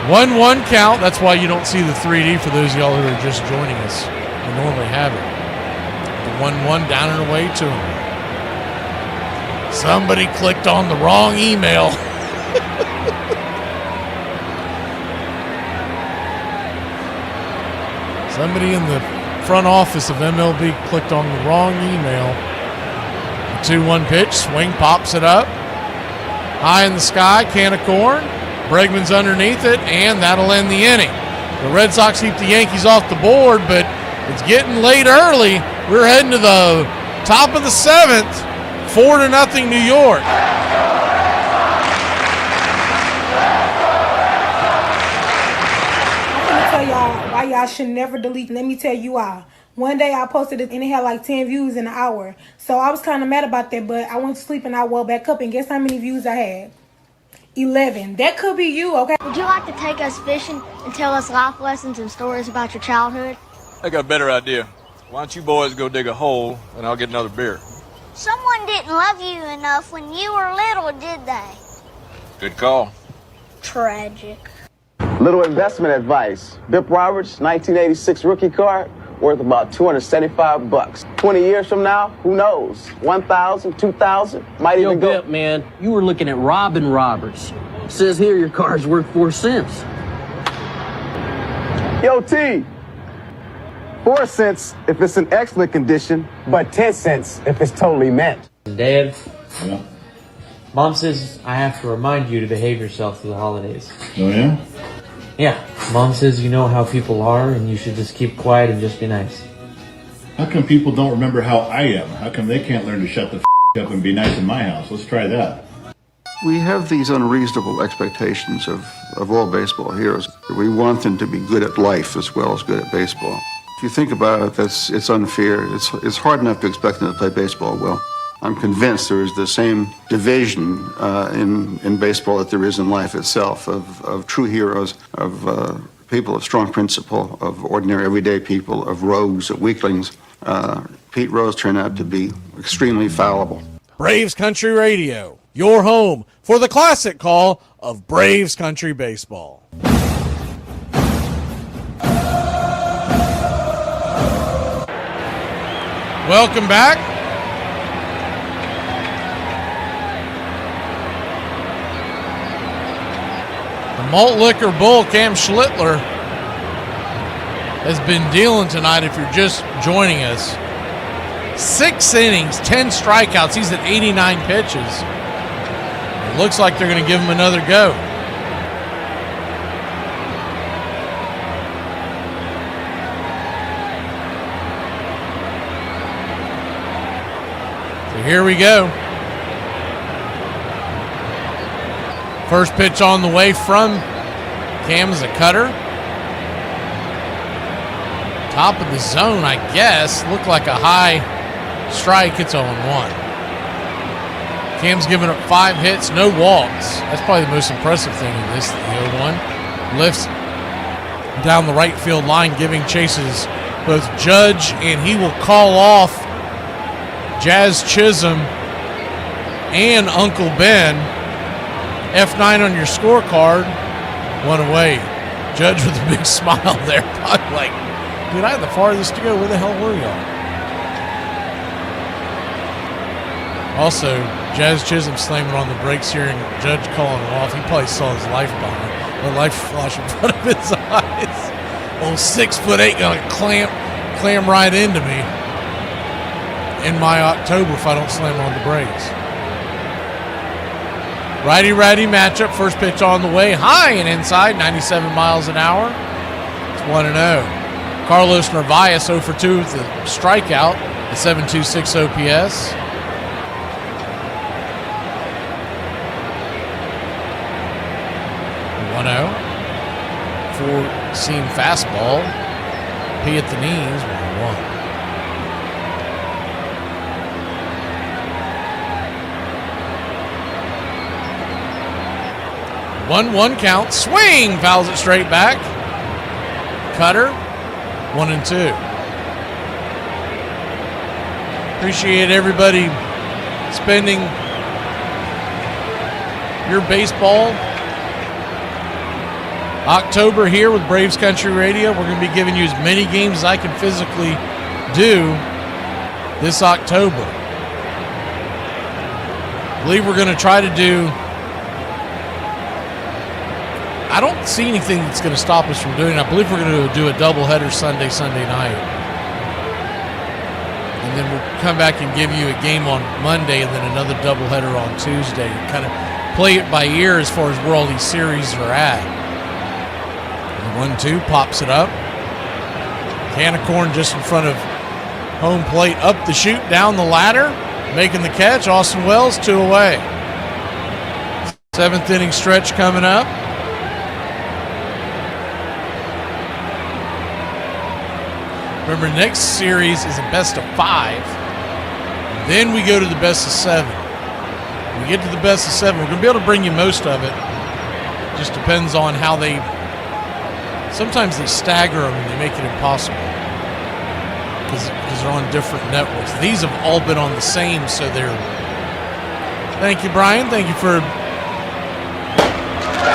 1-1 count. That's why you don't see the 3D for those of y'all who are just joining us. We normally have it. The 1-1 down and away to him. Somebody clicked on the wrong email. Somebody in the front office of MLB clicked on the wrong email. The 2-1 pitch, swing, pops it up. High in the sky, can of corn. Bregman's underneath it, and that'll end the inning. The Red Sox keep the Yankees off the board, but it's getting late early. We're heading to the top of the 7th. 4-0 New York. Why y'all should never delete. Let me tell you why. One day I posted it and it had like 10 views in an hour. So I was kind of mad about that, but I went to sleep and I woke back up and guess how many views I had? 11. That could be you, okay? Would you like to take us fishing and tell us life lessons and stories about your childhood? I got a better idea. Why don't you boys go dig a hole and I'll get another beer. Someone didn't love you enough when you were little, did they? Good call. Tragic. Little investment advice. Bip Roberts, 1986 rookie card, worth about $275. 20 years from now, who knows? 1,000, 2,000, might even go. Bip, man, you were looking at Robin Roberts. Says here your car's worth 4 cents. Yo, T, 4 cents if it's in excellent condition, but 10 cents if it's totally mint. Dad, Mom says I have to remind you to behave yourself through the holidays. Oh, yeah? Yeah, Mom says you know how people are and you should just keep quiet and just be nice. How come people don't remember how I am? How come they can't learn to shut the up and be nice in my house? Let's try that. We have these unreasonable expectations of all baseball heroes. We want them to be good at life as well as good at baseball. If you think about it, it's unfair. It's hard enough to expect them to play baseball well. I'm convinced there is the same division in baseball that there is in life itself, of true heroes, of people of strong principle, of ordinary everyday people, of rogues, of weaklings. Pete Rose turned out to be extremely fallible. Braves Country Radio, your home for the classic call of Braves Country Baseball. Welcome back. The Malt Liquor Bull, Cam Schlittler, has been dealing tonight if you're just joining us. 6 innings, 10 strikeouts. He's at 89 pitches. It looks like they're going to give him another go. So here we go. First pitch on the way from Cam is a cutter. Top of the zone, I guess. Looked like a high strike. It's 0-1. Cam's given up 5 hits, no walks. That's probably the most impressive thing in this, the 0-1. Lifts down the right field line, giving chases both Judge, and he will call off Jazz Chisholm and Uncle Ben. F9 on your scorecard. 1 away. Judge with a big smile there. Probably like, dude, I had the farthest to go. Where the hell were y'all? Also, Jazz Chisholm slamming on the brakes here and Judge calling him off. He probably saw his life behind, the life flash in front of his eyes. Old 6'8" gonna clam right into me in my October if I don't slam on the brakes. Righty-righty matchup. First pitch on the way. High and inside, 97 miles an hour. It's 1-0. Carlos Narvaez 0 for 2 with the strikeout, a 7.26 OPS. Four-seam fastball. P at the knees, 1-1. 1-1 count. Swing! Fouls it straight back. Cutter. 1-2. Appreciate everybody spending your baseball October here with Braves Country Radio. We're going to be giving you as many games as I can physically do this October. I believe we're going to try to do, I don't see anything that's going to stop us from doing it. I believe we're going to do a doubleheader Sunday night. And then we'll come back and give you a game on Monday and then another doubleheader on Tuesday. Kind of play it by ear as far as where all these series are at. 1-2, pops it up. Can of corn just in front of home plate, up the chute, down the ladder, making the catch. Austin Wells, 2 away. 7th inning stretch coming up. Remember, next series is a best of 5. Then we go to the best of 7. When we get to the best of 7, we're going to be able to bring you most of it. Just depends on how they... Sometimes they stagger them and they make it impossible because they're on different networks. These have all been on the same, so they're... Thank you, Brian. Thank you for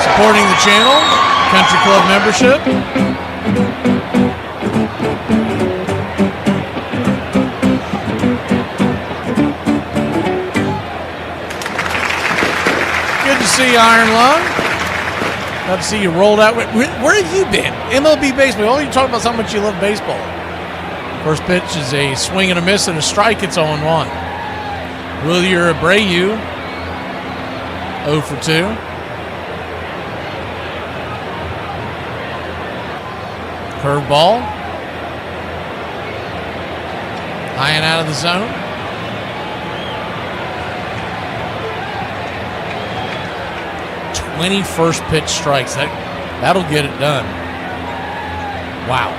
supporting the channel. Country Club membership. Good to see you, Iron Lung. Glad to see you rolled out. Where have you been? MLB baseball. All you talk about is how much you love baseball. First pitch is a swing and a miss and a strike. It's 0-1. Wilyer Abreu, 0 for 2. Curveball. High and out of the zone. First pitch strikes. That'll get it done. Wow.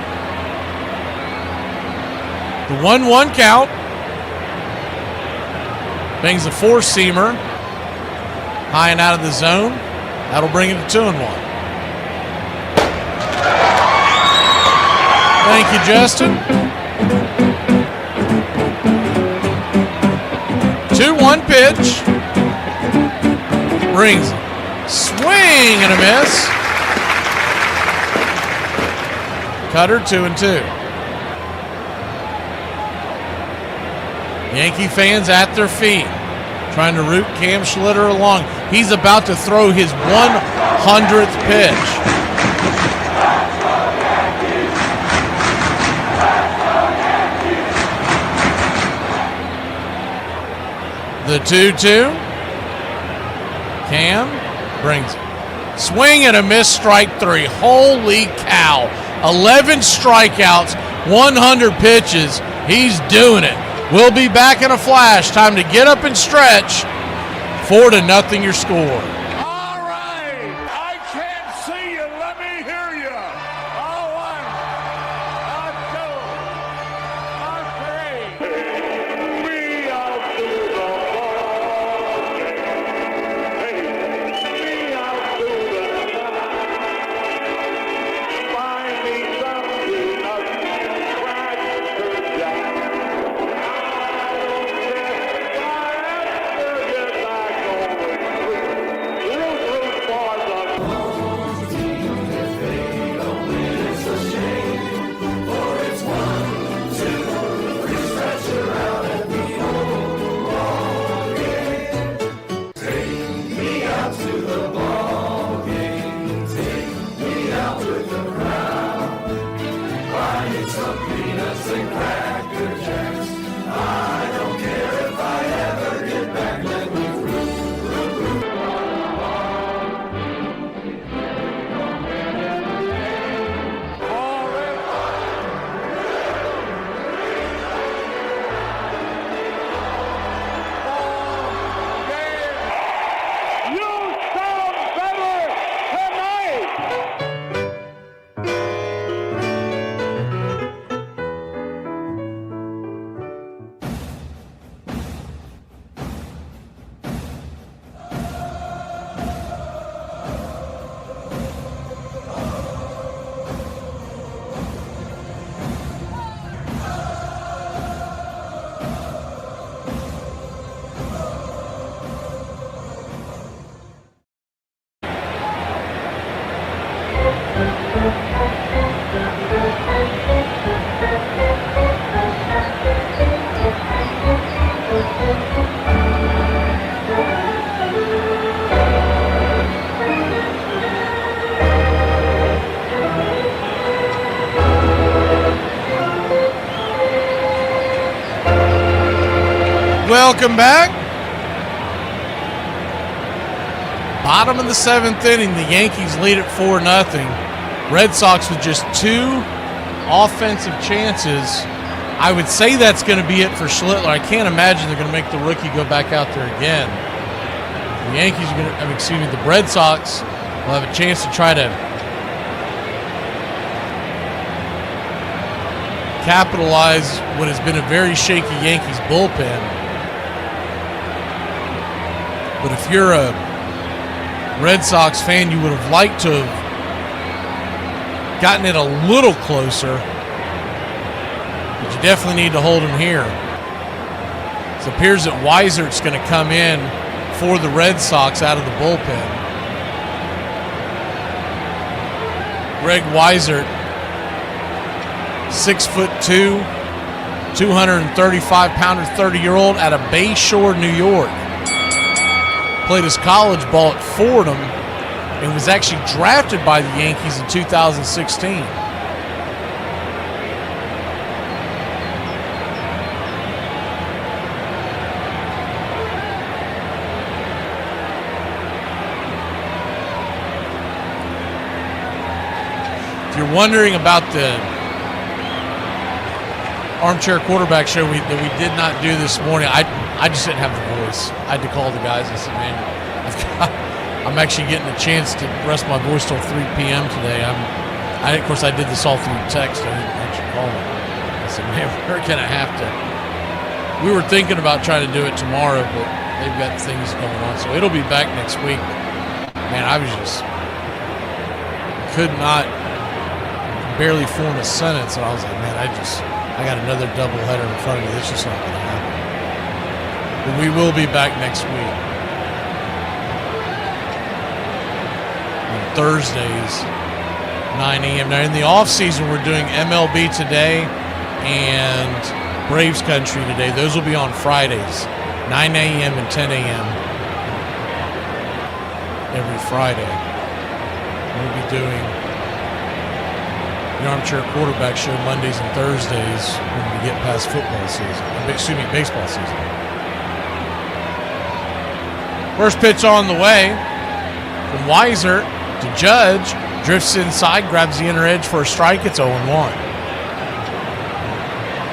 The 1-1 count. Bangs a four-seamer. High and out of the zone. That'll bring it to 2-1. Thank you, Justin. 2-1 pitch. Brings it. Swing and a miss. Cutter 2-2. Yankee fans at their feet, trying to root Cam Schlitter along. He's about to throw his 100th pitch. The 2-2. Cam brings it. Swing and a miss, strike 3. Holy cow. 11 strikeouts, 100 pitches. He's doing it. We'll be back in a flash. Time to get up and stretch. 4-0 your score. Welcome back. Bottom of the 7th inning, the Yankees lead at 4-0. Red Sox with just 2 offensive chances. I would say that's going to be it for Schlittler. I can't imagine they're going to make the rookie go back out there again. The Yankees are going to, the Red Sox will have a chance to try to capitalize what has been a very shaky Yankees bullpen. But if you're a Red Sox fan, you would have liked to have gotten it a little closer. But you definitely need to hold him here. It appears that Weisert's going to come in for the Red Sox out of the bullpen. Greg Weisert, 6'2", 235-pounder, 30-year-old out of Bayshore, New York. Played his college ball at Fordham and was actually drafted by the Yankees in 2016. you're wondering about the armchair quarterback show that we did not do this morning, I just didn't have the voice. I had to call the guys. I said, man, I'm actually getting a chance to rest my voice till 3 p.m. today. Of course, I did this all through text. I didn't actually call them. I said, man, we're going to have to. We were thinking about trying to do it tomorrow, but they've got things going on. So it'll be back next week. Man, I was just could not barely form a sentence. And I was like, man, I got another doubleheader in front of me. This is not going to happen. But we will be back next week. On Thursdays, 9 a.m. Now, in the off-season, we're doing MLB Today and Braves Country Today. Those will be on Fridays, 9 a.m. and 10 a.m. every Friday. We'll be doing the Armchair Quarterback Show Mondays and Thursdays when we get past football season. Baseball season. First pitch on the way from Weiser to Judge. Drifts inside, grabs the inner edge for a strike. It's 0-1.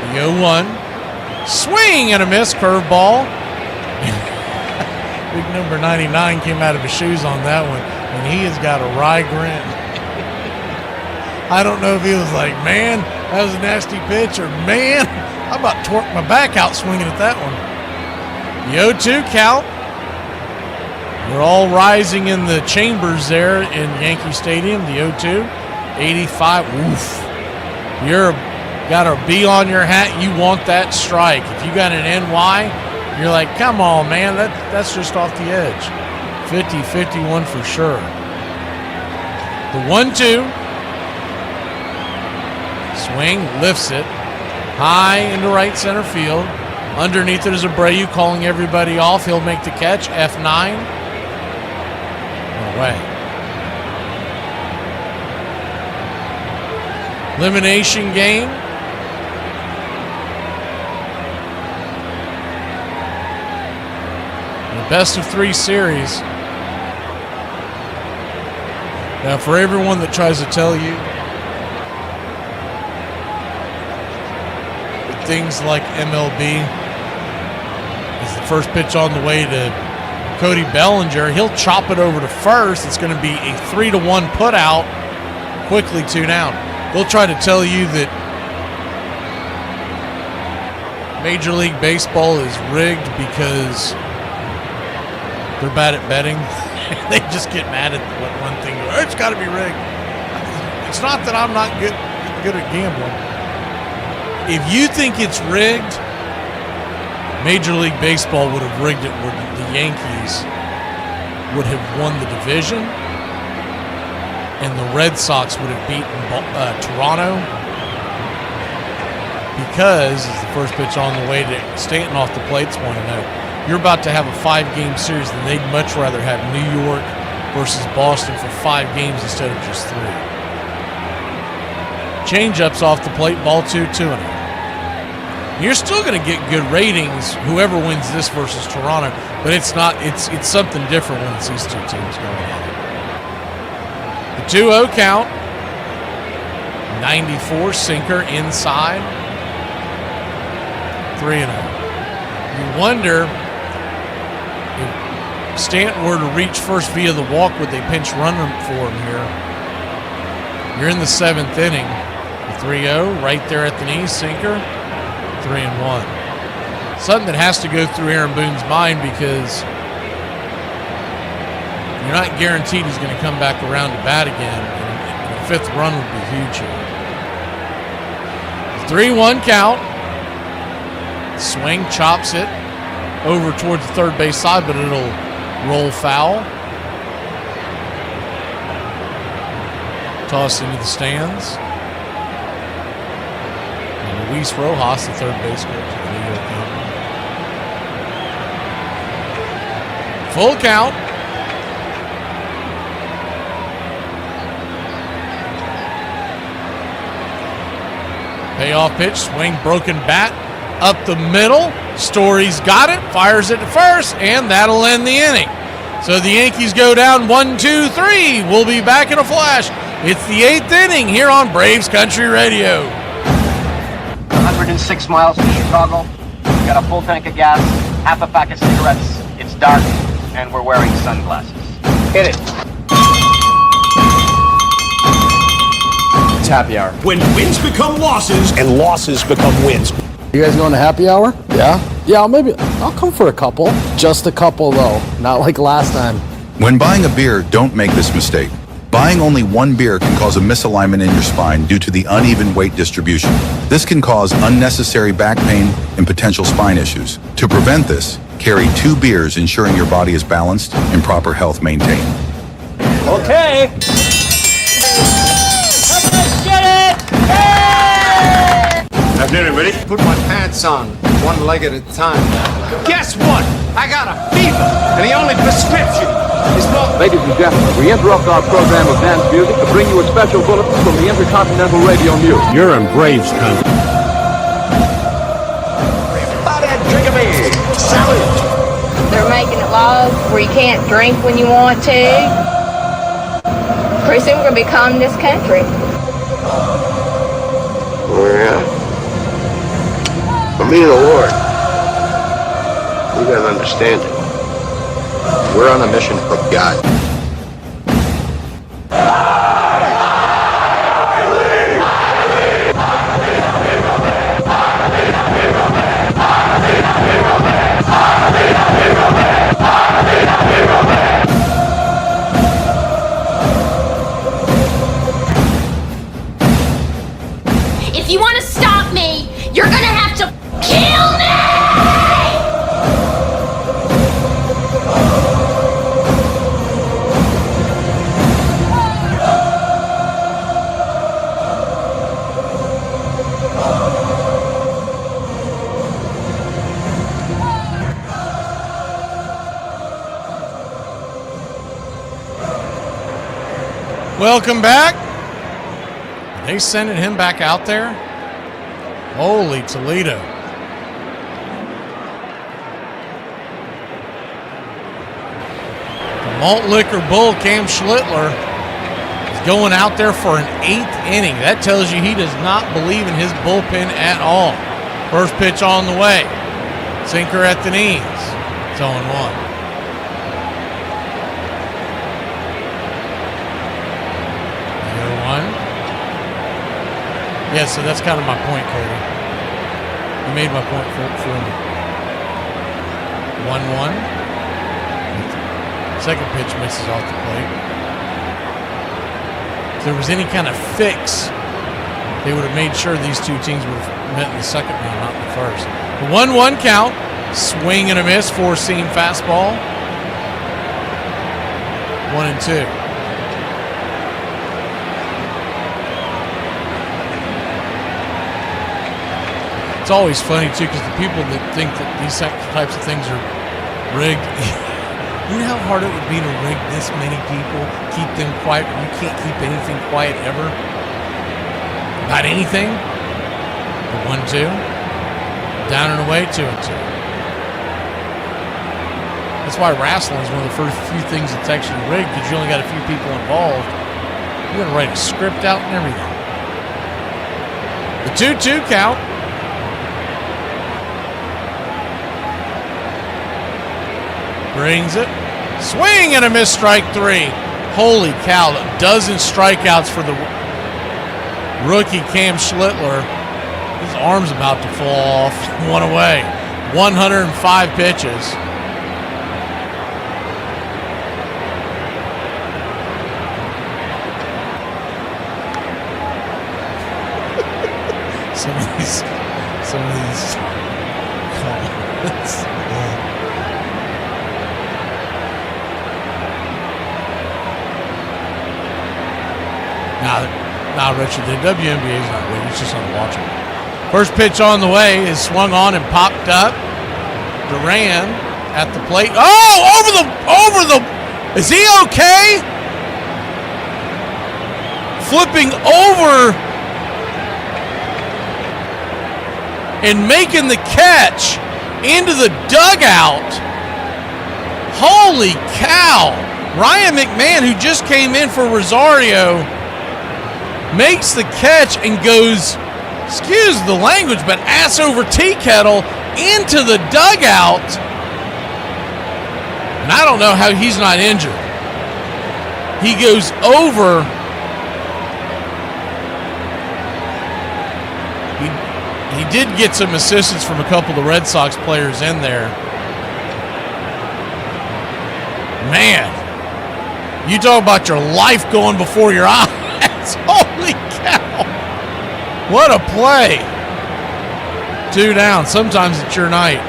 The 0-1. Swing and a miss. Curveball. Big number 99 came out of his shoes on that one, and he has got a wry grin. I don't know if he was like, man, that was a nasty pitch, or man, I about torqued my back out swinging at that one. The 0-2 count. We're all rising in the chambers there in Yankee Stadium. The 0-2, 85. Oof. You're got a B on your hat. You want that strike. If you got an NY, you're like, come on, man. That's just off the edge. 50-51 for sure. The 1-2. Swing, lifts it. High into right center field. Underneath it is Abreu calling everybody off. He'll make the catch. F9. Away. Elimination game. The best of 3 series. Now, for everyone that tries to tell you that things like MLB is the first pitch on the way to Cody Bellinger, he'll chop it over to first. It's going to be a 3-1 put out. Quickly 2 down. They'll try to tell you that Major League Baseball is rigged because they're bad at betting. They just get mad at one thing. It's got to be rigged. It's not that I'm not good at gambling. If you think it's rigged, Major League Baseball would have rigged it where the Yankees would have won the division and the Red Sox would have beaten Toronto, because it's the first pitch on the way to Stanton off the plate's 1-0. You're about to have a 5-game series, and they'd much rather have New York versus Boston for 5 games instead of just 3. Change-ups off the plate, ball 2-2-0. You're still going to get good ratings, whoever wins this versus Toronto, but it's something different when it's these 2 teams going at it. The 2-0 count, 94 sinker inside, 3-0. You wonder if Stanton were to reach first via the walk, would they pinch run for him here? You're in the 7th inning. The 3-0 right there at the knee, sinker. 3-1. Something that has to go through Aaron Boone's mind, because you're not guaranteed he's going to come back around to bat again. And a 5th run would be huge here. 3-1 count. Swing, chops it over towards the third base side, but it'll roll foul. Tossed into the stands. Luis Rojas, the third base coach of the New York Yankees. Full count. Payoff pitch, swing, broken bat, up the middle. Story's got it, fires it to first, and that'll end the inning. So the Yankees go down 1-2-3. We'll be back in a flash It's the 8th inning here on Braves Country Radio. 106 miles to Chicago. We've got a full tank of gas, half a pack of cigarettes. It's dark, and we're wearing sunglasses. Hit it. It's happy hour. When wins become losses and losses become wins. You guys going to happy hour? Yeah? Yeah, I'll come for a couple. Just a couple, though. Not like last time. When buying a beer, don't make this mistake. Buying only one beer can cause a misalignment in your spine due to the uneven weight distribution. This can cause unnecessary back pain and potential spine issues. To prevent this, carry 2 beers, ensuring your body is balanced and proper health maintained. Okay. Afternoon, everybody. Put my pants on, one leg at a time. Guess what? I got a fever, and the only prescription is more. Ladies and gentlemen, we interrupt our program of dance music to bring you a special bulletin from the Intercontinental Radio News. You're in Braves country. Everybody drink a beer. Salute. They're making it laws where you can't drink when you want to. Pretty soon we're going to become this country. Yeah. For me, the Lord, we gotta understand it. We're on a mission from God. If you want to stop me, you're gonna have to kill me! Welcome back. Are they sending him back out there? Holy Toledo. The malt liquor bull, Cam Schlittler, is going out there for an 8th inning. That tells you he does not believe in his bullpen at all. First pitch on the way. Sinker at the knees. It's 0-1. Yeah, so that's kind of my point, Cody. You made my point for me. 1-1. Second pitch misses off the plate. If there was any kind of fix, they would have made sure these two teams would have met in the second round, not in the first. The 1-1 count. Swing and a miss, 4-seam fastball. 1-2. It's always funny, too, because the people that think that these types of things are rigged, you know how hard it would be to rig this many people, keep them quiet? You can't keep anything quiet ever. Not anything. The 1-2. Down and away, 2-2. That's why wrestling is one of the first few things that's actually rigged, because you only got a few people involved. You got to write a script out and everything. The 2-2 count. Brings it. Swing and a miss, strike 3. Holy cow, a dozen strikeouts for the rookie Cam Schlittler. His arm's about to fall off. One away. 105 pitches. Some of these comments. Now, Richard, the WNBA is not rigged. It's just unwatchable. First pitch on the way is swung on and popped up. Duran at the plate. Oh, over the. Is he okay? Flipping over and making the catch into the dugout. Holy cow. Ryan McMahon, who just came in for Rosario, makes the catch and goes, excuse the language, but ass over tea kettle into the dugout. And I don't know how he's not injured. He goes over. He did get some assistance from a couple of the Red Sox players in there. Man, you talk about your life going before your eyes. Holy cow. What a play. 2 down. Sometimes it's your night.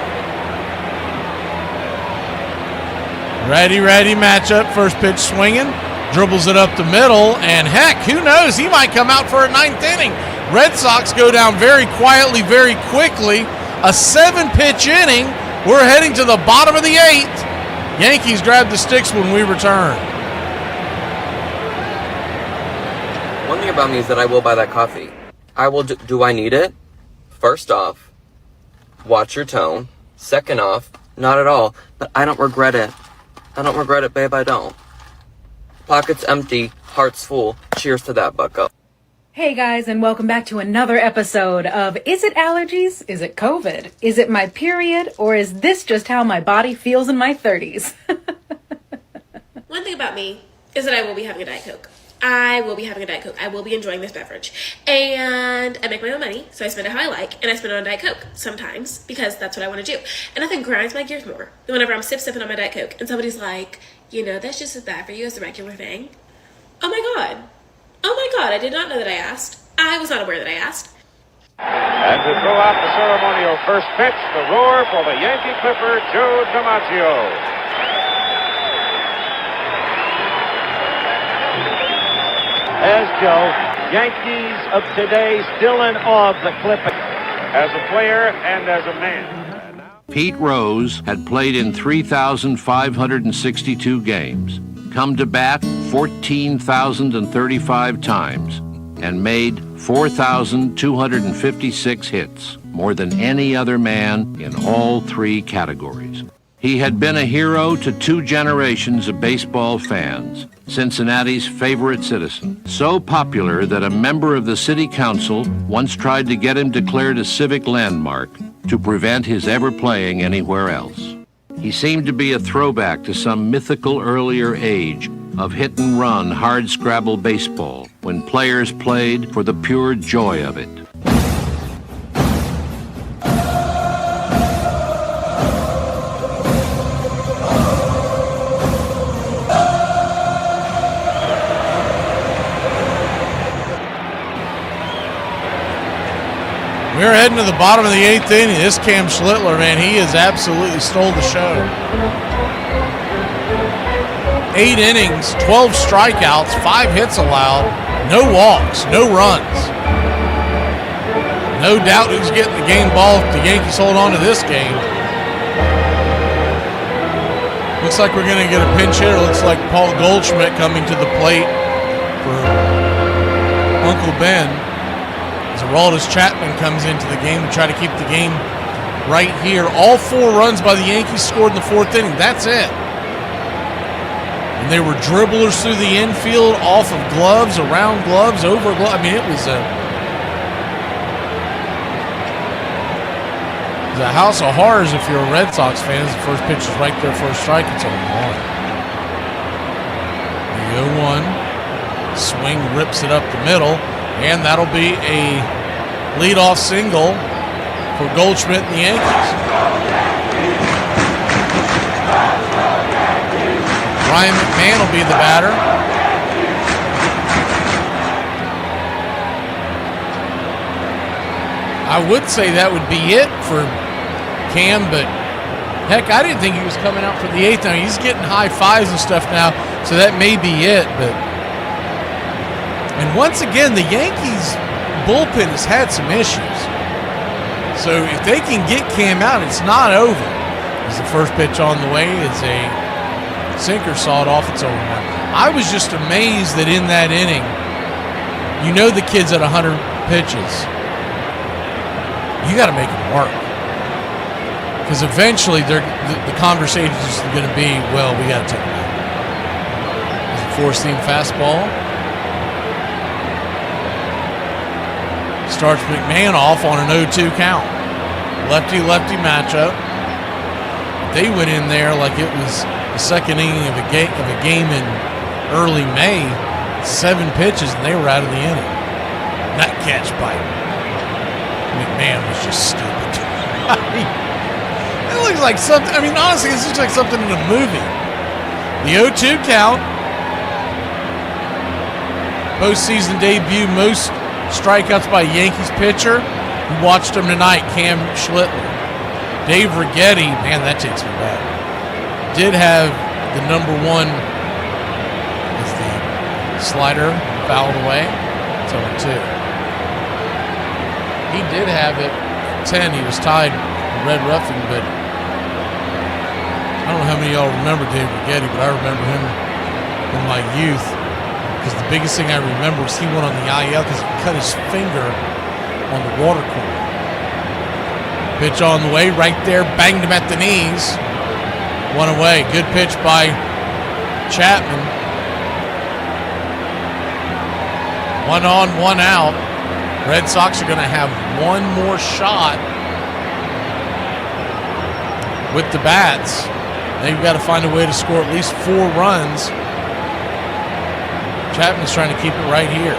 Ready matchup. First pitch swinging. Dribbles it up the middle. And heck, who knows? He might come out for a 9th inning. Red Sox go down very quietly, very quickly. A 7-pitch inning. We're heading to the bottom of the 8th. Yankees grab the sticks when we return. One thing about me is that I will buy that coffee. I will. Do I need it? First off, watch your tone. Second off, not at all. But I don't regret it. I don't regret it, babe. I don't. Pockets empty, hearts full. Cheers to that, bucko. Hey guys, and welcome back to another episode of Is It Allergies? Is it COVID? Is it my period? Or is this just how my body feels in my 30s? One thing about me is that I will be having a Diet Coke. I will be having a Diet Coke. I will be enjoying this beverage. And I make my own money, so I spend it how I like, and I spend it on Diet Coke sometimes, because that's what I want to do. And nothing grinds my gears more than whenever I'm sipping on my Diet Coke, and somebody's like, you know, that's just as bad for you as the regular thing. Oh my God. Oh my God, I did not know that I asked. I was not aware that I asked. And to throw out the ceremonial first pitch, the roar for the Yankee Clipper, Joe DiMaggio. As Joe, Yankees of today still in awe of the Clipper. As a player and as a man. Pete Rose had played in 3,562 games, come to bat 14,035 times, and made 4,256 hits, more than any other man in all 3 categories. He had been a hero to 2 generations of baseball fans, Cincinnati's favorite citizen, so popular that a member of the city council once tried to get him declared a civic landmark to prevent his ever playing anywhere else. He seemed to be a throwback to some mythical earlier age of hit-and-run, hard-scrabble baseball, when players played for the pure joy of it. We're heading to the bottom of the 8th inning. This Cam Schlittler, man, he has absolutely stole the show. 8 innings, 12 strikeouts, 5 hits allowed, no walks, no runs. No doubt who's getting the game ball if the Yankees hold on to this game. Looks like we're going to get a pinch hitter. Looks like Paul Goldschmidt coming to the plate for Uncle Ben. As Aroldis Chapman comes into the game to try to keep the game right here. All 4 runs by the Yankees scored in the 4th inning. That's it. And they were dribblers through the infield, off of gloves, around gloves, over gloves. I mean, it was a house of horrors if you're a Red Sox fan. The first pitch is right there, first strike. It's on 1. The 0-1. Swing rips it up the middle. And that'll be a leadoff single for Goldschmidt and the Yankees. Ryan McMahon will be the batter. I would say that would be it for Cam, but heck, I didn't think he was coming out for the 8th. Now he's getting high fives and stuff now, so that may be it, but. And once again, the Yankees bullpen has had some issues. So if they can get Cam out, it's not over. As the first pitch on the way is a sinker sawed off. It's over. I was just amazed that in that inning, you know the kid's at 100 pitches. You got to make him work. Because eventually the conversation is going to be, well, we got to take him out. Is it four-seam fastball? Starts McMahon off on an 0-2 count. Lefty-lefty matchup. They went in there like it was the second inning of a game in early May. 7 pitches, and they were out of the inning. That catch by McMahon was just stupid. It looks like something. I mean, honestly, this looks like something in a movie. The 0-2 count. Postseason debut, most strikeouts by a Yankees pitcher. We watched him tonight, Cam Schlittler. Dave Righetti, man, that takes me back. Did have the number 1 as the slider fouled away. It's 0-2. He did have it 10. He was tied with Red Ruffin, but I don't know how many of y'all remember Dave Righetti, but I remember him in my youth. Because the biggest thing I remember was he went on the IL because he cut his finger on the water cooler. Pitch on the way, right there, banged him at the knees. 1 away. Good pitch by Chapman. 1 on, 1 out. Red Sox are going to have one more shot with the bats. They've got to find a way to score at least 4 runs. Chapman's trying to keep it right here.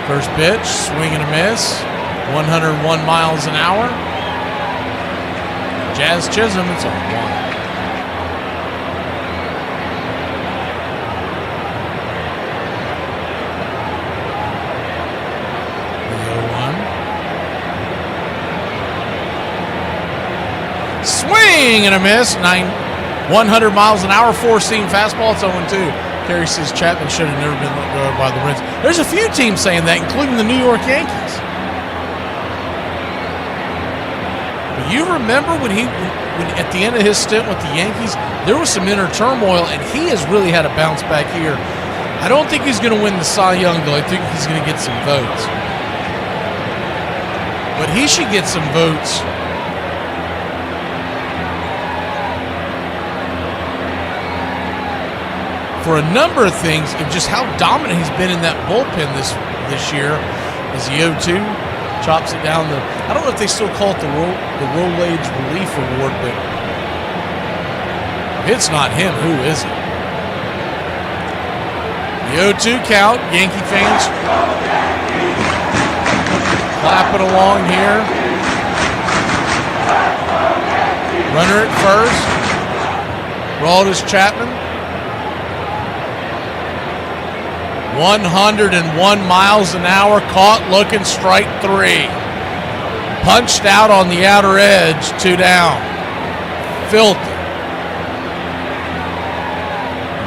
First pitch, swing and a miss. 101 miles an hour. Jazz Chisholm, it's on 1. Swing and a miss. 100 miles an hour, 4-seam fastball. It's 0-2. Kerry says Chapman should have never been let go by the Reds. There's a few teams saying that, including the New York Yankees. But you remember when at the end of his stint with the Yankees, there was some inner turmoil, and he has really had a bounce back here. I don't think he's going to win the Cy Young, though. I think he's going to get some votes. But he should get some votes for a number of things, of just how dominant he's been in that bullpen this year. As the 0-2 chops it down I don't know if they still call it the Rolaids Relief Award, but if it's not him, who is it? The 0-2 count. Yankee fans clapping along here. Runner at first. Aroldis Chapman. 101 miles an hour, caught looking, strike 3. Punched out on the outer edge, 2 down. Filthy.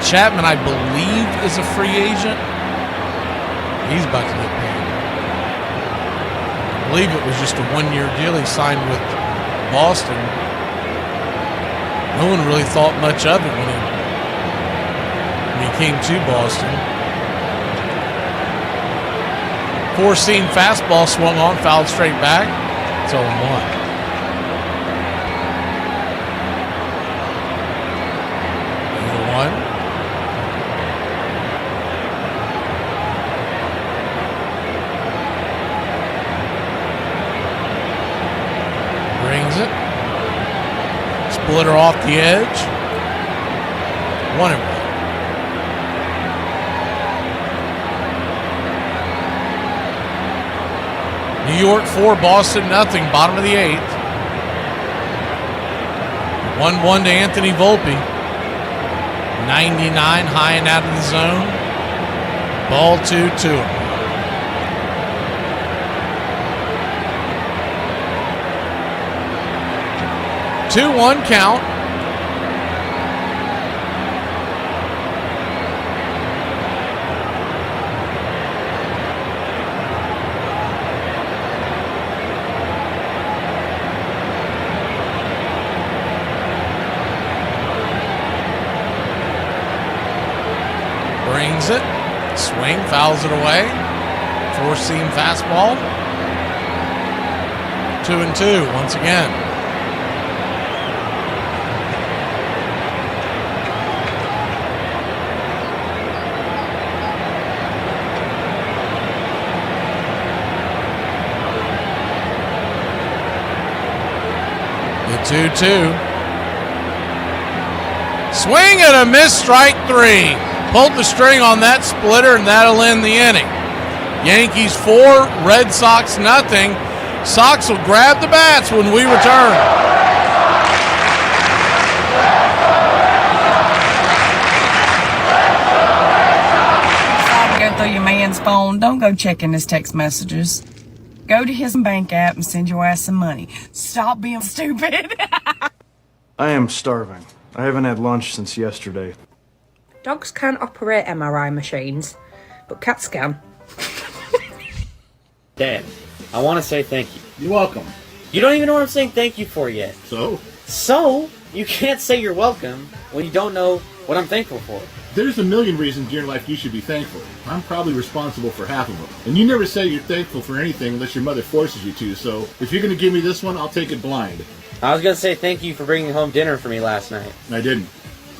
Chapman, I believe, is a free agent. He's about to get paid. I believe it was just a 1-year deal he signed with Boston. No one really thought much of it when he came to Boston. 4-seam fastball swung on, fouled straight back. It's 0-1. Brings it. Splitter off the edge. 1-1. New York 4, Boston nothing. Bottom of the 8th. 1-1 to Anthony Volpe. 99 high and out of the zone. Ball 2-2. 2-1 count. Brings it. Swing, fouls it away. 4-seam fastball. 2-2 once again. The 2-2. Swing and a miss, strike 3. Pulled the string on that splitter, and that'll end the inning. Yankees 4, Red Sox nothing. Sox will grab the bats when we return. Go through your man's phone. Don't go checking his text messages. Go to his bank app and send your ass some money. Stop being stupid. I am starving. I haven't had lunch since yesterday. Dogs can't operate MRI machines, but cats can. Dad, I want to say thank you. You're welcome. You don't even know what I'm saying thank you for yet. So? So, you can't say you're welcome when you don't know what I'm thankful for. There's a million reasons in your life you should be thankful. I'm probably responsible for half of them. And you never say you're thankful for anything unless your mother forces you to, so if you're going to give me this one, I'll take it blind. I was going to say thank you for bringing home dinner for me last night. I didn't.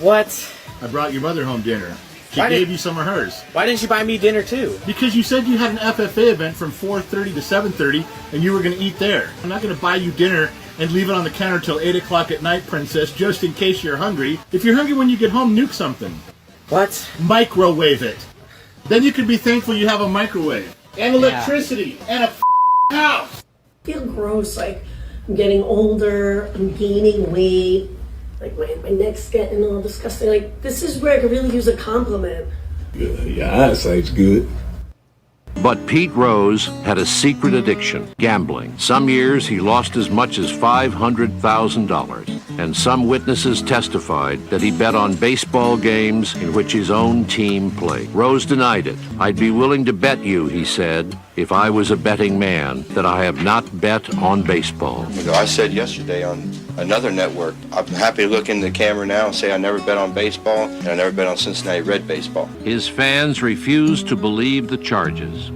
What? I brought your mother home dinner. She gave you some of hers. Why didn't you buy me dinner too? Because you said you had an FFA event from 4:30 to 7:30 and you were going to eat there. I'm not going to buy you dinner and leave it on the counter till 8 o'clock at night, princess, just in case you're hungry. If you're hungry when you get home, nuke something. What? Microwave it. Then you can be thankful you have a microwave. And electricity. And a house. I feel gross, like I'm getting older, I'm gaining weight, like my neck's getting all disgusting. Like, this is where I could really use a compliment. Your eyesight's good. But Pete Rose had a secret addiction, gambling. Some years he lost as much as $500,000. And some witnesses testified that he bet on baseball games in which his own team played. Rose denied it. I'd be willing to bet you, he said, if I was a betting man, that I have not bet on baseball. I said yesterday on another network, I'm happy to look in the camera now and say I never bet on baseball, and I never bet on Cincinnati Red baseball. His fans refused to believe the charges.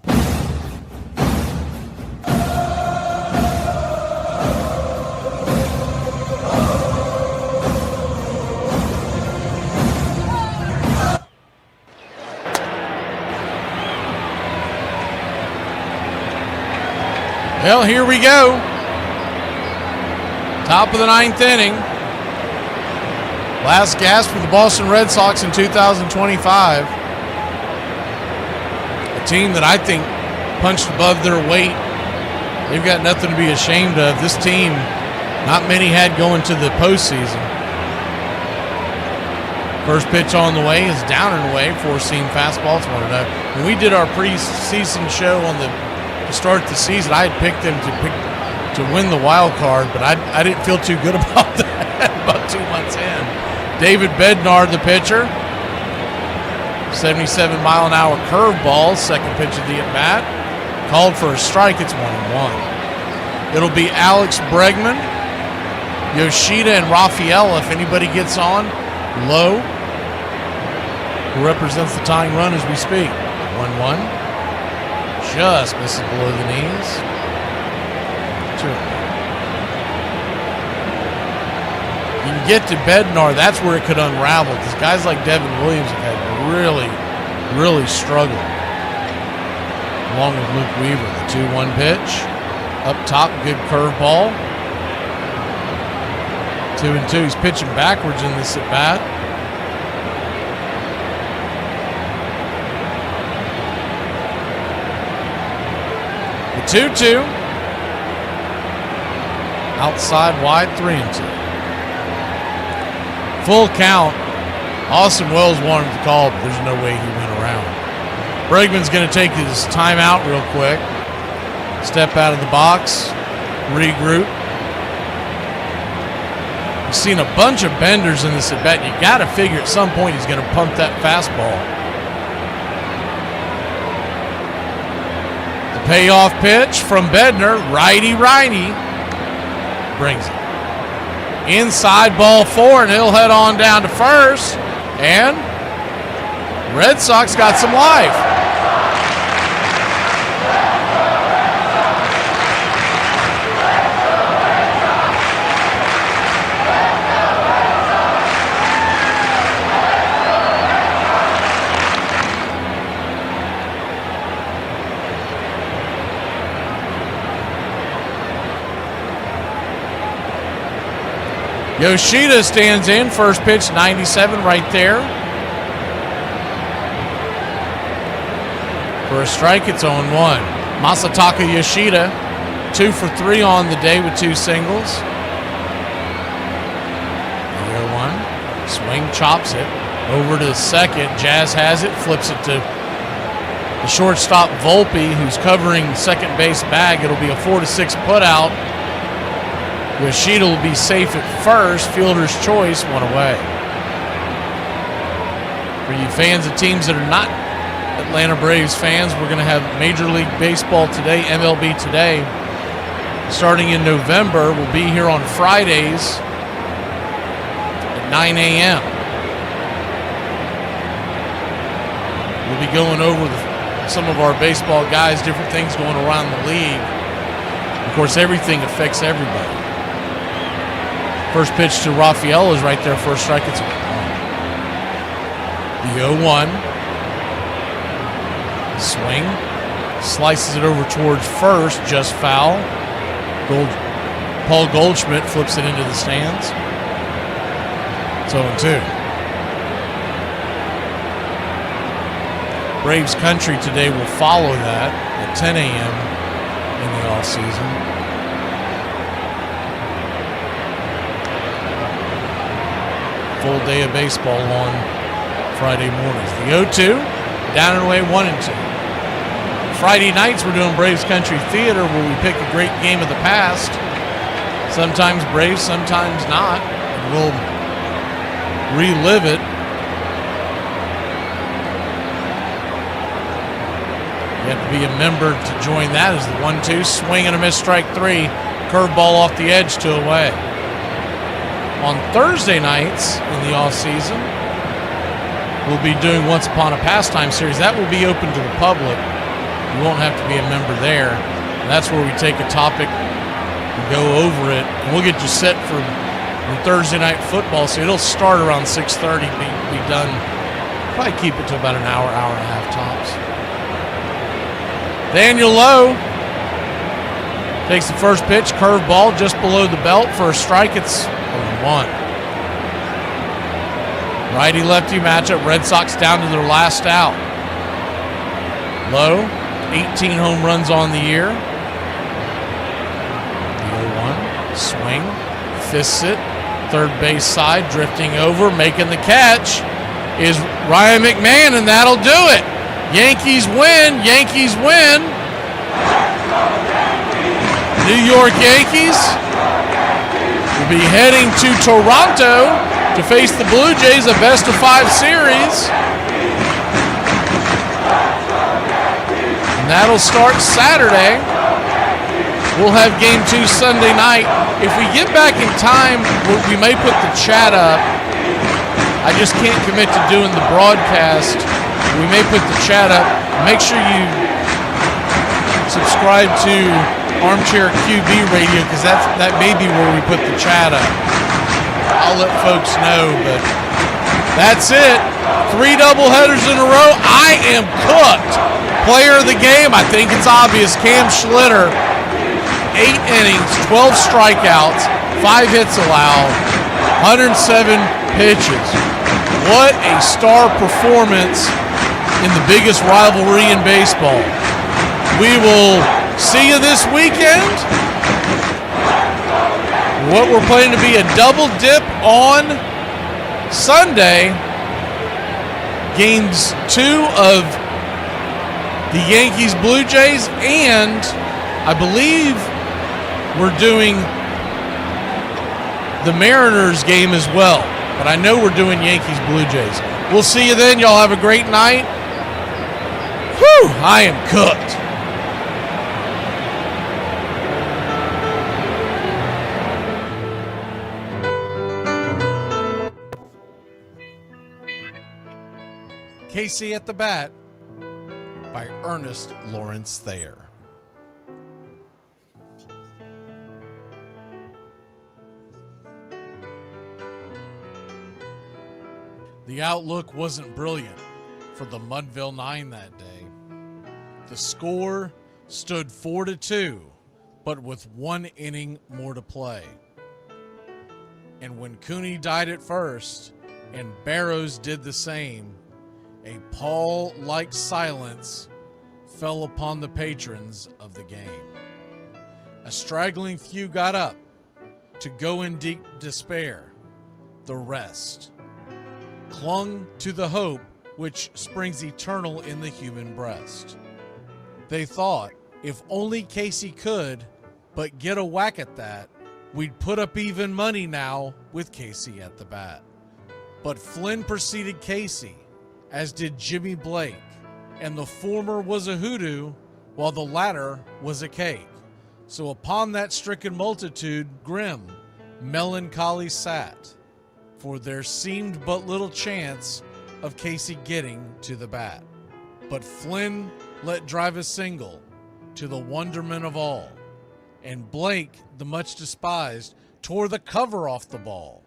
Well, here we go. Top of the 9th inning. Last gasp for the Boston Red Sox in 2025. A team that I think punched above their weight. They've got nothing to be ashamed of. This team, not many had going to the postseason. First pitch on the way is down and away. Four-seam fastball. It's 1-0. When we did our preseason show to start the season, I had picked them to win the wild card, but I didn't feel too good about that about 2 months in. David Bednar, the pitcher. 77-mile-an-hour curveball, second pitch of the at-bat. Called for a strike, it's 1-1. It'll be Alex Bregman, Yoshida, and Rafael if anybody gets on. Low, who represents the tying run as we speak. 1-1. Just misses below the knees. 2. You can get to Bednar, that's where it could unravel, because guys like Devin Williams have had really struggled. Along with Luke Weaver, the 2-1 pitch. Up top, good curveball. 2-2. He's pitching backwards in this at bat. The 2-2. Outside wide, 3-2. Full count. Austin Wells wanted the call, but there's no way he went around. Bregman's going to take his timeout real quick. Step out of the box. Regroup. We've seen a bunch of benders in this at bat. You got to figure at some point he's going to pump that fastball. The payoff pitch from Bednar. Righty. Brings it. Inside, ball 4, and he'll head on down to first. And Red Sox got some life. Yoshida stands in. First pitch, 97 right there. For a strike, it's 0-1. Masataka Yoshida, 2 for 3 on the day with 2 singles. 0-1. Swing, chops it. Over to second. Jazz has it, flips it to the shortstop Volpe, who's covering second base bag. It'll be a 4-6 putout. Yoshida will be safe at first. Fielder's choice, 1 away. For you fans of teams that are not Atlanta Braves fans, we're going to have Major League Baseball today, MLB today, starting in November. We'll be here on Fridays at 9 a.m. We'll be going over some of our baseball guys, different things going around the league. Of course, everything affects everybody. First pitch to Rafael is right there, first strike. It's 1. The 0-1. Swing. Slices it over towards first, just foul. Paul Goldschmidt flips it into the stands. It's 0-2. Braves Country today will follow that at 10 a.m. in the offseason. Full day of baseball on Friday mornings. The 0-2, down and away, 1-2. Friday nights we're doing Braves Country Theater, where we pick a great game of the past. Sometimes Braves, sometimes not. And we'll relive it. You have to be a member to join that. As the 1-2, swing and a miss, strike 3. Curveball off the edge, 2 away. On Thursday nights in the offseason, we'll be doing Once Upon a Pastime series. That will be open to the public. You won't have to be a member there. And that's where we take a topic and go over it. And we'll get you set for Thursday night football. So it'll start around 6:30, be done. Probably keep it to about an hour, hour and a half tops. Daniel Lowe takes the first pitch, curveball just below the belt for a strike. It's 0-1. Righty-lefty matchup. Red Sox down to their last out. Lowe, 18 home runs on the year. The 0-1. Swing. Fists it. Third base side. Drifting over. Making the catch is Ryan McMahon, and that'll do it. Yankees win. Yankees win. New York Yankees will be heading to Toronto to face the Blue Jays, a best-of-5 series. And that'll start Saturday. We'll have Game 2 Sunday night. If we get back in time, we may put the chat up. I just can't commit to doing the broadcast. We may put the chat up. Make sure you subscribe to Armchair QB Radio, because that may be where we put the chat up. I'll let folks know, but that's it. 3 doubleheaders in a row. I am cooked. Player of the game, I think it's obvious, Cam Schlitter. 8 innings, 12 strikeouts, 5 hits allowed, 107 pitches. What a star performance in the biggest rivalry in baseball. We will see you this weekend. What we're planning to be a double dip on Sunday. Games 2 of the Yankees Blue Jays, and I believe we're doing the Mariners game as well. But I know we're doing Yankees Blue Jays. We'll see you then. Y'all have a great night. Whew, I am cooked. Casey at the Bat by Ernest Lawrence Thayer. The outlook wasn't brilliant for the Mudville Nine that day. The score stood 4-2, but with 1 inning more to play. And when Cooney died at first, and Barrows did the same, a pall-like silence fell upon the patrons of the game. A straggling few got up to go in deep despair. The rest clung to the hope which springs eternal in the human breast. They thought, if only Casey could but get a whack at that, we'd put up even money now with Casey at the bat. But Flynn preceded Casey, as did Jimmy Blake, and the former was a hoodoo, while the latter was a cake. So upon that stricken multitude grim, melancholy sat, for there seemed but little chance of Casey getting to the bat. But Flynn let drive a single, to the wonderment of all, and Blake, the much despised, tore the cover off the ball.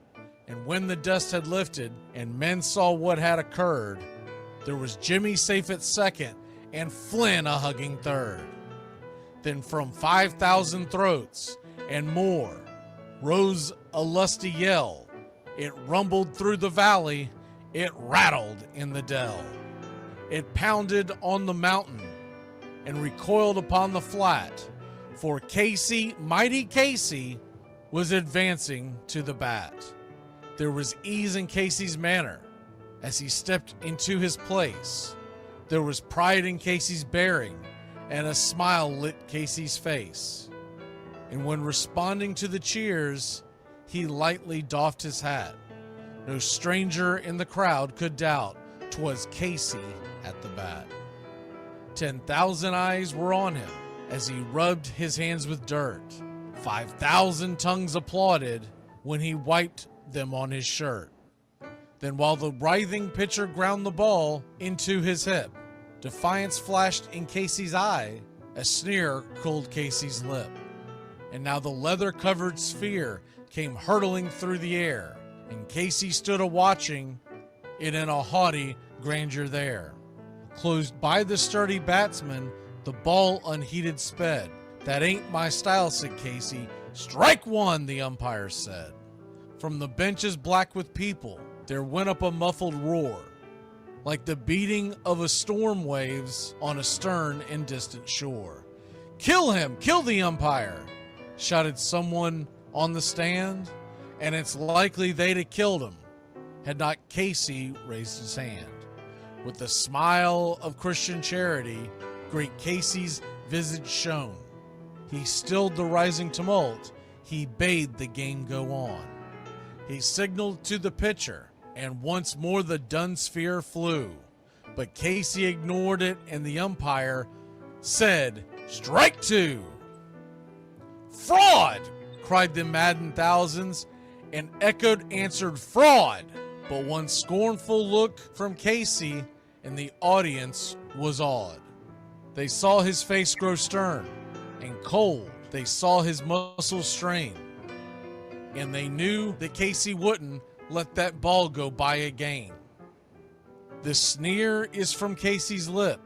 And when the dust had lifted, and men saw what had occurred, there was Jimmy safe at second, and Flynn a hugging third. Then from 5,000 throats and more rose a lusty yell. It rumbled through the valley, it rattled in the dell. It pounded on the mountain and recoiled upon the flat, for Casey, mighty Casey, was advancing to the bat. There was ease in Casey's manner as he stepped into his place. There was pride in Casey's bearing, and a smile lit Casey's face. And when responding to the cheers, he lightly doffed his hat. No stranger in the crowd could doubt 'twas Casey at the bat. 10,000 eyes were on him as he rubbed his hands with dirt. 5,000 tongues applauded when he wiped them on his shirt. Then while the writhing pitcher ground the ball into his hip, defiance flashed in Casey's eye, a sneer curled Casey's lip. And now the leather-covered sphere came hurtling through the air, and Casey stood a-watching it in a haughty grandeur there. Closed by the sturdy batsman, the ball unheeded sped. "That ain't my style," said Casey. "Strike one," the umpire said. From the benches black with people, there went up a muffled roar, like the beating of a storm waves on a stern and distant shore. "Kill him! Kill the umpire!" shouted someone on the stand, and it's likely they'd have killed him had not Casey raised his hand. With the smile of Christian charity, great Casey's visage shone. He stilled the rising tumult, he bade the game go on. He signaled to the pitcher, and once more the dun sphere flew. But Casey ignored it, and the umpire said, "Strike two!" "Fraud!" cried the maddened thousands, and echoed answered, "Fraud!" But one scornful look from Casey, and the audience was awed. They saw his face grow stern and cold. They saw his muscles strain, and they knew that Casey wouldn't let that ball go by again. The sneer is from Casey's lip.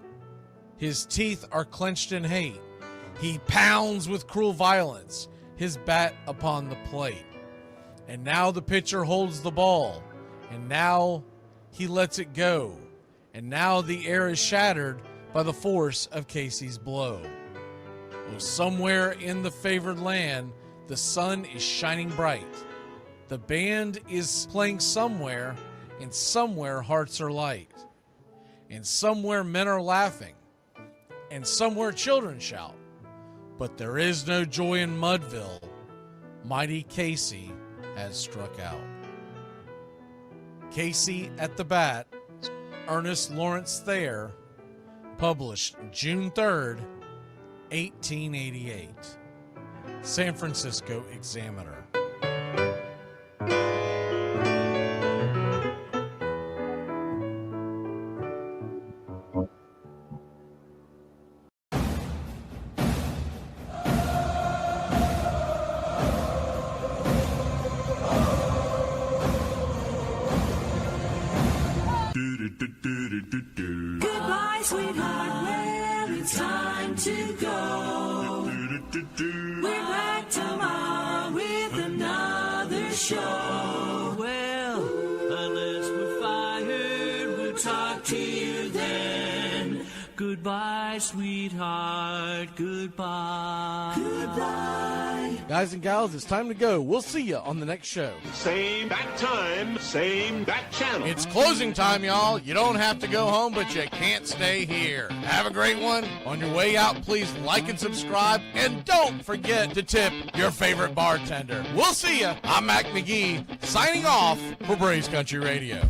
His teeth are clenched in hate. He pounds with cruel violence his bat upon the plate. And now the pitcher holds the ball, and now he lets it go, and now the air is shattered by the force of Casey's blow. Oh, somewhere in the favored land, the sun is shining bright. The band is playing somewhere, and somewhere hearts are light. And somewhere men are laughing, and somewhere children shout. But there is no joy in Mudville. Mighty Casey has struck out. Casey at the Bat, Ernest Lawrence Thayer, published June 3rd, 1888. San Francisco Examiner. Goodbye, sweetheart, well, it's time to go. We're back tomorrow with another show. Well, unless we're fired, we'll talk to you then. Goodbye, sweetheart. Goodbye. Goodbye. Guys and gals, it's time to go. We'll see you on the next show. Same bat time, same bat channel. It's closing time, y'all. You don't have to go home, but you can't stay here. Have a great one. On your way out, please like and subscribe. And don't forget to tip your favorite bartender. We'll see you. I'm Mac McGee, signing off for Braves Country Radio.